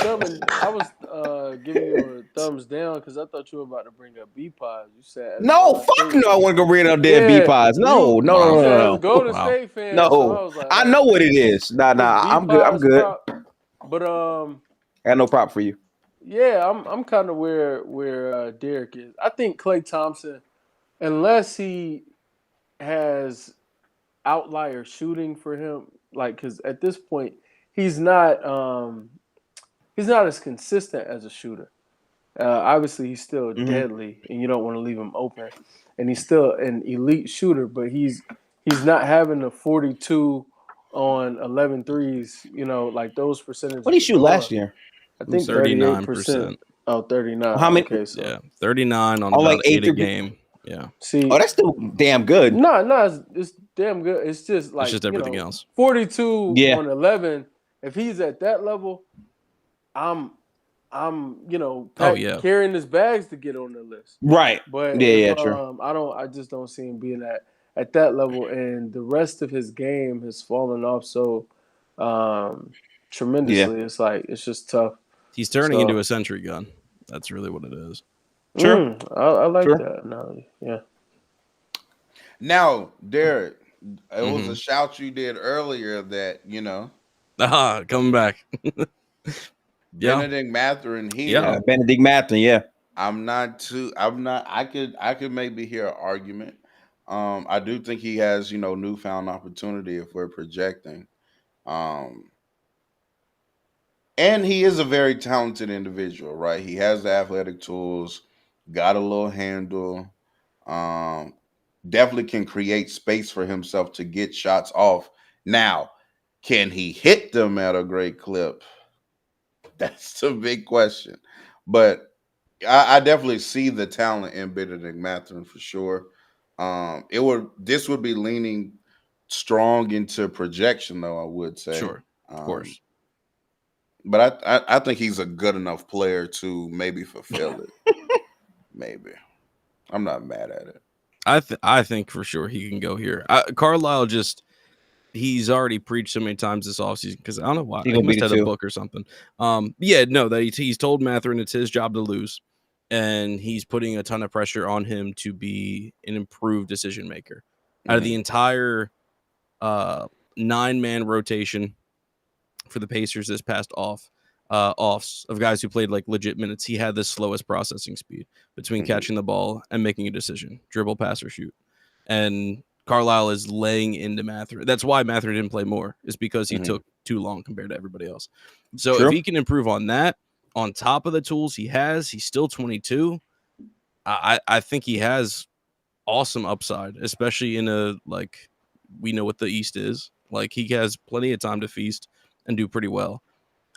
[SPEAKER 5] giving you a thumbs down because I thought you were about to bring up B-Pods. You said
[SPEAKER 1] No, fuck no. I want to go read up there B-Pods. No.
[SPEAKER 5] You said as a
[SPEAKER 1] No.
[SPEAKER 5] Golden
[SPEAKER 2] Wow.
[SPEAKER 5] State fan,
[SPEAKER 1] No.
[SPEAKER 5] so I was like,
[SPEAKER 1] I know what it is. Nah. I'm good. I'm good.
[SPEAKER 5] But
[SPEAKER 1] I got no prop for you.
[SPEAKER 5] yeah, I'm kind of where Derek is. I think Klay Thompson, unless he has outlier shooting for him, like because at this point he's not as consistent as a shooter. Obviously, he's still deadly, and you don't want to leave him open. And he's still an elite shooter, but he's not having the 42 on 11 threes, like those percentages.
[SPEAKER 1] What did he shoot last year?
[SPEAKER 5] I think 38%. Oh, 39.
[SPEAKER 1] How many?
[SPEAKER 5] Okay, so
[SPEAKER 2] Yeah, 39 on
[SPEAKER 1] Oh,
[SPEAKER 2] about
[SPEAKER 1] like
[SPEAKER 2] 8 a
[SPEAKER 1] 8
[SPEAKER 2] game. Yeah,
[SPEAKER 5] see,
[SPEAKER 1] Oh, that's still damn good.
[SPEAKER 5] no, it's damn good. It's just like
[SPEAKER 2] it's just everything else.
[SPEAKER 5] 42
[SPEAKER 1] Yeah.
[SPEAKER 5] on 11. If he's at that level, I'm carrying his bags to get on the list.
[SPEAKER 1] Right.
[SPEAKER 5] But
[SPEAKER 1] true.
[SPEAKER 5] I just don't see him being at that level, and the rest of his game has fallen off so tremendously. It's like it's just tough.
[SPEAKER 2] He's turning into a century gun. That's really what it is.
[SPEAKER 1] Sure.
[SPEAKER 5] I like
[SPEAKER 1] Sure.
[SPEAKER 5] that analogy. Yeah.
[SPEAKER 4] Now, Derek, it was a shout you did earlier that
[SPEAKER 2] Coming back. Yeah,
[SPEAKER 4] Benedict Mathurin here.
[SPEAKER 2] Yeah.
[SPEAKER 1] Benedict Mathurin. Yeah.
[SPEAKER 4] I could maybe hear an argument. I do think he has, newfound opportunity if we're projecting. And he is a very talented individual, right? He has the athletic tools, got a little handle, definitely can create space for himself to get shots off. Now, can he hit them at a great clip? That's the big question. But I definitely see the talent in Benedict Mathurin for sure. This would be leaning strong into projection, though, I would say.
[SPEAKER 2] Sure, of course.
[SPEAKER 4] But I think he's a good enough player to maybe fulfill it. Maybe. I'm not mad at it.
[SPEAKER 2] I think for sure he can go here. Carlisle he's already preached so many times this offseason because I don't know why. He must have a book or something. That he's told Mathurin it's his job to lose, and he's putting a ton of pressure on him to be an improved decision maker. Out of the entire 9-man rotation for the Pacers this past offs of guys who played like legit minutes, he had the slowest processing speed between catching the ball and making a decision, dribble, pass, or shoot. And Carlisle is laying into Mathurin. That's why Mathurin didn't play more, is because he took too long compared to everybody else. So if he can improve on that, on top of the tools he has, he's still 22. I think he has awesome upside, especially in we know what the East is. Like he has plenty of time to feast and do pretty well.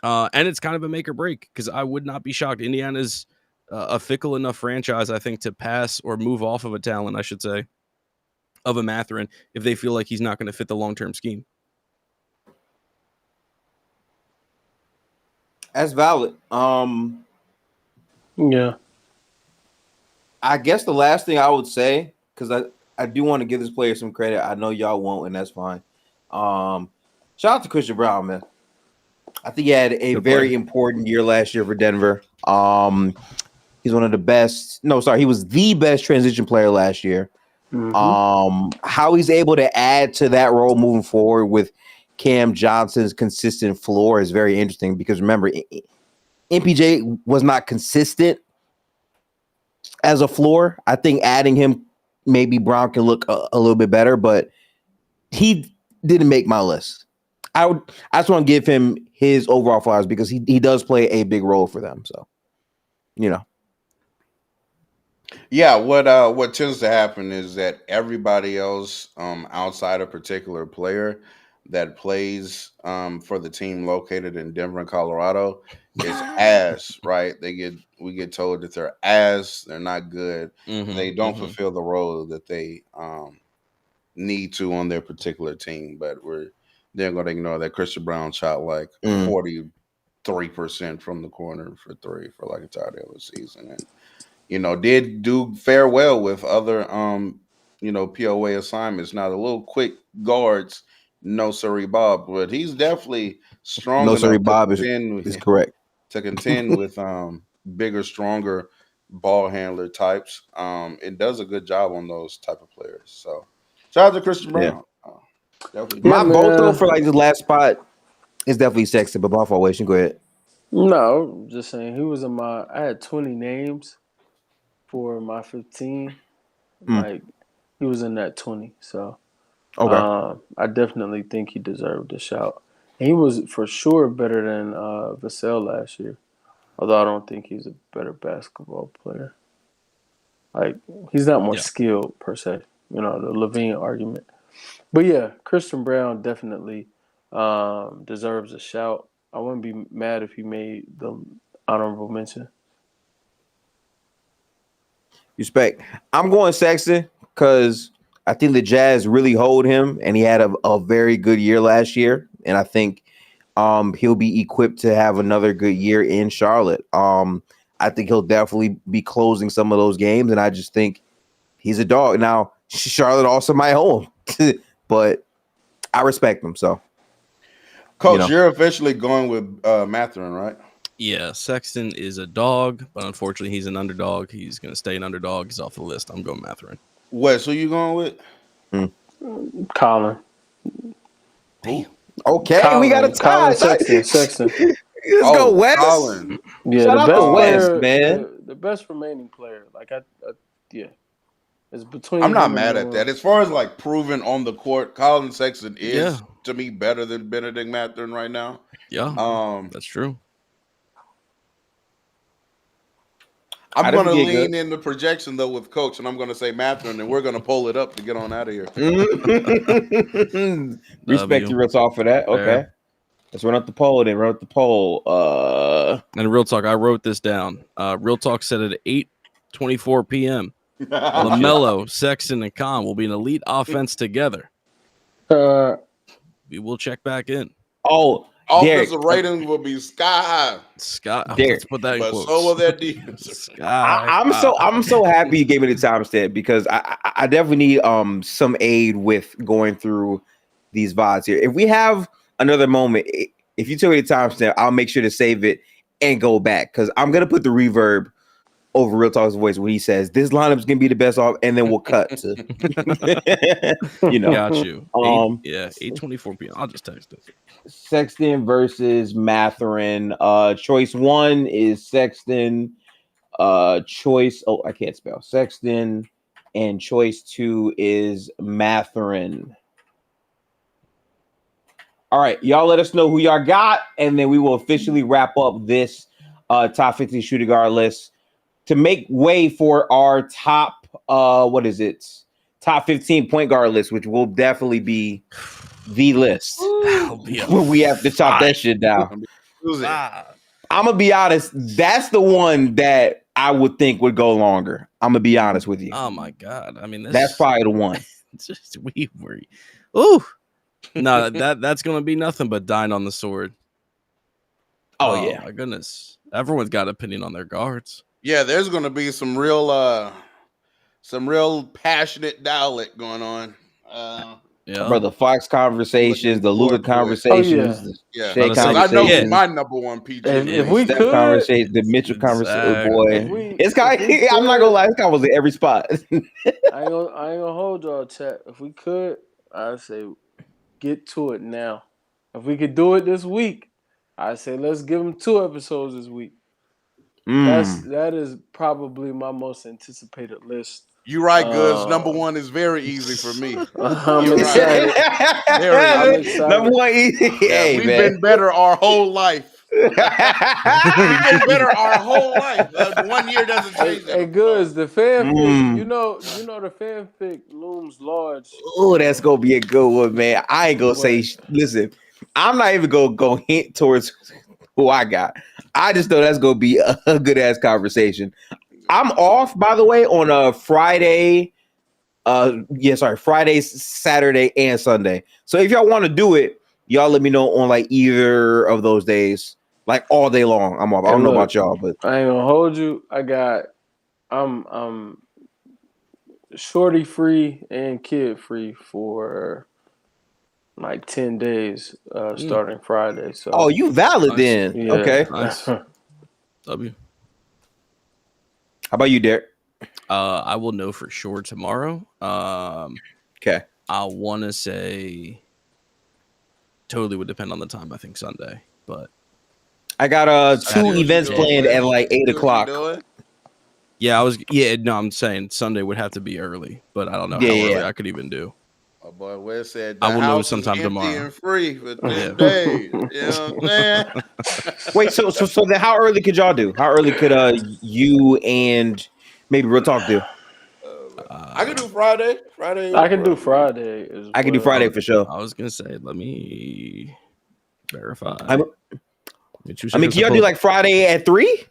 [SPEAKER 2] And it's kind of a make or break because I would not be shocked. Indiana's a fickle enough franchise, I think, to pass or move off of a talent, I should say, of a Mathurin if they feel like he's not going to fit the long-term scheme.
[SPEAKER 1] That's valid.
[SPEAKER 5] Yeah.
[SPEAKER 1] I guess the last thing I would say, because I do want to give this player some credit. I know y'all won't, and that's fine. Shout out to Christian Brown, man. I think he had a very important year last year for Denver. He's one of the best. No, sorry, he was the best transition player last year. How he's able to add to that role moving forward with Cam Johnson's consistent floor is very interesting because remember, MPJ was not consistent as a floor. I think adding him, maybe Brown can look a little bit better, but he didn't make my list. I just want to give him his overall flowers because he does play a big role for them. So,
[SPEAKER 4] Yeah, what tends to happen is that everybody else outside a particular player that plays for the team located in Denver and Colorado is ass, right? We get told that they're ass, they're not good, they don't fulfill the role that they need to on their particular team. But they're going to ignore that Christian Brown shot like 43% from the corner for three for like entirety of the season, and did do fare well with other POA assignments. Now the little quick guards, no sorry Bob, but he's definitely strong
[SPEAKER 1] no
[SPEAKER 4] enough
[SPEAKER 1] sorry
[SPEAKER 4] to
[SPEAKER 1] Bob
[SPEAKER 4] contend
[SPEAKER 1] is correct
[SPEAKER 4] to contend with bigger, stronger ball handler types. It does a good job on those type of players. So shout out to Christian Brown. Definitely.
[SPEAKER 1] My vote though for like the last spot is definitely Sexton, but my formation. Go ahead.
[SPEAKER 5] No, just saying he was in I had 20 names for my 15. Like he was in that 20. So I definitely think he deserved a shout. And he was for sure better than Vassell last year. Although I don't think he's a better basketball player. Like he's not more skilled per se. The Levine argument. But yeah, Christian Brown definitely deserves a shout. I wouldn't be mad if he made the honorable mention.
[SPEAKER 1] Respect. I'm going Sexton because I think the Jazz really hold him, and he had a very good year last year, and I think he'll be equipped to have another good year in Charlotte. I think he'll definitely be closing some of those games, and I just think he's a dog. Now, Charlotte also my home, but I respect him. So,
[SPEAKER 4] Coach, you're officially going with Mathurin, right?
[SPEAKER 2] Yeah, Sexton is a dog, but unfortunately, he's an underdog. He's going to stay an underdog. He's off the list. I'm going Mathurin.
[SPEAKER 4] Wes, who you going with?
[SPEAKER 5] Colin.
[SPEAKER 4] Who?
[SPEAKER 1] Okay,
[SPEAKER 5] Colin,
[SPEAKER 1] we got a tie.
[SPEAKER 5] Sexton.
[SPEAKER 1] Let's go, Wes.
[SPEAKER 4] Colin.
[SPEAKER 5] Yeah,
[SPEAKER 1] Shout
[SPEAKER 5] the
[SPEAKER 1] out
[SPEAKER 5] best
[SPEAKER 1] to Wes,
[SPEAKER 5] player,
[SPEAKER 1] man.
[SPEAKER 5] The best remaining player. Like it's between.
[SPEAKER 4] I'm not
[SPEAKER 5] him
[SPEAKER 4] mad
[SPEAKER 5] and
[SPEAKER 4] at that. As far as like proven on the court, Colin Sexton is to me better than Benedict Mathurin right now.
[SPEAKER 2] Yeah, that's true.
[SPEAKER 4] I'm going to lean in the projection though with Coach, and I'm going to say Mathurin, and we're going to pull it up to get on out of here.
[SPEAKER 1] Respect your real talk for that. Okay.
[SPEAKER 2] Fair.
[SPEAKER 1] Let's run up the poll. Then run up the poll.
[SPEAKER 2] And real talk, I wrote this down. Real talk said at 8:24 p.m. LaMelo, Sexton, and Khan will be an elite offense together. We will check back in.
[SPEAKER 4] Offensive rating will be sky high.
[SPEAKER 2] Let's put that in
[SPEAKER 4] but
[SPEAKER 2] quotes.
[SPEAKER 4] so will their defense.
[SPEAKER 1] I'm so happy you gave me the timestamp because I definitely need some aid with going through these VODs here. If we have another moment, if you tell me the timestamp, I'll make sure to save it and go back because I'm gonna put the reverb over Real Talk's voice when he says this lineup's gonna be the best off, and then we'll cut to
[SPEAKER 2] Got you. 8:24 p.m. I'll just text it.
[SPEAKER 1] Sexton versus Mathurin. Choice 1 is Sexton. I can't spell Sexton, and choice 2 is Mathurin. All right, y'all let us know who y'all got, and then we will officially wrap up this top 50 shooting guard list to make way for our top top 15 point guard list, which will definitely be the list. We have to chop that shit down. I'm gonna be honest, that's the one that I would think would go longer. I'm gonna be honest with you.
[SPEAKER 2] Oh my god! I mean,
[SPEAKER 1] that's probably the one.
[SPEAKER 2] Just ooh, no, that's gonna be nothing but dying on the sword.
[SPEAKER 1] Oh yeah,
[SPEAKER 2] my goodness! Everyone's got an opinion on their guards.
[SPEAKER 4] Yeah, there's gonna be some real passionate dialect going on.
[SPEAKER 1] Brother Fox conversations, the Luka conversations,
[SPEAKER 4] the
[SPEAKER 1] Shea
[SPEAKER 4] conversations. I know my number one PG.
[SPEAKER 5] If we could
[SPEAKER 1] conversation, the Mitchell conversation, boy. It's kind. I'm not gonna lie. This guy was in every spot.
[SPEAKER 5] I ain't gonna hold y'all, chat. If we could, I'd say get to it now. If we could do it this week, I'd say let's give them 2 episodes this week. That is probably my most anticipated list.
[SPEAKER 4] You're right, Goods. Number 1 is very easy for me.
[SPEAKER 5] I'm
[SPEAKER 4] You're
[SPEAKER 5] excited. I'm excited.
[SPEAKER 1] Number 1 easy.
[SPEAKER 4] Yeah,
[SPEAKER 1] Hey,
[SPEAKER 4] we've
[SPEAKER 1] man.
[SPEAKER 4] been better our whole life. We've been better our whole life. 1 year doesn't change that.
[SPEAKER 5] Hey, Goods, the fanfic. You know the fanfic looms large.
[SPEAKER 1] Oh, that's gonna be a good one, man. I ain't gonna say. Listen, I'm not even gonna go hint towards who I got. I just know that's gonna be a good ass conversation. I'm off, by the way, on a Friday. Friday, Saturday, and Sunday. So if y'all want to do it, y'all let me know on like either of those days, like all day long. I'm off. I don't know about y'all, but
[SPEAKER 5] I ain't gonna hold you. I'm shorty free and kid free for like 10 days starting Friday. So
[SPEAKER 1] you valid then.
[SPEAKER 5] Yeah.
[SPEAKER 1] Okay.
[SPEAKER 2] Nice. W.
[SPEAKER 1] How about you, Derek?
[SPEAKER 2] I will know for sure tomorrow.
[SPEAKER 1] Okay.
[SPEAKER 2] I want to say totally would depend on the time. I think Sunday, but
[SPEAKER 1] I got 2
[SPEAKER 2] Saturday.
[SPEAKER 1] events planned at like 8 o'clock.
[SPEAKER 2] I'm saying Sunday would have to be early, but I don't know how early I could even do.
[SPEAKER 4] Oh boy, Wes said
[SPEAKER 2] I will know
[SPEAKER 4] house is
[SPEAKER 2] sometime
[SPEAKER 4] empty
[SPEAKER 2] tomorrow.
[SPEAKER 4] and free for 10 days. You know what I'm saying?
[SPEAKER 1] Wait, so then how early could y'all do? How early could you and maybe Real Talk do?
[SPEAKER 4] I can do Friday.
[SPEAKER 5] I can do Friday as well.
[SPEAKER 1] I can do Friday for sure.
[SPEAKER 2] I was gonna say, let me verify.
[SPEAKER 1] I mean, can y'all do like Friday at 3?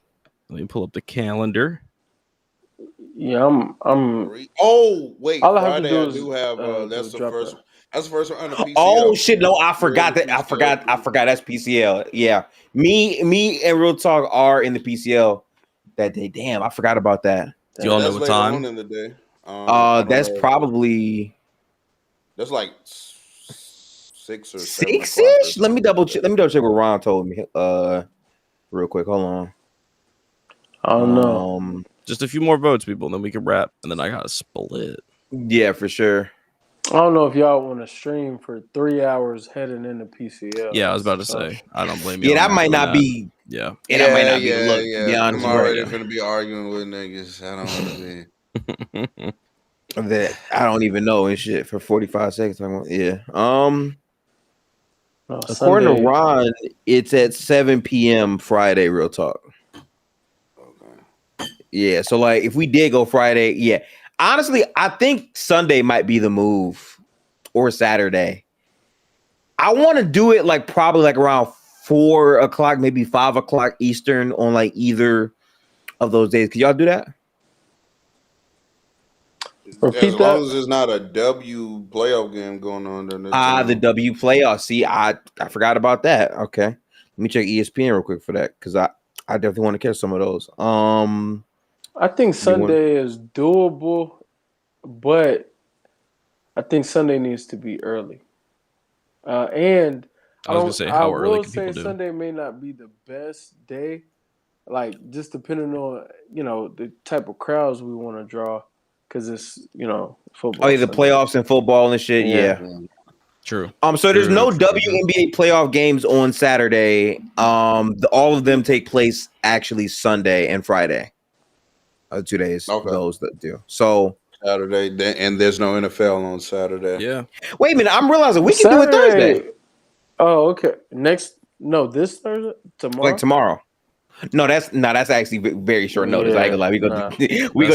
[SPEAKER 2] Let me pull up the calendar.
[SPEAKER 5] Yeah, I'm.
[SPEAKER 4] Oh wait,
[SPEAKER 5] All I have
[SPEAKER 4] Friday
[SPEAKER 5] to do
[SPEAKER 4] I
[SPEAKER 5] is,
[SPEAKER 4] do have. That's the
[SPEAKER 5] drop
[SPEAKER 4] first.
[SPEAKER 5] that.
[SPEAKER 4] That's the first one on the PCL.
[SPEAKER 1] Oh shit! No, I forgot
[SPEAKER 4] We're in
[SPEAKER 1] that.
[SPEAKER 4] the
[SPEAKER 1] I forgot. That's PCL. Yeah, me and Real Talk are in the PCL that day. Damn, I forgot about that.
[SPEAKER 2] Do y'all know
[SPEAKER 4] That's
[SPEAKER 2] what
[SPEAKER 4] later
[SPEAKER 2] time?
[SPEAKER 4] on in the day. I don't
[SPEAKER 1] That's
[SPEAKER 4] know.
[SPEAKER 1] probably
[SPEAKER 4] That's like 6 or 7 o'clock.
[SPEAKER 1] 6-ish. Let me double check. Let me double check what Ron told me. Real quick. Hold on.
[SPEAKER 5] I don't know.
[SPEAKER 2] Just a few more votes, people, and then we can wrap. And then I gotta split.
[SPEAKER 1] Yeah, for sure.
[SPEAKER 5] I don't know if y'all want to stream for 3 hours heading into PCL.
[SPEAKER 2] Yeah, I was about to say. I don't blame you.
[SPEAKER 1] Yeah, that might not be.
[SPEAKER 2] Yeah.
[SPEAKER 1] Yeah, that might not be the look. To be honest,
[SPEAKER 4] I'm already
[SPEAKER 1] with you.
[SPEAKER 4] gonna be arguing with niggas. I don't want to be.
[SPEAKER 1] That I don't even know and shit for 45 seconds. Yeah. According to Ron, it's at 7 p.m. Friday. Real Talk.
[SPEAKER 4] Okay.
[SPEAKER 1] Yeah. So like, if we did go Friday, yeah. Honestly, I think Sunday might be the move, or Saturday. I want to do it like probably like around 4 o'clock, maybe 5 o'clock Eastern on like either of those days. Can y'all do that?
[SPEAKER 4] As long as it's not a W playoff game going on. Then
[SPEAKER 1] the W playoff. See, I forgot about that. Okay, let me check ESPN real quick for that because I definitely want to catch some of those.
[SPEAKER 5] I think Sunday is doable, but I think Sunday needs to be early. And
[SPEAKER 2] I was gonna say, how early can people do?
[SPEAKER 5] Sunday may not be the best day, like just depending on the type of crowds we want to draw, because it's football.
[SPEAKER 1] Oh yeah, the playoffs and football and shit. Yeah.
[SPEAKER 2] True.
[SPEAKER 1] So there's no WNBA playoff games on Saturday. All of them take place actually Sunday and Friday. 2 days.
[SPEAKER 4] Okay.
[SPEAKER 1] Those that do. So
[SPEAKER 4] Saturday, and there's no NFL on Saturday.
[SPEAKER 2] Yeah.
[SPEAKER 1] Wait a minute. I'm realizing we can do it Thursday.
[SPEAKER 5] Oh, okay. This Thursday? Tomorrow?
[SPEAKER 1] Like tomorrow. No, that's actually very short notice. I ain't gonna lie. We gonna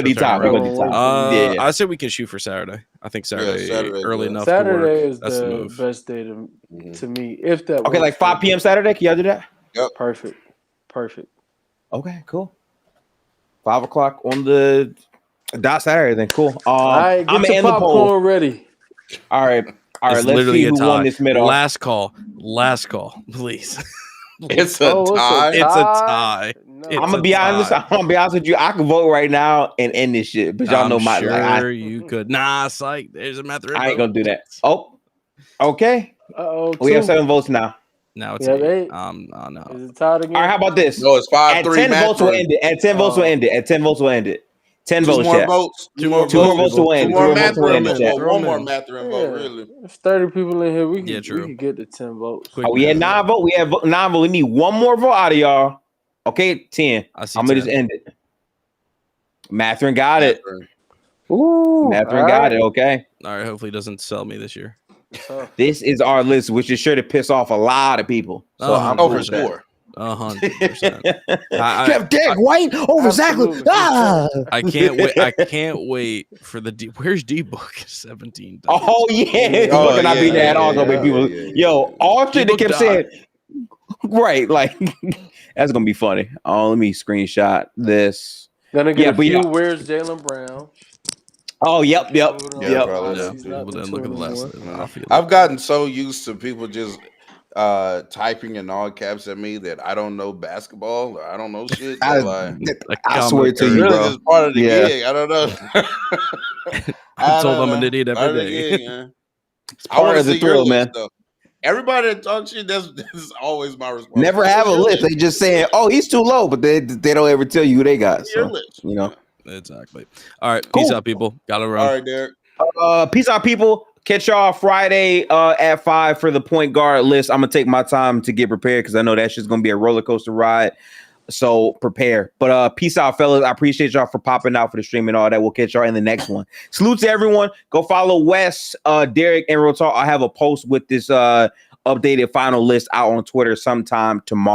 [SPEAKER 1] need time. We're gonna do time.
[SPEAKER 2] I say we can shoot for Saturday. I think Saturday early enough.
[SPEAKER 5] Saturday is
[SPEAKER 2] that's
[SPEAKER 5] the best day to me. If that
[SPEAKER 1] okay, like 5 p.m. Saturday. Can y'all do that?
[SPEAKER 4] Yep.
[SPEAKER 5] Perfect.
[SPEAKER 1] Okay, cool. 5 o'clock on the dot Saturday. Then cool.
[SPEAKER 5] All right, get your popcorn ready.
[SPEAKER 1] All right.
[SPEAKER 2] Let's
[SPEAKER 1] see who won this middle.
[SPEAKER 2] Last call, please.
[SPEAKER 4] It's a tie.
[SPEAKER 2] It's a tie.
[SPEAKER 5] No.
[SPEAKER 1] I'm gonna be honest. With you. I can vote right now and end this shit. But y'all know my.
[SPEAKER 2] Sure, you could. Nah, psych. There's a method.
[SPEAKER 1] I ain't gonna do that. Oh, okay.
[SPEAKER 5] Uh-oh,
[SPEAKER 1] we have 7 votes now.
[SPEAKER 2] Now it's
[SPEAKER 5] Yeah,
[SPEAKER 2] 8.
[SPEAKER 5] they-
[SPEAKER 2] Oh, no.
[SPEAKER 5] Is it tied again?
[SPEAKER 1] All right, how about this?
[SPEAKER 4] No, it's
[SPEAKER 1] At
[SPEAKER 4] 5-3.
[SPEAKER 1] 10 votes, we'll
[SPEAKER 4] Mathurin.
[SPEAKER 1] end it. At 10 votes, we'll end it. At 10 votes, we'll end it. 10
[SPEAKER 4] Two
[SPEAKER 1] votes,
[SPEAKER 4] more
[SPEAKER 1] chat.
[SPEAKER 4] votes.
[SPEAKER 2] Two more
[SPEAKER 1] Two more
[SPEAKER 2] votes,
[SPEAKER 1] votes
[SPEAKER 2] people.
[SPEAKER 1] to win.
[SPEAKER 2] Two
[SPEAKER 1] Two
[SPEAKER 2] more
[SPEAKER 1] more
[SPEAKER 2] votes
[SPEAKER 1] votes
[SPEAKER 2] to
[SPEAKER 1] to
[SPEAKER 2] win
[SPEAKER 1] win,
[SPEAKER 2] the
[SPEAKER 1] chat.
[SPEAKER 2] chat.
[SPEAKER 4] Well, one more
[SPEAKER 2] in.
[SPEAKER 4] Mathurin vote, really.
[SPEAKER 5] There's 30 people in here. We
[SPEAKER 2] Yeah,
[SPEAKER 5] could,
[SPEAKER 2] true.
[SPEAKER 5] we could get to 10 votes.
[SPEAKER 2] Quick
[SPEAKER 1] Oh, we had
[SPEAKER 2] math.
[SPEAKER 1] 9 votes. We have 9 votes. We need one more vote out of y'all. Okay, 10.
[SPEAKER 2] I see
[SPEAKER 1] I'm gonna
[SPEAKER 2] 10.
[SPEAKER 1] just end it. Mathurin got it.
[SPEAKER 4] Mathurin.
[SPEAKER 5] Ooh,
[SPEAKER 1] Mathurin got it. Okay.
[SPEAKER 2] All right, hopefully he doesn't sell me this year.
[SPEAKER 5] Tough.
[SPEAKER 1] This is our list, which is sure to piss off a lot of people. So I'm
[SPEAKER 4] Oh,
[SPEAKER 1] cool
[SPEAKER 4] for
[SPEAKER 1] with that.
[SPEAKER 4] sure.
[SPEAKER 2] 100%.
[SPEAKER 1] Jeff Derek White over Zach.
[SPEAKER 5] Absolutely.
[SPEAKER 1] Ah!
[SPEAKER 2] I can't wait. I can't wait for the D. Where's D Book? 17.
[SPEAKER 1] Oh yeah,
[SPEAKER 4] Oh,
[SPEAKER 1] we're not
[SPEAKER 4] yeah,
[SPEAKER 1] being that
[SPEAKER 4] yeah,
[SPEAKER 1] also
[SPEAKER 4] yeah,
[SPEAKER 1] make people.
[SPEAKER 4] yeah,
[SPEAKER 1] Yo, all shit they
[SPEAKER 2] D-Book
[SPEAKER 1] kept
[SPEAKER 2] died.
[SPEAKER 1] saying. Right, like that's gonna be funny. Oh, let me screenshot this.
[SPEAKER 5] Gonna get
[SPEAKER 1] Yeah,
[SPEAKER 5] a
[SPEAKER 1] but
[SPEAKER 5] few.
[SPEAKER 1] yeah.
[SPEAKER 5] Where's Jalen Brown?
[SPEAKER 1] Oh, yep.
[SPEAKER 4] Yeah,
[SPEAKER 1] Yep.
[SPEAKER 4] probably.
[SPEAKER 2] Yeah,
[SPEAKER 5] He's not
[SPEAKER 2] well,
[SPEAKER 5] the
[SPEAKER 2] then
[SPEAKER 5] two
[SPEAKER 2] look at the last.
[SPEAKER 5] anymore.
[SPEAKER 2] I feel
[SPEAKER 4] I've
[SPEAKER 2] it.
[SPEAKER 4] gotten so used to people just typing in all caps at me that I don't know basketball or I don't know shit.
[SPEAKER 1] I,
[SPEAKER 4] Like,
[SPEAKER 1] I swear to
[SPEAKER 4] it's
[SPEAKER 1] you,
[SPEAKER 4] really
[SPEAKER 1] bro.
[SPEAKER 4] just part of the
[SPEAKER 1] Yeah.
[SPEAKER 4] gig. I don't know.
[SPEAKER 2] I'm told
[SPEAKER 4] don't
[SPEAKER 2] I'm an
[SPEAKER 4] know.
[SPEAKER 2] idiot
[SPEAKER 4] Part
[SPEAKER 2] every
[SPEAKER 4] of the
[SPEAKER 2] day.
[SPEAKER 4] gig, man.
[SPEAKER 1] It's
[SPEAKER 4] I want
[SPEAKER 1] part
[SPEAKER 4] to
[SPEAKER 1] of the
[SPEAKER 4] see your
[SPEAKER 1] thrill,
[SPEAKER 4] list
[SPEAKER 1] man.
[SPEAKER 4] though. Everybody that talks shit, that's always my response.
[SPEAKER 1] Never have a
[SPEAKER 4] What's your
[SPEAKER 1] list. They just saying, "Oh, he's too low," but they don't ever tell you who they got.
[SPEAKER 4] Your
[SPEAKER 1] So,
[SPEAKER 4] list.
[SPEAKER 1] you know.
[SPEAKER 2] Exactly. All right.
[SPEAKER 1] Cool.
[SPEAKER 2] Peace out, people. Gotta run.
[SPEAKER 4] All right, Derek.
[SPEAKER 1] Peace out, people. Catch y'all Friday at 5 for the point guard list. I'm gonna take my time to get prepared because I know that's just gonna be a roller coaster ride. So prepare. But peace out, fellas. I appreciate y'all for popping out for the stream and all that. We'll catch y'all in the next one. Salute to everyone. Go follow Wes, Derek, and Real Talk. I'll have a post with this updated final list out on Twitter sometime tomorrow.